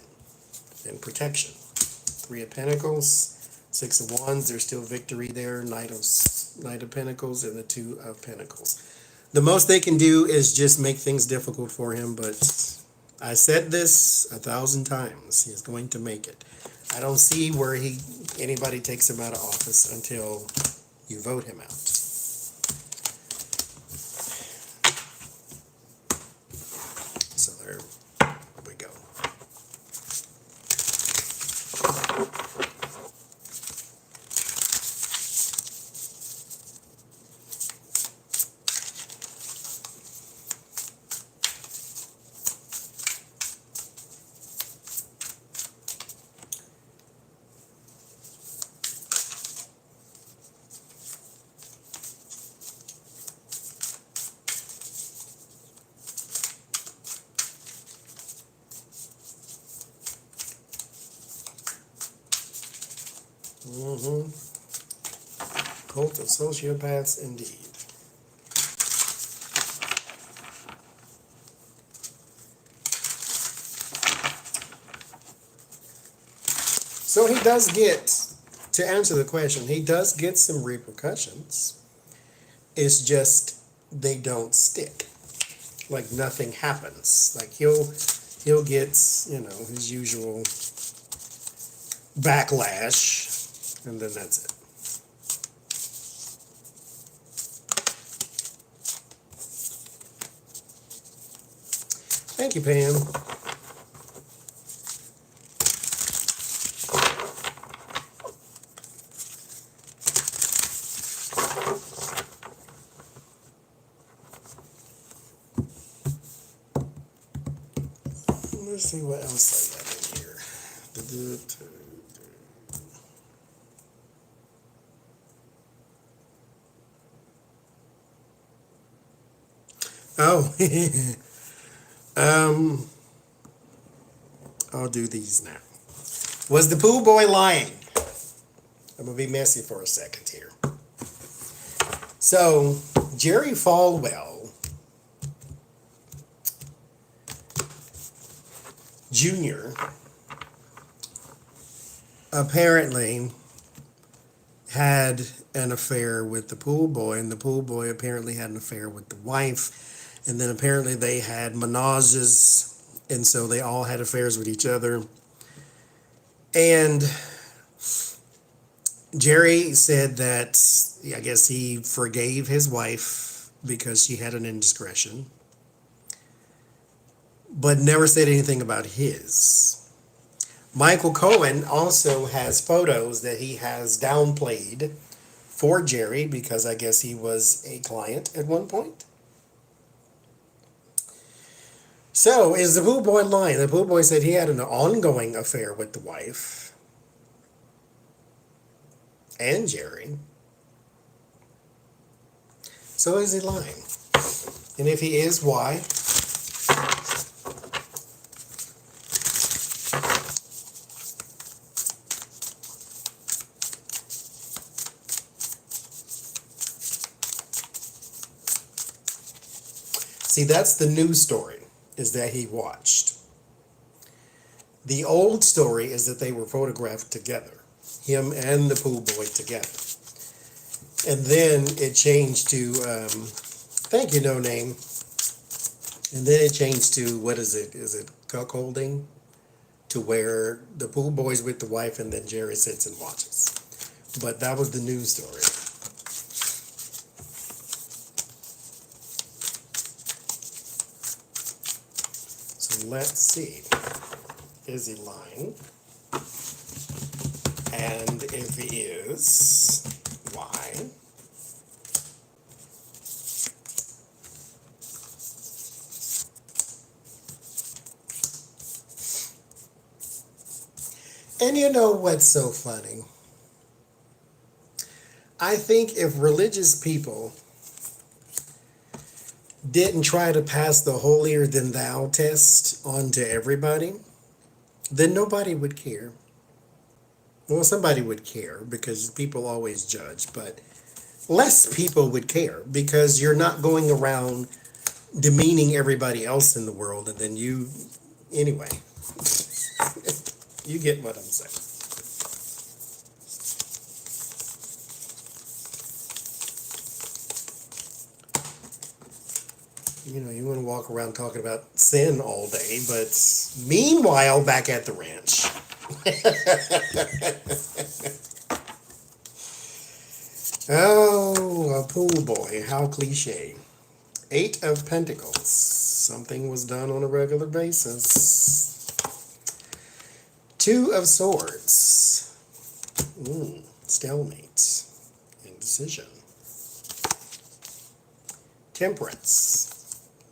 and protection. Three of Pentacles, Six of Wands. There's still victory there. Knight of Pentacles and the Two of Pentacles. The most they can do is just make things difficult for him, but I said this 1,000 times. He's going to make it. I don't see where anybody takes him out of office until you vote him out. So there we go. Cult of sociopaths, indeed. So he does get, to answer the question, he does get some repercussions. It's just they don't stick. Like nothing happens. Like he'll get, his usual backlash, and then that's it. Thank you, Pam. Let's see what else I got in here. Oh, I'll do these now. Was the pool boy lying? I'm gonna be messy for a second here. So, Jerry Falwell Jr. apparently had an affair with the pool boy, and the pool boy apparently had an affair with the wife, and then apparently they had menages, and so they all had affairs with each other. And Jerry said that, I guess he forgave his wife because she had an indiscretion, but never said anything about his. Michael Cohen also has photos that he has downplayed for Jerry because I guess he was a client at one point. So, is the pool boy lying? The pool boy said he had an ongoing affair with the wife and Jerry. So is he lying? And if he is, why? See, that's the new story, is that he watched. The old story is that they were photographed together, him and the pool boy together. And then it changed to, thank you, No Name. And then it changed to, what is it? Is it cuckolding? To where the pool boy's with the wife and then Jerry sits and watches. But that was the news story. So let's see. Is he lying? And if he is, why? And you know what's so funny? I think if religious people didn't try to pass the holier than thou test on to everybody, then nobody would care. Well, somebody would care because people always judge, but less people would care because you're not going around demeaning everybody else in the world and then you, anyway, you get what I'm saying. You know, you want to walk around talking about sin all day, but meanwhile, back at the ranch. Oh, a pool boy, how cliche. 8 of Pentacles. Something was done on a regular basis. 2 of Swords. Stalemate. Indecision. Temperance.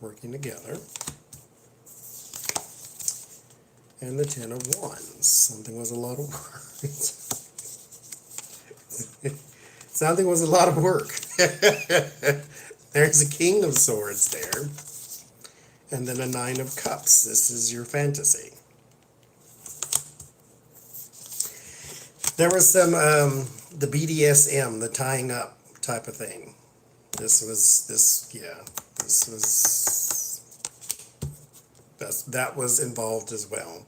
Working together. And the 10 of Wands. Something was a lot of work. Something was a lot of work. There's a King of Swords there. And then a 9 of Cups. This is your fantasy. There was some, the BDSM, the tying up type of thing. This was, that was involved as well.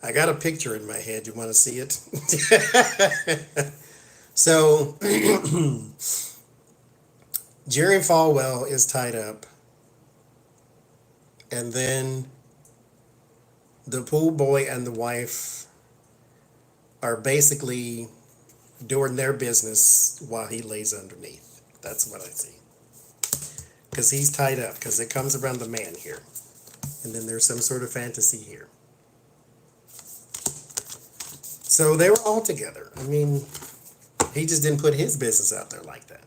I got a picture in my head. You want to see it? So, Jerry Falwell is tied up. And then the pool boy and the wife are basically doing their business while he lays underneath. That's what I see. Because he's tied up, because it comes around the man here. And then there's some sort of fantasy here. So they were all together. I mean, he just didn't put his business out there like that.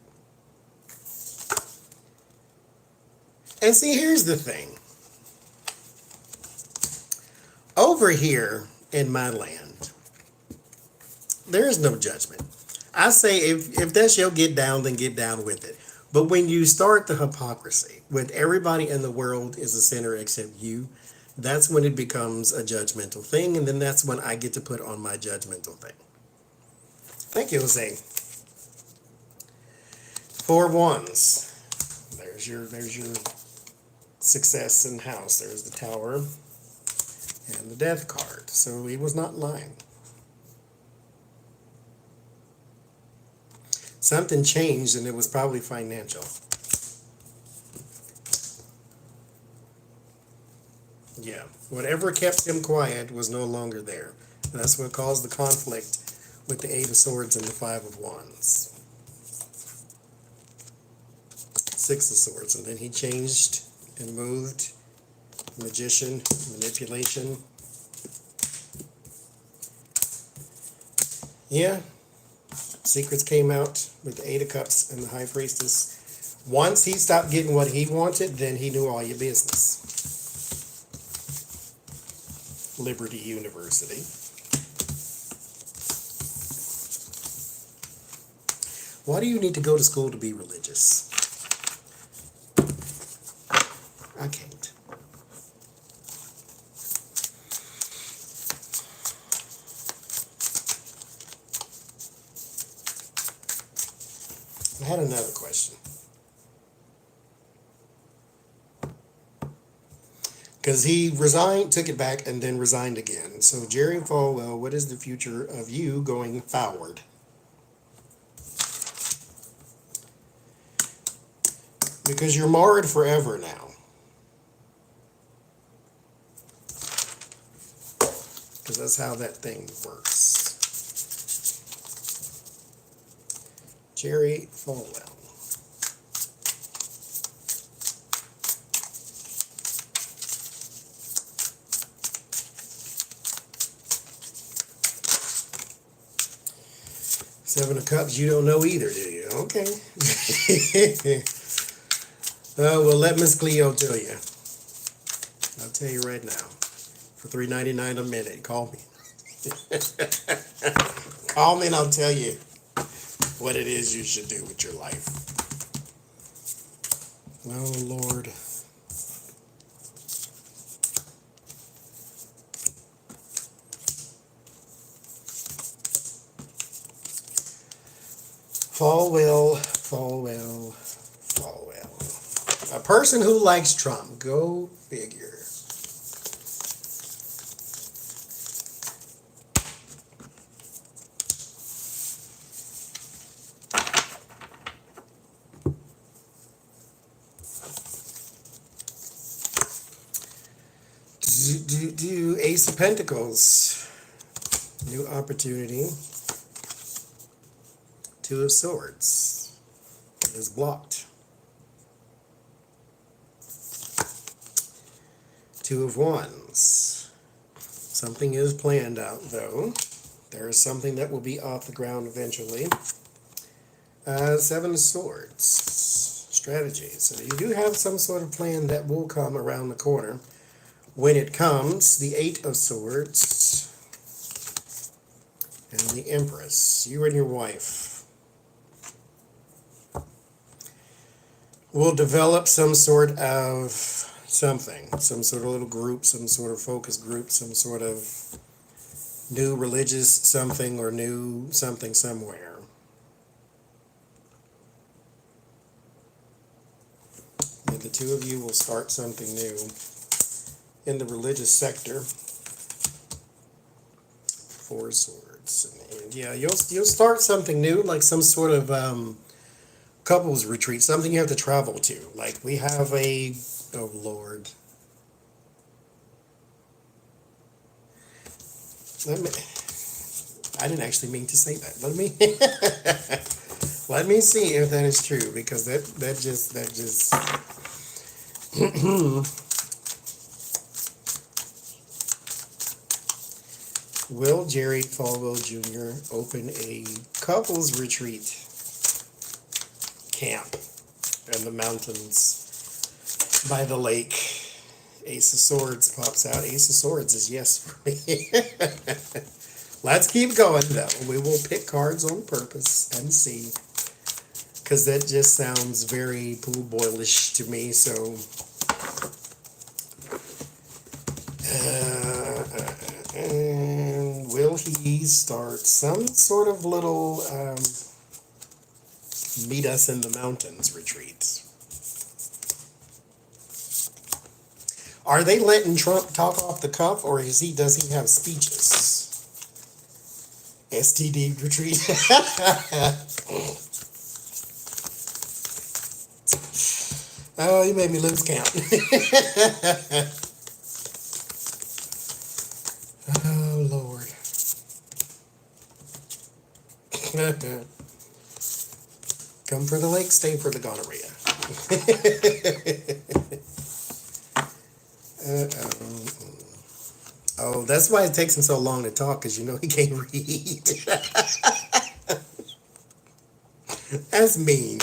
And see, here's the thing. Over here in my land, there is no judgment. I say if that's your get down, then get down with it. But when you start the hypocrisy, with everybody in the world is a sinner except you, that's when it becomes a judgmental thing, and then that's when I get to put on my judgmental thing. Thank you, Jose. 4 of Wands. There's your success in house. There's the Tower and the Death card. So he was not lying. Something changed, and it was probably financial. Yeah, whatever kept him quiet was no longer there. And that's what caused the conflict with the 8 of Swords and the 5 of Wands. 6 of Swords, and then he changed and moved. Magician, manipulation. Yeah. Secrets came out with the 8 of Cups and the High Priestess. Once he stopped getting what he wanted, then he knew all your business. Liberty University. Why do you need to go to school to be religious? I can't. I had another question. Because he resigned, took it back, and then resigned again. So, Jerry Falwell, what is the future of you going forward? Because you're marred forever now. Because that's how that thing works. Jerry Falwell. Seven of Cups, you don't know either, do you? Okay. Oh, well, let Miss Cleo tell you. I'll tell you right now. For $3.99 a minute, call me. Call me and I'll tell you what it is you should do with your life. Oh, Lord. Falwell, Falwell, Falwell. A person who likes Trump. Go figure. Do Ace of Pentacles. New opportunity. Two of Swords is blocked. Two of Wands. Something is planned out, though. There is something that will be off the ground eventually. Seven of Swords. Strategy. So you do have some sort of plan that will come around the corner. When it comes, the Eight of Swords. And the Empress. You and your wife will develop some sort of something, some sort of little group, some sort of focus group, some sort of new religious something or new something somewhere. And the two of you will start something new in the religious sector. Four of Swords. And yeah, you'll start something new, like some sort of couples retreat, something you have to travel to. Like we have a, oh Lord. I didn't actually mean to say that. Let me see if that is true, because that just Will Jerry Falwell Jr. open a couples retreat camp in the mountains by the lake? Ace of Swords pops out. Ace of Swords is yes for me. Let's keep going, though. We will pick cards on purpose and see, because that just sounds very pool boilish to me. So and will he start some sort of little meet us in the mountains retreat? Are they letting Trump talk off the cuff, or does he have speeches? STD retreat. Oh, you made me lose count. Oh, Lord. Come for the lake, stay for the gonorrhea. Oh, that's why it takes him so long to talk, because you know he can't read. That's mean.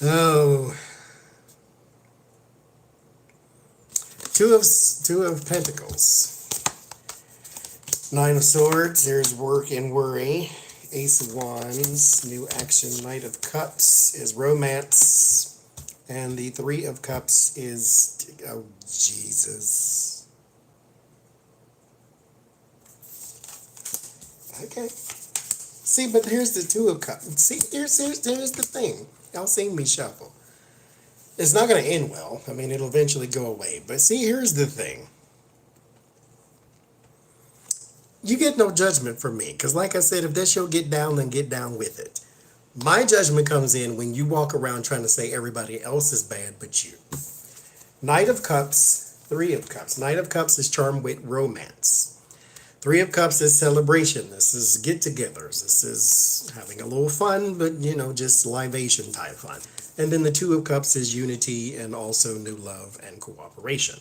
Oh. Two of Pentacles. Nine of Swords, there's work and worry. Ace of Wands, new action. Knight of Cups is romance. And the Three of Cups is, oh, Jesus. Okay. See, but here's the Two of Cups. See, here's the thing. Y'all seen me shuffle. It's not going to end well. I mean, it'll eventually go away. But see, here's the thing. You get no judgment from me. Because like I said, if that show get down, then get down with it. My judgment comes in when you walk around trying to say everybody else is bad but you. Knight of Cups, Three of Cups. Knight of Cups is charm, wit, romance. Three of Cups is celebration. This is get-togethers. This is having a little fun, but, just libation type fun. And then the Two of Cups is unity and also new love and cooperation.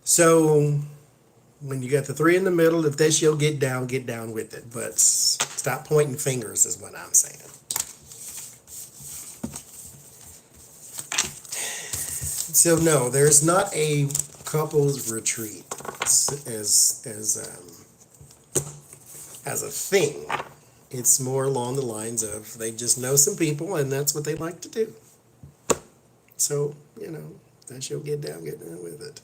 So when you got the three in the middle, if that shall get down with it. But stop pointing fingers is what I'm saying. So no, there's not a couples retreat as a thing. It's more along the lines of they just know some people and that's what they like to do. So, that she'll get down with it.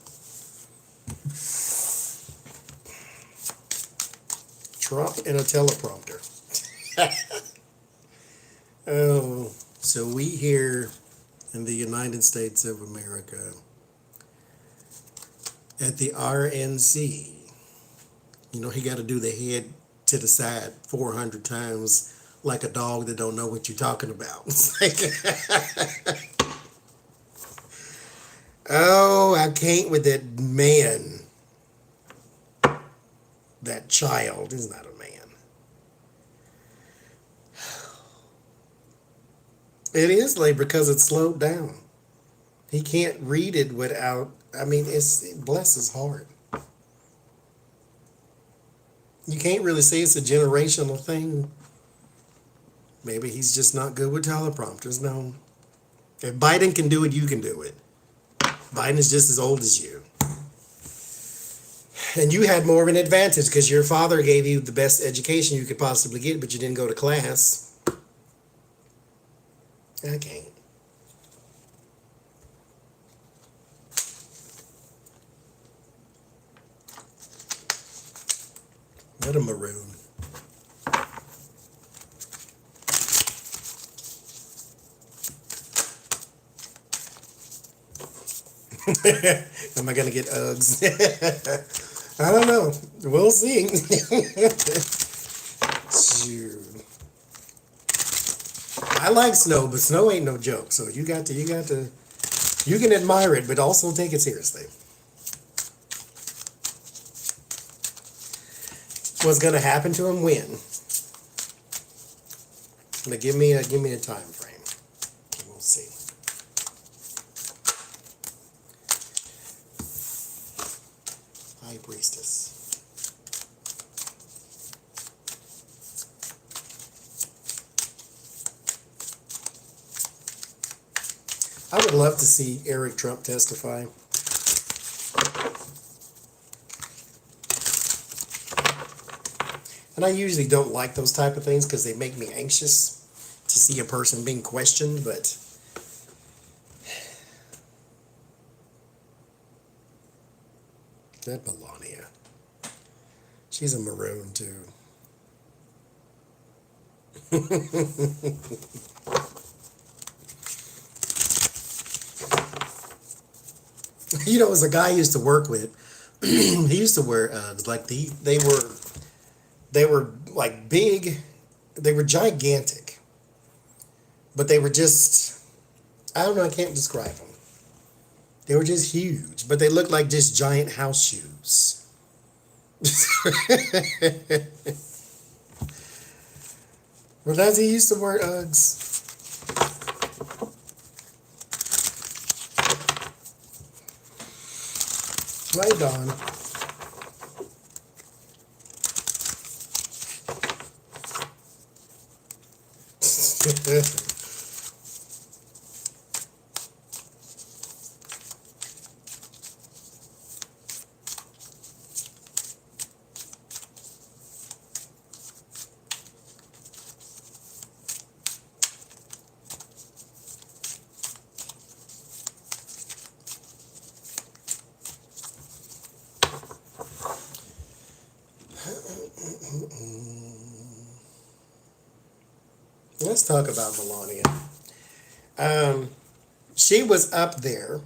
Trump and a teleprompter. Oh, so we here in the United States of America at the RNC, he got to do the head to the side 400 times like a dog that don't know what you're talking about. It's like, oh, I can't with that man. That child is not a man. It is late because it's slowed down. He can't read it without, bless his heart. You can't really say it's a generational thing. Maybe he's just not good with teleprompters. No. If Biden can do it, you can do it. Biden is just as old as you. And you had more of an advantage because your father gave you the best education you could possibly get, but you didn't go to class. I can't. What a maroon. Am I going to get Uggs? I don't know. We'll see. I like snow, but snow ain't no joke. So you can admire it, but also take it seriously. What's going to happen to him when? But give me a time frame. We'll see. High Priestess. I would love to see Eric Trump testify. And I usually don't like those type of things because they make me anxious to see a person being questioned, but that Melania, she's a maroon too. As a guy I used to work with, he used to wear they were like big, they were gigantic, but they were just, I don't know, I can't describe them. They were just huge, but they looked like just giant house shoes. Well, that's, he used to wear Uggs. Right on. Let's talk about Melania. She was up there,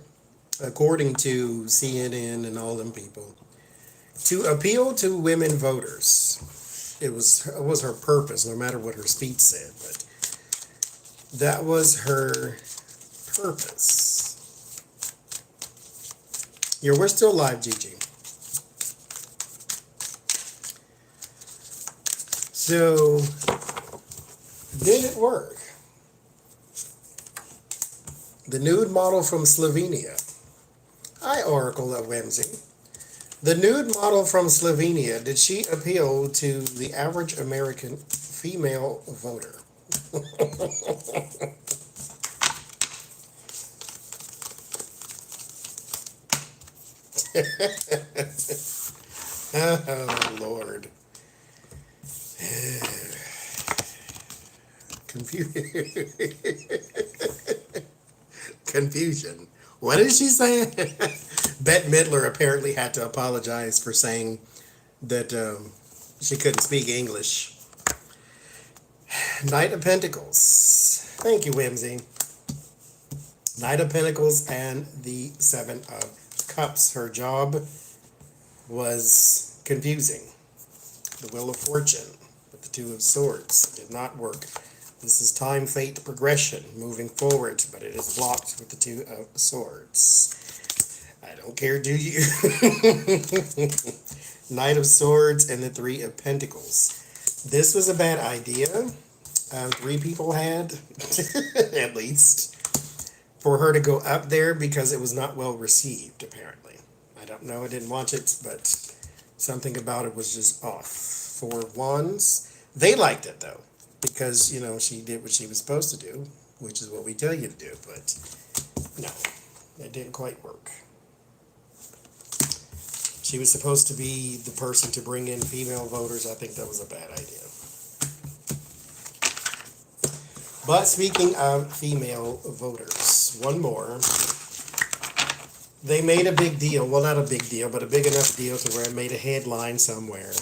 according to CNN and all them people, to appeal to women voters. It was her purpose, no matter what her speech said, but that was her purpose. Yeah, we're still live, Gigi. So, did it work? The nude model from Slovenia. Hi, Oracle of Whimsy. The nude model from Slovenia, did she appeal to the average American female voter? Oh, Lord. Confusion. What did she say? Bette Midler apparently had to apologize for saying that she couldn't speak English. Knight of Pentacles. Thank you, Whimsy. Knight of Pentacles and the Seven of Cups. Her job was confusing. The Wheel of Fortune with the Two of Swords did not work. This is time, fate, progression, moving forward, but it is blocked with the Two of Swords. I don't care, do you? Knight of Swords and the Three of Pentacles. This was a bad idea. 3 people had, at least, for her to go up there because it was not well received, apparently. I don't know, I didn't watch it, but something about it was just off. 4 of Wands. They liked it, though, because, she did what she was supposed to do, which is what we tell you to do, but no, it didn't quite work. She was supposed to be the person to bring in female voters. I think that was a bad idea. But speaking of female voters, one more. They made a big deal. Well, not a big deal, but a big enough deal to where it made a headline somewhere.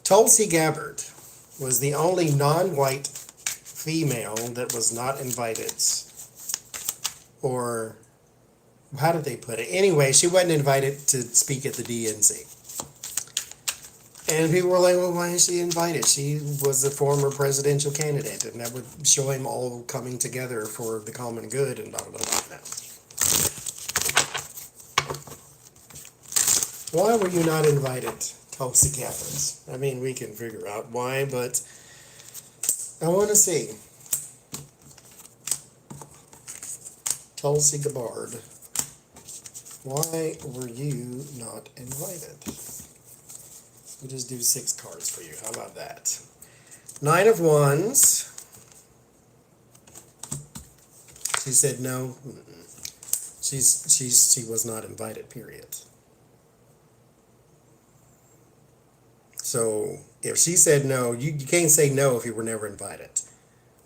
Tulsi Gabbard was the only non-white female that was not invited. Or, how did they put it? Anyway, she wasn't invited to speak at the DNC. And people were like, well, why is she invited? She was a former presidential candidate, and that would show him all coming together for the common good and blah, blah, blah, blah. Why were you not invited, Tulsi Gabbard? I mean, we can figure out why, but I want to see. Tulsi Gabbard, why were you not invited? We'll just do 6 cards for you. How about that? 9 of Wands. She said no. She was not invited, period. So if she said no, you can't say no if you were never invited.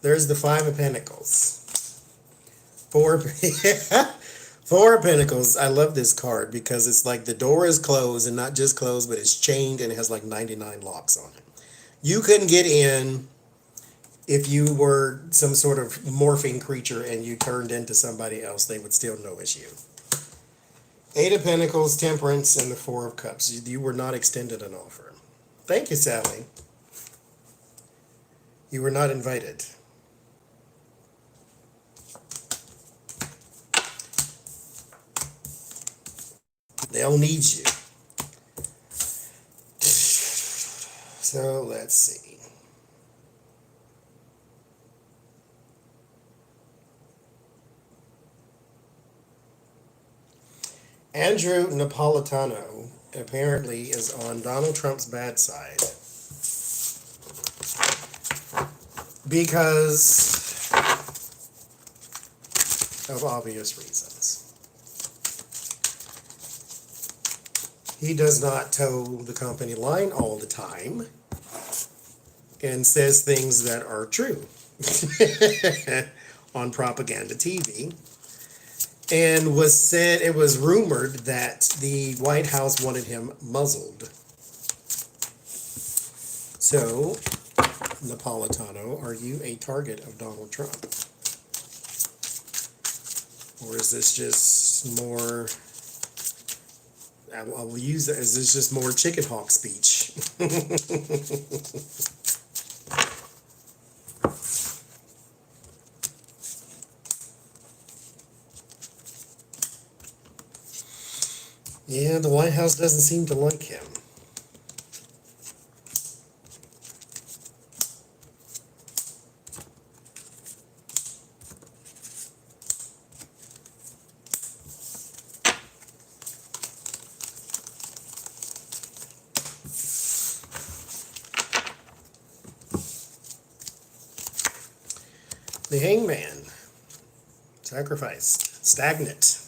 There's the 5 of Pentacles. 4 of Pentacles. I love this card because it's like the door is closed, and not just closed, but it's chained and it has like 99 locks on it. You couldn't get in if you were some sort of morphing creature and you turned into somebody else. They would still know it's you. 8 of Pentacles, Temperance, and the 4 of Cups. You were not extended an offer. Thank you, Sally. You were not invited. They'll need you. So let's see. Andrew Napolitano apparently is on Donald Trump's bad side because of obvious reasons. He does not toe the company line all the time and says things that are true on propaganda TV. And it was rumored that the White House wanted him muzzled. So, Napolitano, are you a target of Donald Trump? Or is this just more, I will use it, is this just more chicken hawk speech? Yeah, the White House doesn't seem to like him. The Hangman, sacrificed, stagnant.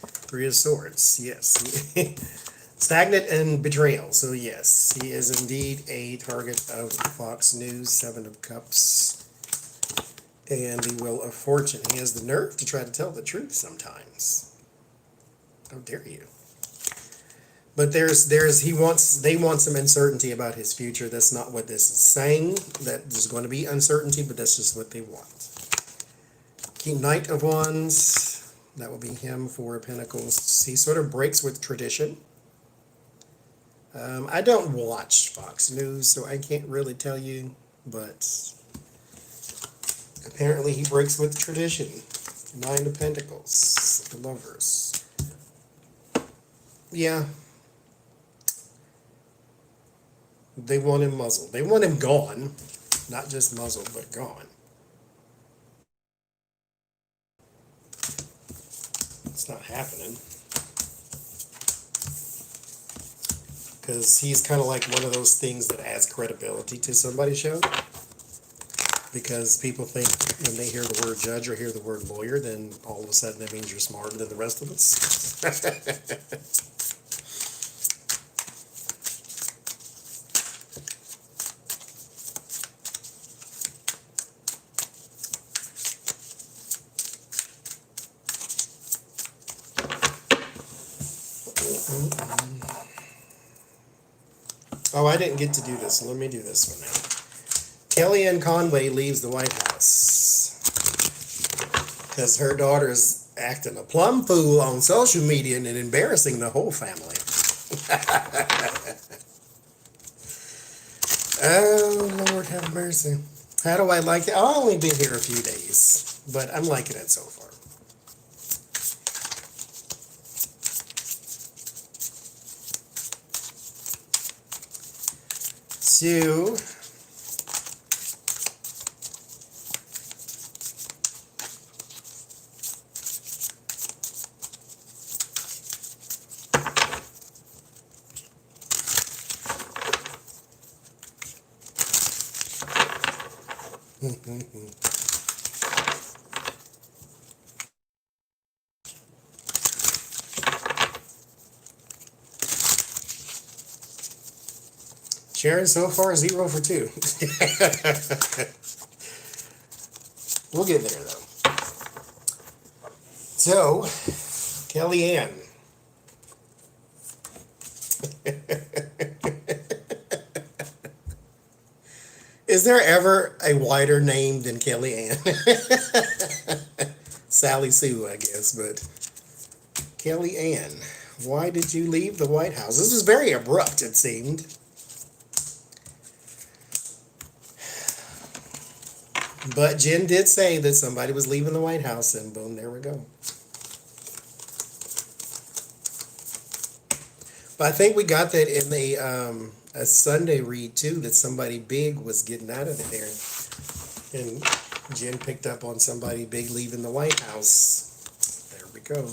Three of Swords, yes. Stagnant and betrayal, so yes, he is indeed a target of Fox News, Seven of Cups, and the Wheel of Fortune. He has the nerve to try to tell the truth sometimes. How dare you? But they want some uncertainty about his future. That's not what this is saying, that there's going to be uncertainty, but that's just what they want. Knight of Wands, that will be him. Four of Pentacles. He sort of breaks with tradition. I don't watch Fox News, so I can't really tell you, but apparently he breaks with tradition. Nine of Pentacles, the Lovers. Yeah. They want him muzzled. They want him gone. Not just muzzled, but gone. It's not happening. Because he's kind of like one of those things that adds credibility to somebody's show. Because people think when they hear the word judge or hear the word lawyer, then all of a sudden that means you're smarter than the rest of us. Oh, I didn't get to do this. Let me do this one now. Kellyanne Conway leaves the White House because her daughter's acting a plumb fool on social media and embarrassing the whole family. Oh, Lord have mercy. How do I like it? I've only been here a few days, but I'm liking it so far. So, Sharon so far 0 for 2. We'll get there though. So, Kellyanne. Is there ever a wider name than Kellyanne? Sally Sue, I guess, but Kellyanne, why did you leave the White House? This was very abrupt, it seemed. But Jen did say that somebody was leaving the White House, and boom, there we go. But I think we got that in the a Sunday read too, that somebody big was getting out of there, and Jen picked up on somebody big leaving the White House. There we go.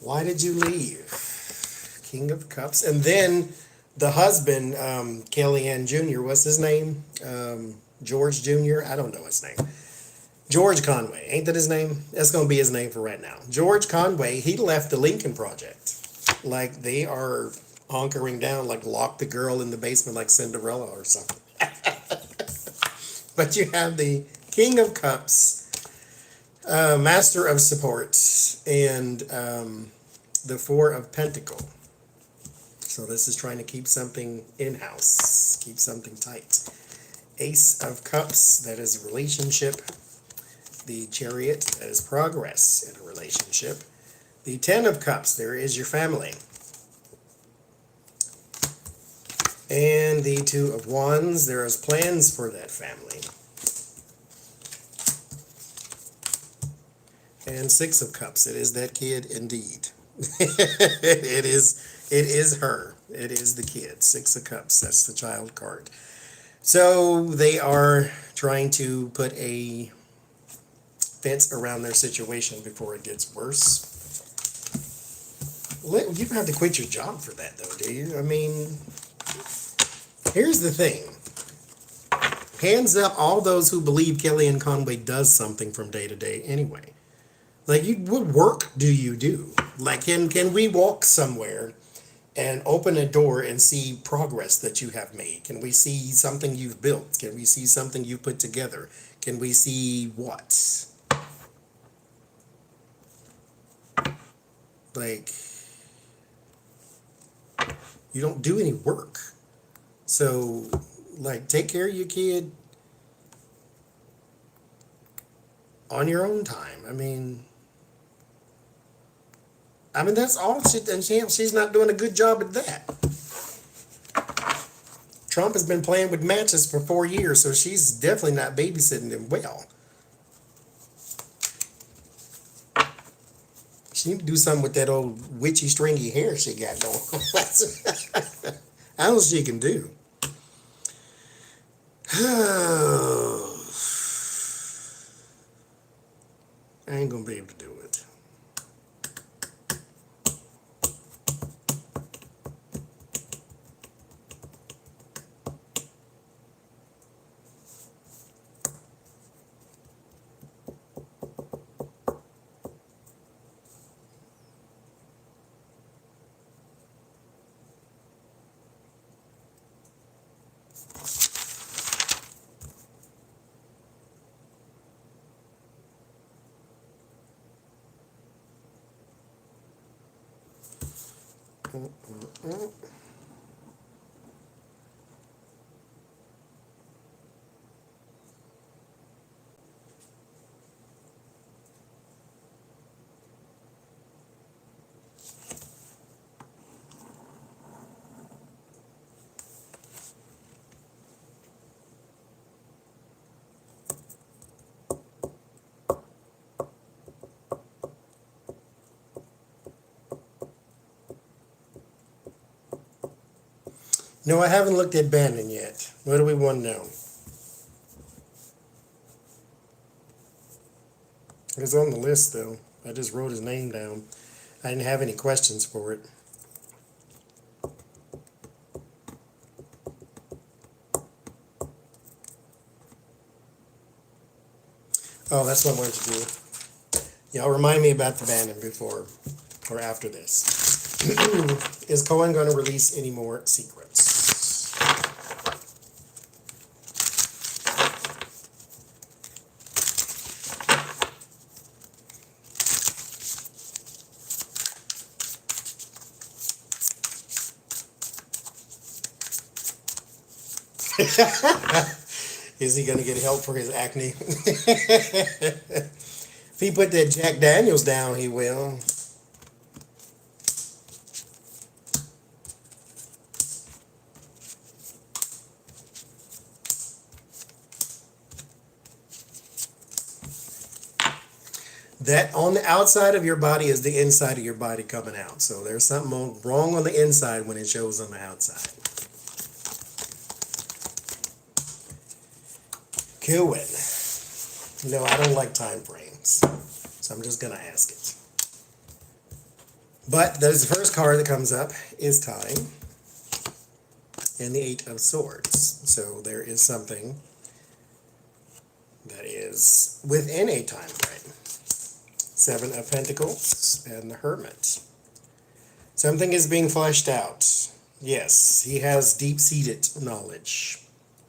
Why did you leave? King of Cups, and then the husband, Kellyanne Jr., what's his name? George Jr., I don't know his name. George Conway, ain't that his name? That's going to be his name for right now. George Conway, he left the Lincoln Project. Like they are hunkering down, like lock the girl in the basement like Cinderella or something. But you have the King of Cups, Master of Support, and the Four of Pentacles. So this is trying to keep something in-house, keep something tight. Ace of Cups, that is a relationship. The Chariot, that is progress in a relationship. The Ten of Cups, there is your family. And the Two of Wands, there is plans for that family. And Six of Cups, it is that kid indeed. it is her. It is the kid. Six of Cups, that's the child card. So they are trying to put a fence around their situation before it gets worse. You don't have to quit your job for that, though, do you? I mean, here's the thing. Hands up all those who believe Kellyanne Conway does something from day to day anyway. Like, what work do you do? Like, can we walk somewhere and open a door and see progress that you have made? Can we see something you've built? Can we see something you put together? Can we see what? Like, you don't do any work. So, like, take care of your kid on your own time. I mean, that's all she's not doing a good job at that. Trump has been playing with matches for 4 years, so she's definitely not babysitting them well. She need to do something with that old witchy stringy hair she got going. I don't know what she can do. I ain't gonna be able to do it. No, I haven't looked at Bannon yet. What do we want to know? It's on the list, though. I just wrote his name down. I didn't have any questions for it. Oh, that's what I wanted to do. Y'all remind me about the Bannon before or after this. Is Cohen going to release any more secrets? Is he going to get help for his acne? If he put that Jack Daniels down, he will. That on the outside of your body is the inside of your body coming out. So there's something wrong on the inside when it shows on the outside. Cohen. No, I don't like time frames, so I'm just going to ask it. But there's the first card that comes up is time and the Eight of Swords. So there is something that is within a time frame. Seven of Pentacles and the Hermit. Something is being fleshed out. Yes, he has deep-seated knowledge.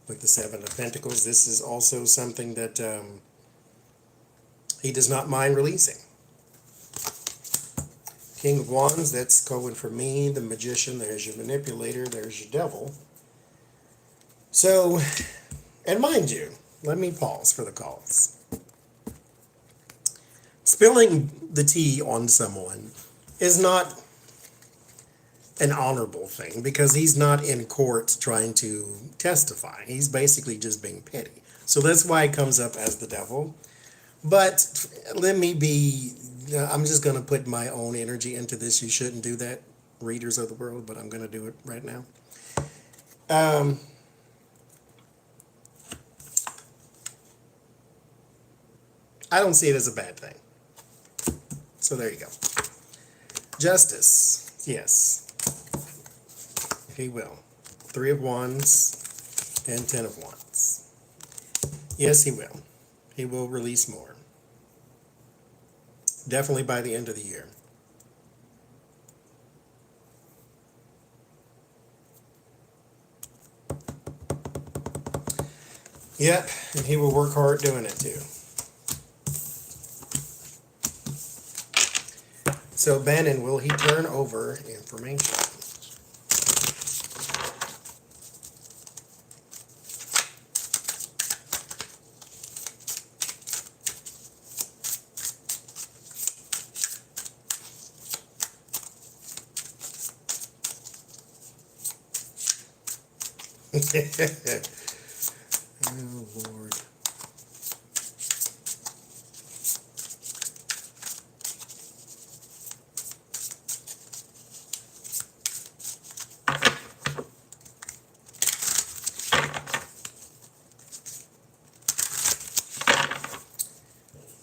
With the Seven of Pentacles, this is also something that he does not mind releasing. King of Wands, that's Cohen for me. The Magician, there's your manipulator, there's your devil. So, And mind you, let me pause for the calls. Spilling the tea on someone is not an honorable thing because he's not in court trying to testify. He's basically just being petty. So that's why it comes up as the devil. But let me be, I'm just going to put my own energy into this. You shouldn't do that, readers of the world, but I'm going to do it right now. I don't see it as a bad thing. So there you go. Justice, yes, he will. 3 of Wands and 10 of Wands. Yes, he will. He will release more. Definitely by the end of the year. Yep, and he will work hard doing it too. So Bannon, will he turn over information? Oh, Lord.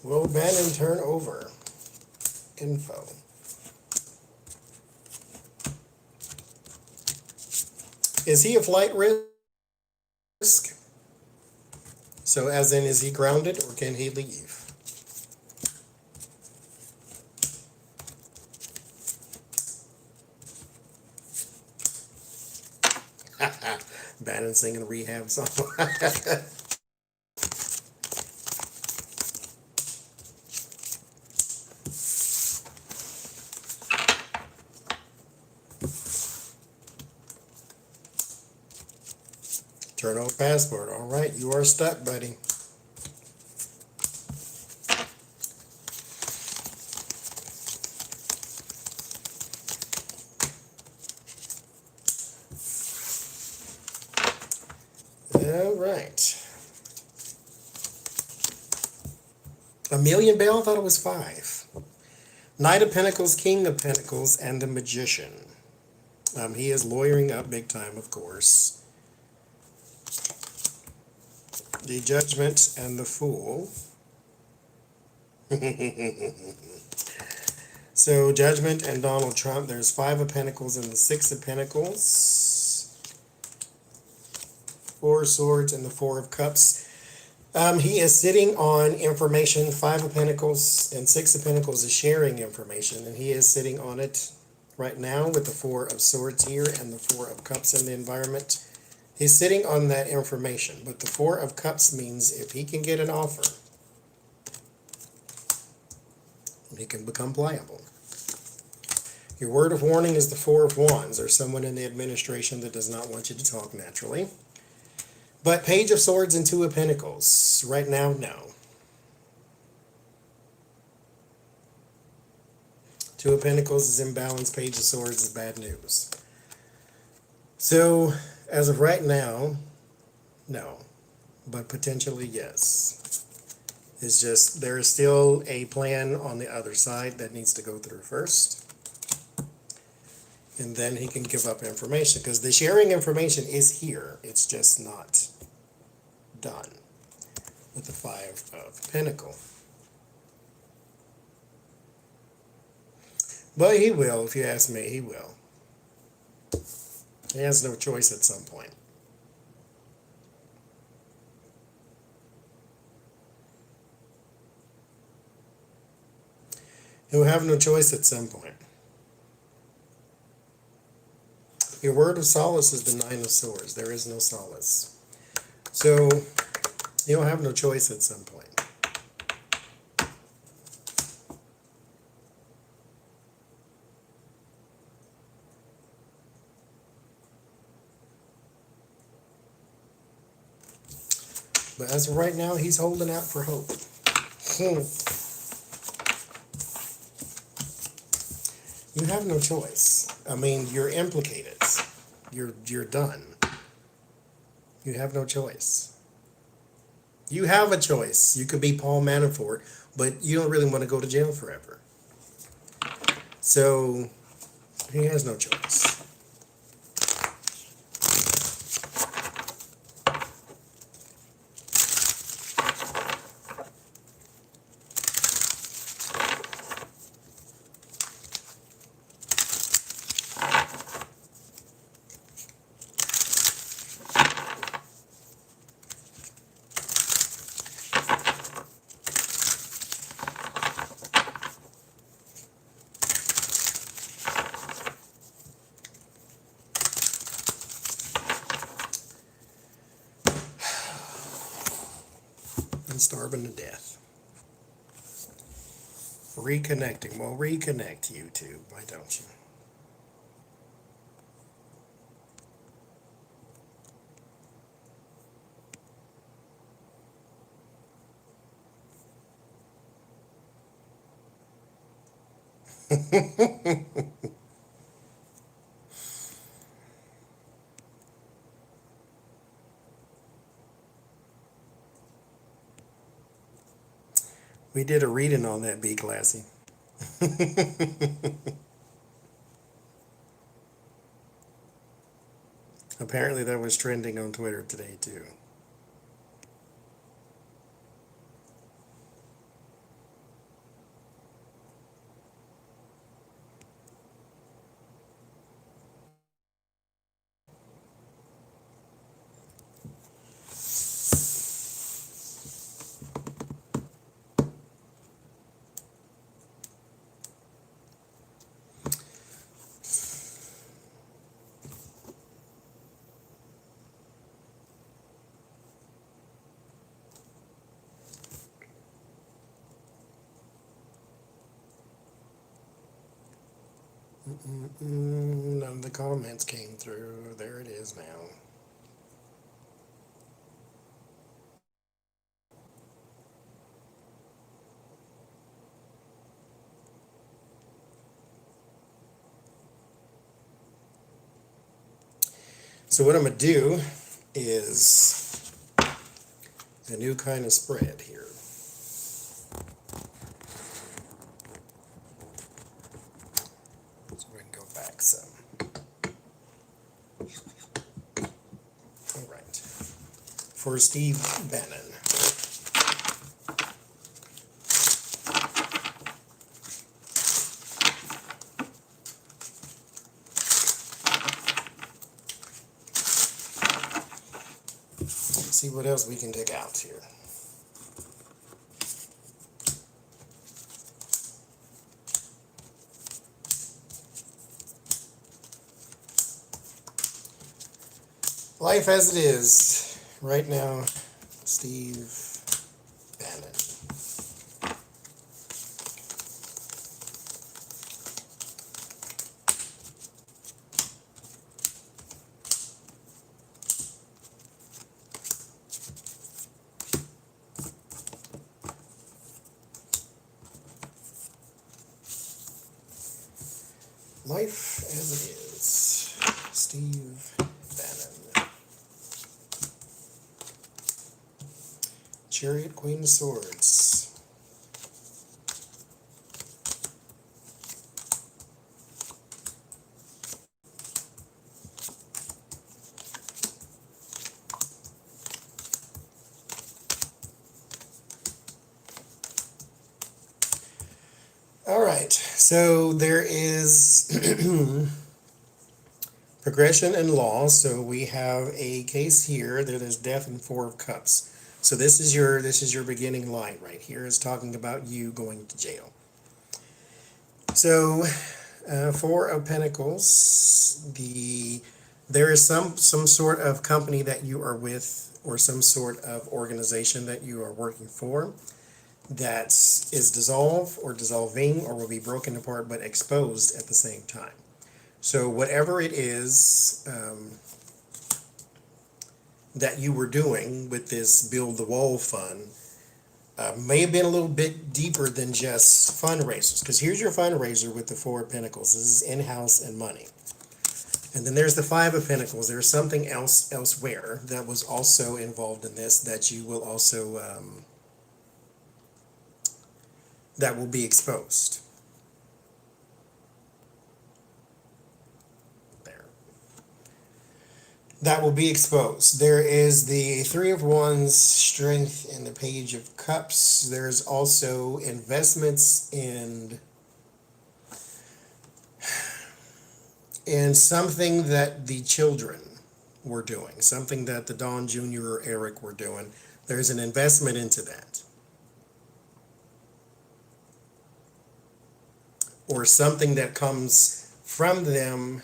Will Bannon turn over info? Is he a flight risk? So as in, is he grounded or can he leave? Bannon singing a rehab song. Turn over passport. All right, you are stuck, buddy. All right. A million bail? I thought it was 5. Knight of Pentacles, King of Pentacles, and the Magician. He is lawyering up big time, of course. The Judgment and the Fool. So Judgment and Donald Trump. There's 5 of Pentacles and the 6 of Pentacles. 4 of Swords and the 4 of Cups. He is sitting on information. 5 of Pentacles and 6 of Pentacles is sharing information, and he is sitting on it right now with the 4 of Swords here and the 4 of Cups in the environment. He's sitting on that information, but the 4 of Cups means if he can get an offer, he can become pliable. Your word of warning is the 4 of Wands. There's someone in the administration that does not want you to talk naturally. But Page of Swords and 2 of Pentacles. Right now, no. 2 of Pentacles is imbalance. Page of Swords is bad news. So, as of right now, no. But potentially, yes. It's just, there is still a plan on the other side that needs to go through first. And then he can give up information. Because the sharing information is here. It's just not done with the 5 of Pentacles. But he will, if you ask me, he will. He has no choice at some point. He'll have no choice at some point. Your word of solace is the 9 of Swords. There is no solace. So, he'll have no choice at some point. But as of right now, he's holding out for hope. You have no choice. I mean, you're implicated. You're done. You have no choice. You have a choice. You could be Paul Manafort, but you don't really want to go to jail forever. So he has no choice. And starving to death. Reconnecting. Well, reconnect, YouTube. Why don't you? We did a reading on that, Be Classy. Apparently that was trending on Twitter today, too. None of the comments came through. There it is now. So what I'm going to do is a new kind of spread here. So we can go back some. All right. For Steve Bannon. Let's see what else we can dig out here. Life as it is right now, Steve Bannon. Life as it is, Steve Bannon. Chariot, Queen of Swords. All right, so there is progression and law. So we have a case here. There's death and Four of Cups. So this is your beginning line right here. Is talking about you going to jail. So Four of Pentacles. There is some sort of company that you are with, or some sort of organization that you are working for, that is dissolved or dissolving or will be broken apart but exposed at the same time. So whatever it is, that you were doing with this Build the Wall fund may have been a little bit deeper than just fundraisers. Because here's your fundraiser with the Four of Pentacles. This is in-house and money. And then there's the Five of Pentacles. There's something else elsewhere that was also involved in this that you will also, that will be exposed. There. That will be exposed. There is the Three of Wands, Strength, and the Page of Cups. There's also investments in something that the children were doing, something that the Don Jr. or Eric were doing. There's an investment into that. Or something that comes from them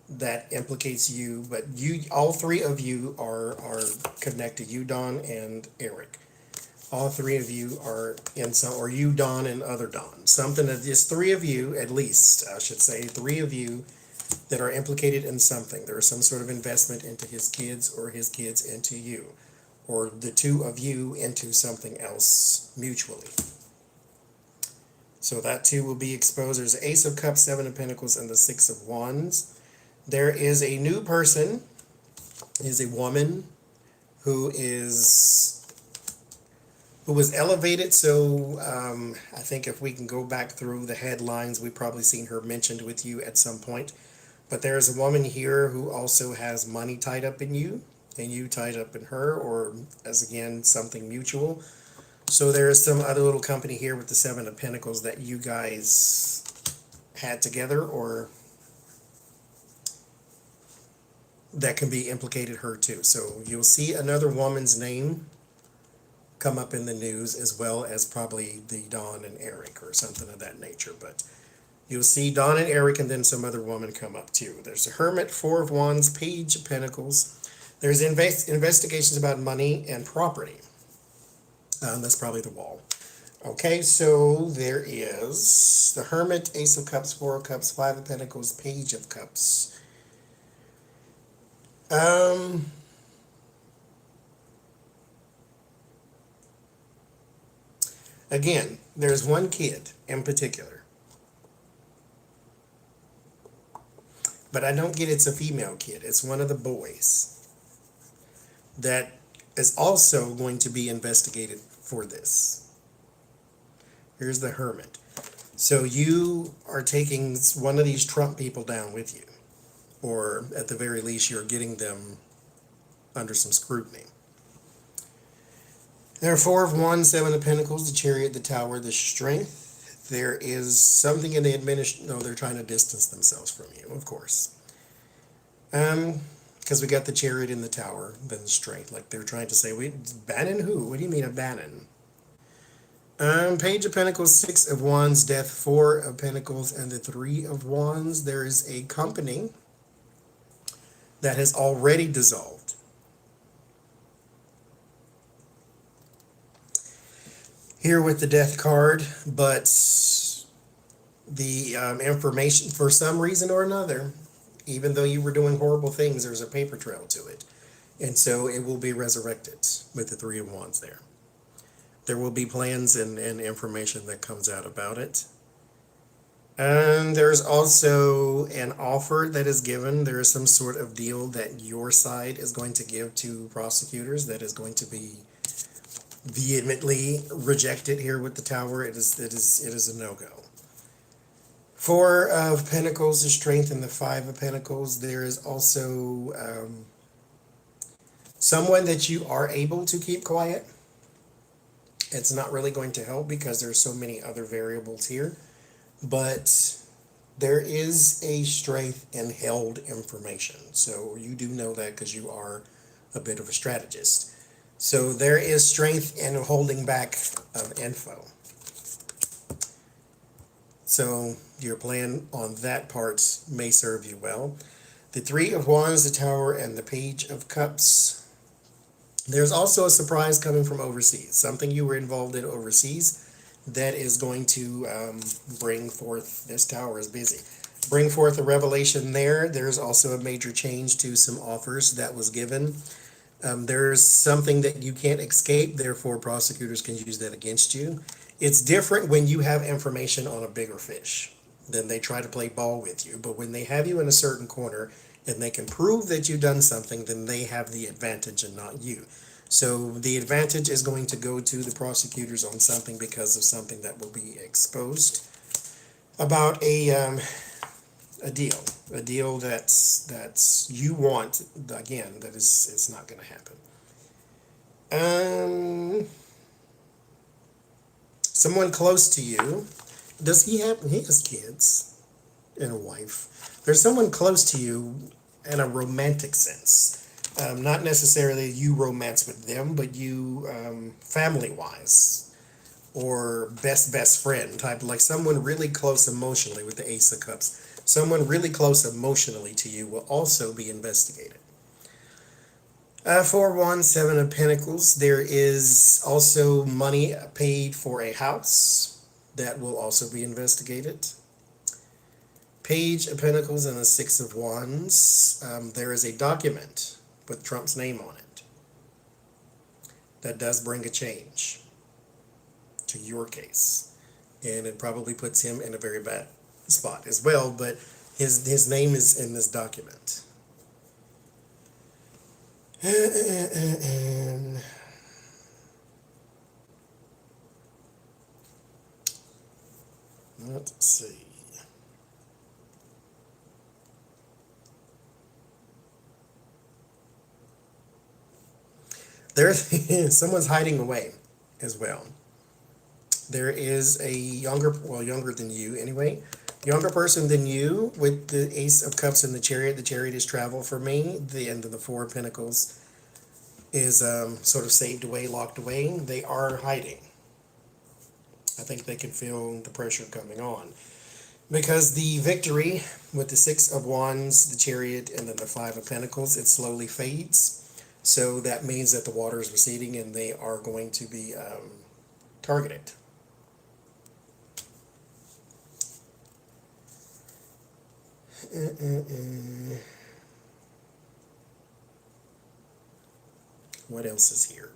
that implicates you, but you, all three of you are connected. You, Don, and Eric. All three of you are in some, or you, Don, and other Don. Something that is three of you, at least, I should say, three of you that are implicated in something. There is some sort of investment into his kids or his kids into you, or the two of you into something else mutually. So that too will be exposed. There's the Ace of Cups, Seven of Pentacles, and the Six of Wands. There is a new person, is a woman who was elevated. So I think if we can go back through the headlines, we've probably seen her mentioned with you at some point. But there is a woman here who also has money tied up in you, and you tied up in her, or as again, something mutual. So there is some other little company here with the Seven of Pentacles that you guys had together, or that can be implicated her too. So you'll see another woman's name come up in the news, as well as probably the Don and Eric or something of that nature. But you'll see Don and Eric, and then some other woman come up too. There's a Hermit, Four of Wands, Page of Pentacles. There's investigations about money and property. That's probably the Wall. Okay, so there is the Hermit, Ace of Cups, Four of Cups, Five of Pentacles, Page of Cups. Again, there's one kid in particular, but I don't get it's a female kid. It's one of the boys that is also going to be investigated for this. Here's the Hermit. So you are taking one of these Trump people down with you, or at the very least, you're getting them under some scrutiny. There are Four of Wands, Seven of Pentacles, the Chariot, the Tower, the Strength. There is something in the administration. No, they're trying to distance themselves from you, of course. Because we got the Chariot in the Tower, then the Strength. Like they're trying to say, Bannon who? What do you mean a Bannon? Page of Pentacles, Six of Wands, Death, Four of Pentacles, and the Three of Wands. There is a company that has already dissolved. Here with the Death card, but the information, for some reason or another, even though you were doing horrible things, there's a paper trail to it. And so it will be resurrected with the Three of Wands there. There will be plans and information that comes out about it. And there's also an offer that is given. There is some sort of deal that your side is going to give to prosecutors that is going to be vehemently rejected here with the Tower. It is a no-go. Four of Pentacles, the Strength, and the Five of Pentacles. There is also someone that you are able to keep quiet. It's not really going to help because there's so many other variables here. But there is a strength in held information. So you do know that because you are a bit of a strategist. So there is strength in holding back of info. So your plan on that part may serve you well. The Three of Wands, the Tower, and the Page of Cups. There's also a surprise coming from overseas. Something you were involved in overseas that is going to bring forth, this Tower is busy. Bring forth a revelation there. There's also a major change to some offers that was given. There's something that you can't escape, therefore prosecutors can use that against you. It's different when you have information on a bigger fish. Then they try to play ball with you. But when they have you in a certain corner and they can prove that you've done something, then they have the advantage and not you. So the advantage is going to go to the prosecutors on something because of something that will be exposed about a deal that's you want. Again, that is, it's not going to happen. Someone close to you. Does he have? He has kids and a wife. There's someone close to you in a romantic sense. Not necessarily you romance with them, but you family wise or best friend type, like someone really close emotionally with the Ace of Cups. Someone really close emotionally to you will also be investigated. 4-1, 7 of Pentacles. There is also money paid for a house that will also be investigated. Page of Pentacles and the 6 of Wands. There is a document with Trump's name on it that does bring a change to your case. And it probably puts him in a very bad spot as well, but his name is in this document. And let's see. There's someone's hiding away as well. There is a younger than you anyway, younger person than you with the Ace of Cups and the Chariot. The Chariot is travel for me. The end of the 4 of Pentacles is sort of saved away, locked away. They are hiding. I think they can feel the pressure coming on. Because the victory with the 6 of Wands, the Chariot, and then the 5 of Pentacles, it slowly fades. So that means that the water is receding and they are going to be targeted. What else is here?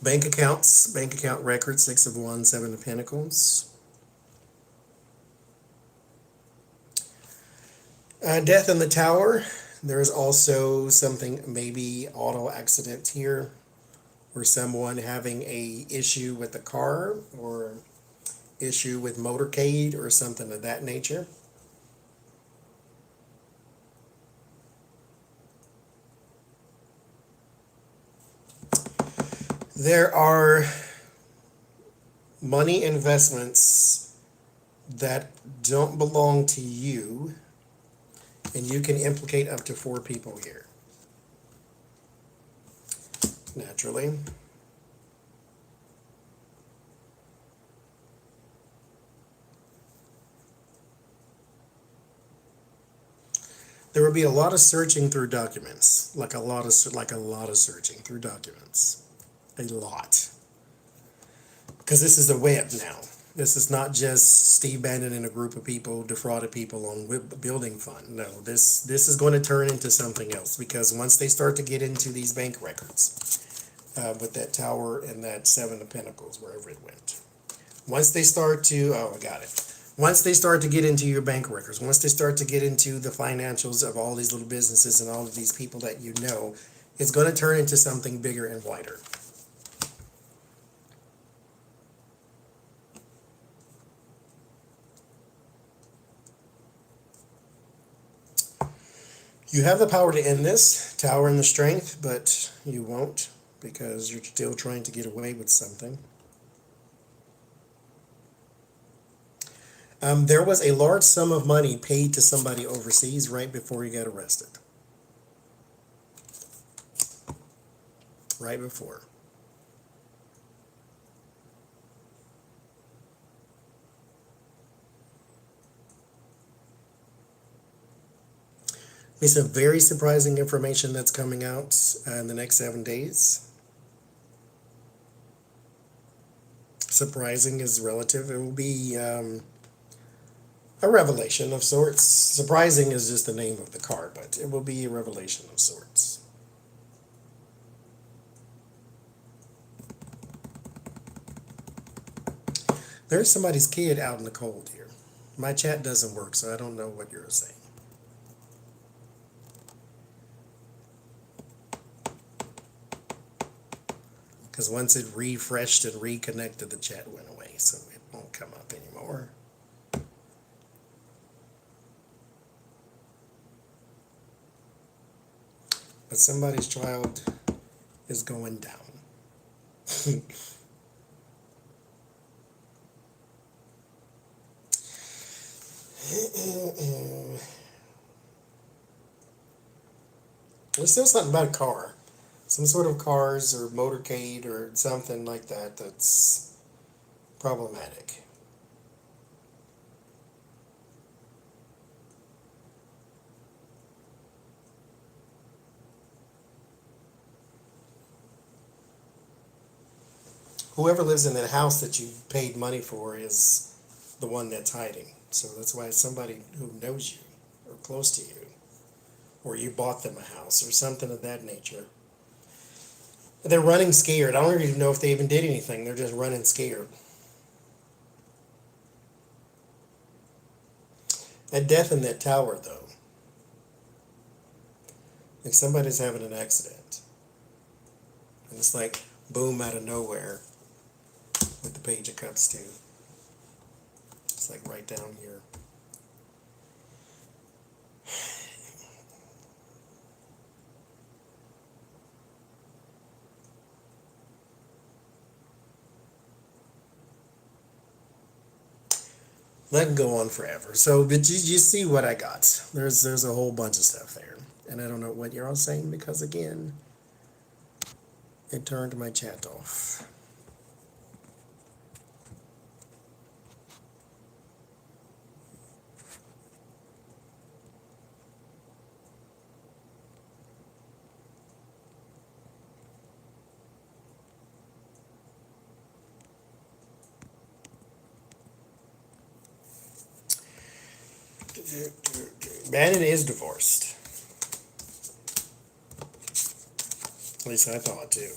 Bank accounts, bank account records, 6 of Wands, 7 of Pentacles. Death in the Tower. There is also something, maybe auto accident here, or someone having a issue with the car, or issue with motorcade, or something of that nature. There are money investments that don't belong to you, and you can implicate up to 4 people here. Naturally. There will be a lot of searching through documents, like a lot of searching through documents. A lot. Because this is a web now. This is not just Steve Bannon and a group of people defrauded people on building fund. No, this is going to turn into something else, because once they start to get into these bank records, with that Tower and that 7 of Pentacles, wherever it went. Once they start to, I got it. Once they start to get into your bank records, once they start to get into the financials of all these little businesses and all of these people that you know, it's going to turn into something bigger and wider. You have the power to end this, Tower and the Strength, but you won't, because you're still trying to get away with something. There was a large sum of money paid to somebody overseas right before you got arrested. Right before. Be some very surprising information that's coming out in the next 7 days. Surprising is relative. It will be a revelation of sorts. Surprising is just the name of the card, but it will be a revelation of sorts. There's somebody's kid out in the cold here. My chat doesn't work, so I don't know what you're saying. Because once it refreshed and reconnected, the chat went away, so it won't come up anymore. But somebody's child is going down. There's still something about a car. Some sort of cars or motorcade or something like that that's problematic. Whoever lives in that house that you paid money for is the one that's hiding. So that's why it's somebody who knows you or close to you, or you bought them a house or something of that nature. They're running scared. I don't even know if they even did anything. They're just running scared. A death in that tower, though. Like somebody's having an accident. And it's like boom out of nowhere with the Page of Cups, too. It's like right down here. That can go on forever. So, but you see what I got. There's a whole bunch of stuff there. And I don't know what you're all saying because, again, it turned my chat off. Bannon is divorced. At least I thought too.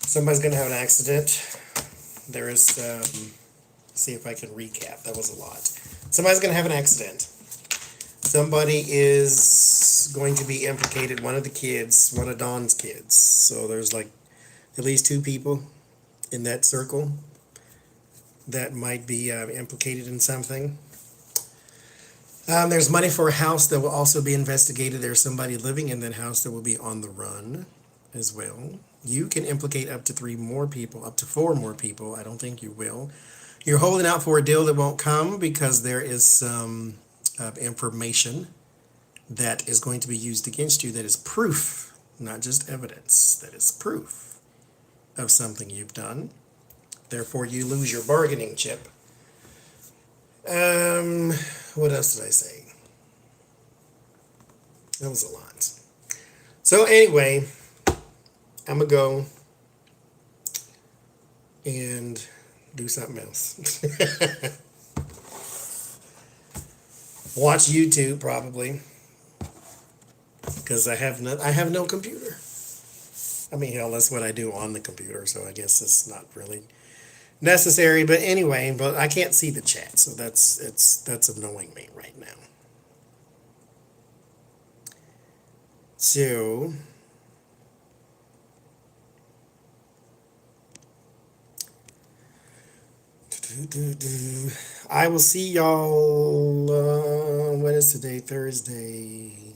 Somebody's going to have an accident. There is, see if I can recap. That was a lot. Somebody's going to have an accident. Somebody is going to be implicated, one of the kids, one of Dawn's kids. So there's like at least two people in that circle that might be implicated in something. There's money for a house that will also be investigated. There's somebody living in that house that will be on the run as well. You can implicate up to 3 more people, up to 4 more people. I don't think you will. You're holding out for a deal that won't come because there is some information that is going to be used against you that is proof, not just evidence, that is proof of something you've done. Therefore, you lose your bargaining chip. What else did I say? That was a lot. So anyway, I'm going to go and do something else. Watch YouTube probably, because I have no computer. I mean, hell, that's what I do on the computer, so I guess it's not really necessary. But anyway, but I can't see the chat, so that's annoying me right now. So I will see y'all, when is today? Thursday.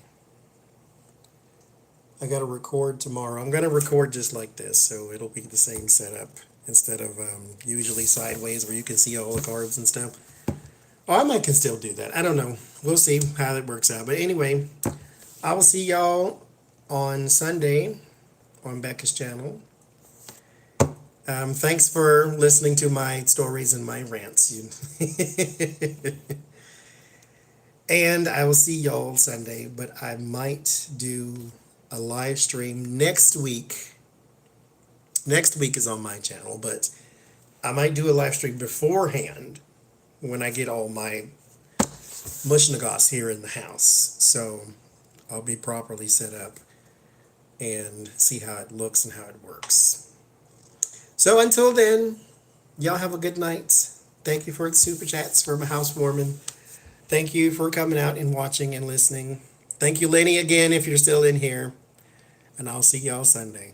I got to record tomorrow. I'm going to record just like this, so it'll be the same setup instead of usually sideways where you can see all the cards and stuff. Oh, I might can still do that. I don't know. We'll see how that works out. But anyway, I will see y'all on Sunday on Becca's channel. Thanks for listening to my stories and my rants. And I will see y'all Sunday, but I might do a live stream next week. Next week is on my channel, but I might do a live stream beforehand when I get all my mushnagas here in the house. So I'll be properly set up and see how it looks and how it works. So until then, y'all have a good night. Thank you for the super chats for my housewarming. Thank you for coming out and watching and listening. Thank you, Lenny, again, if you're still in here. And I'll see y'all Sunday.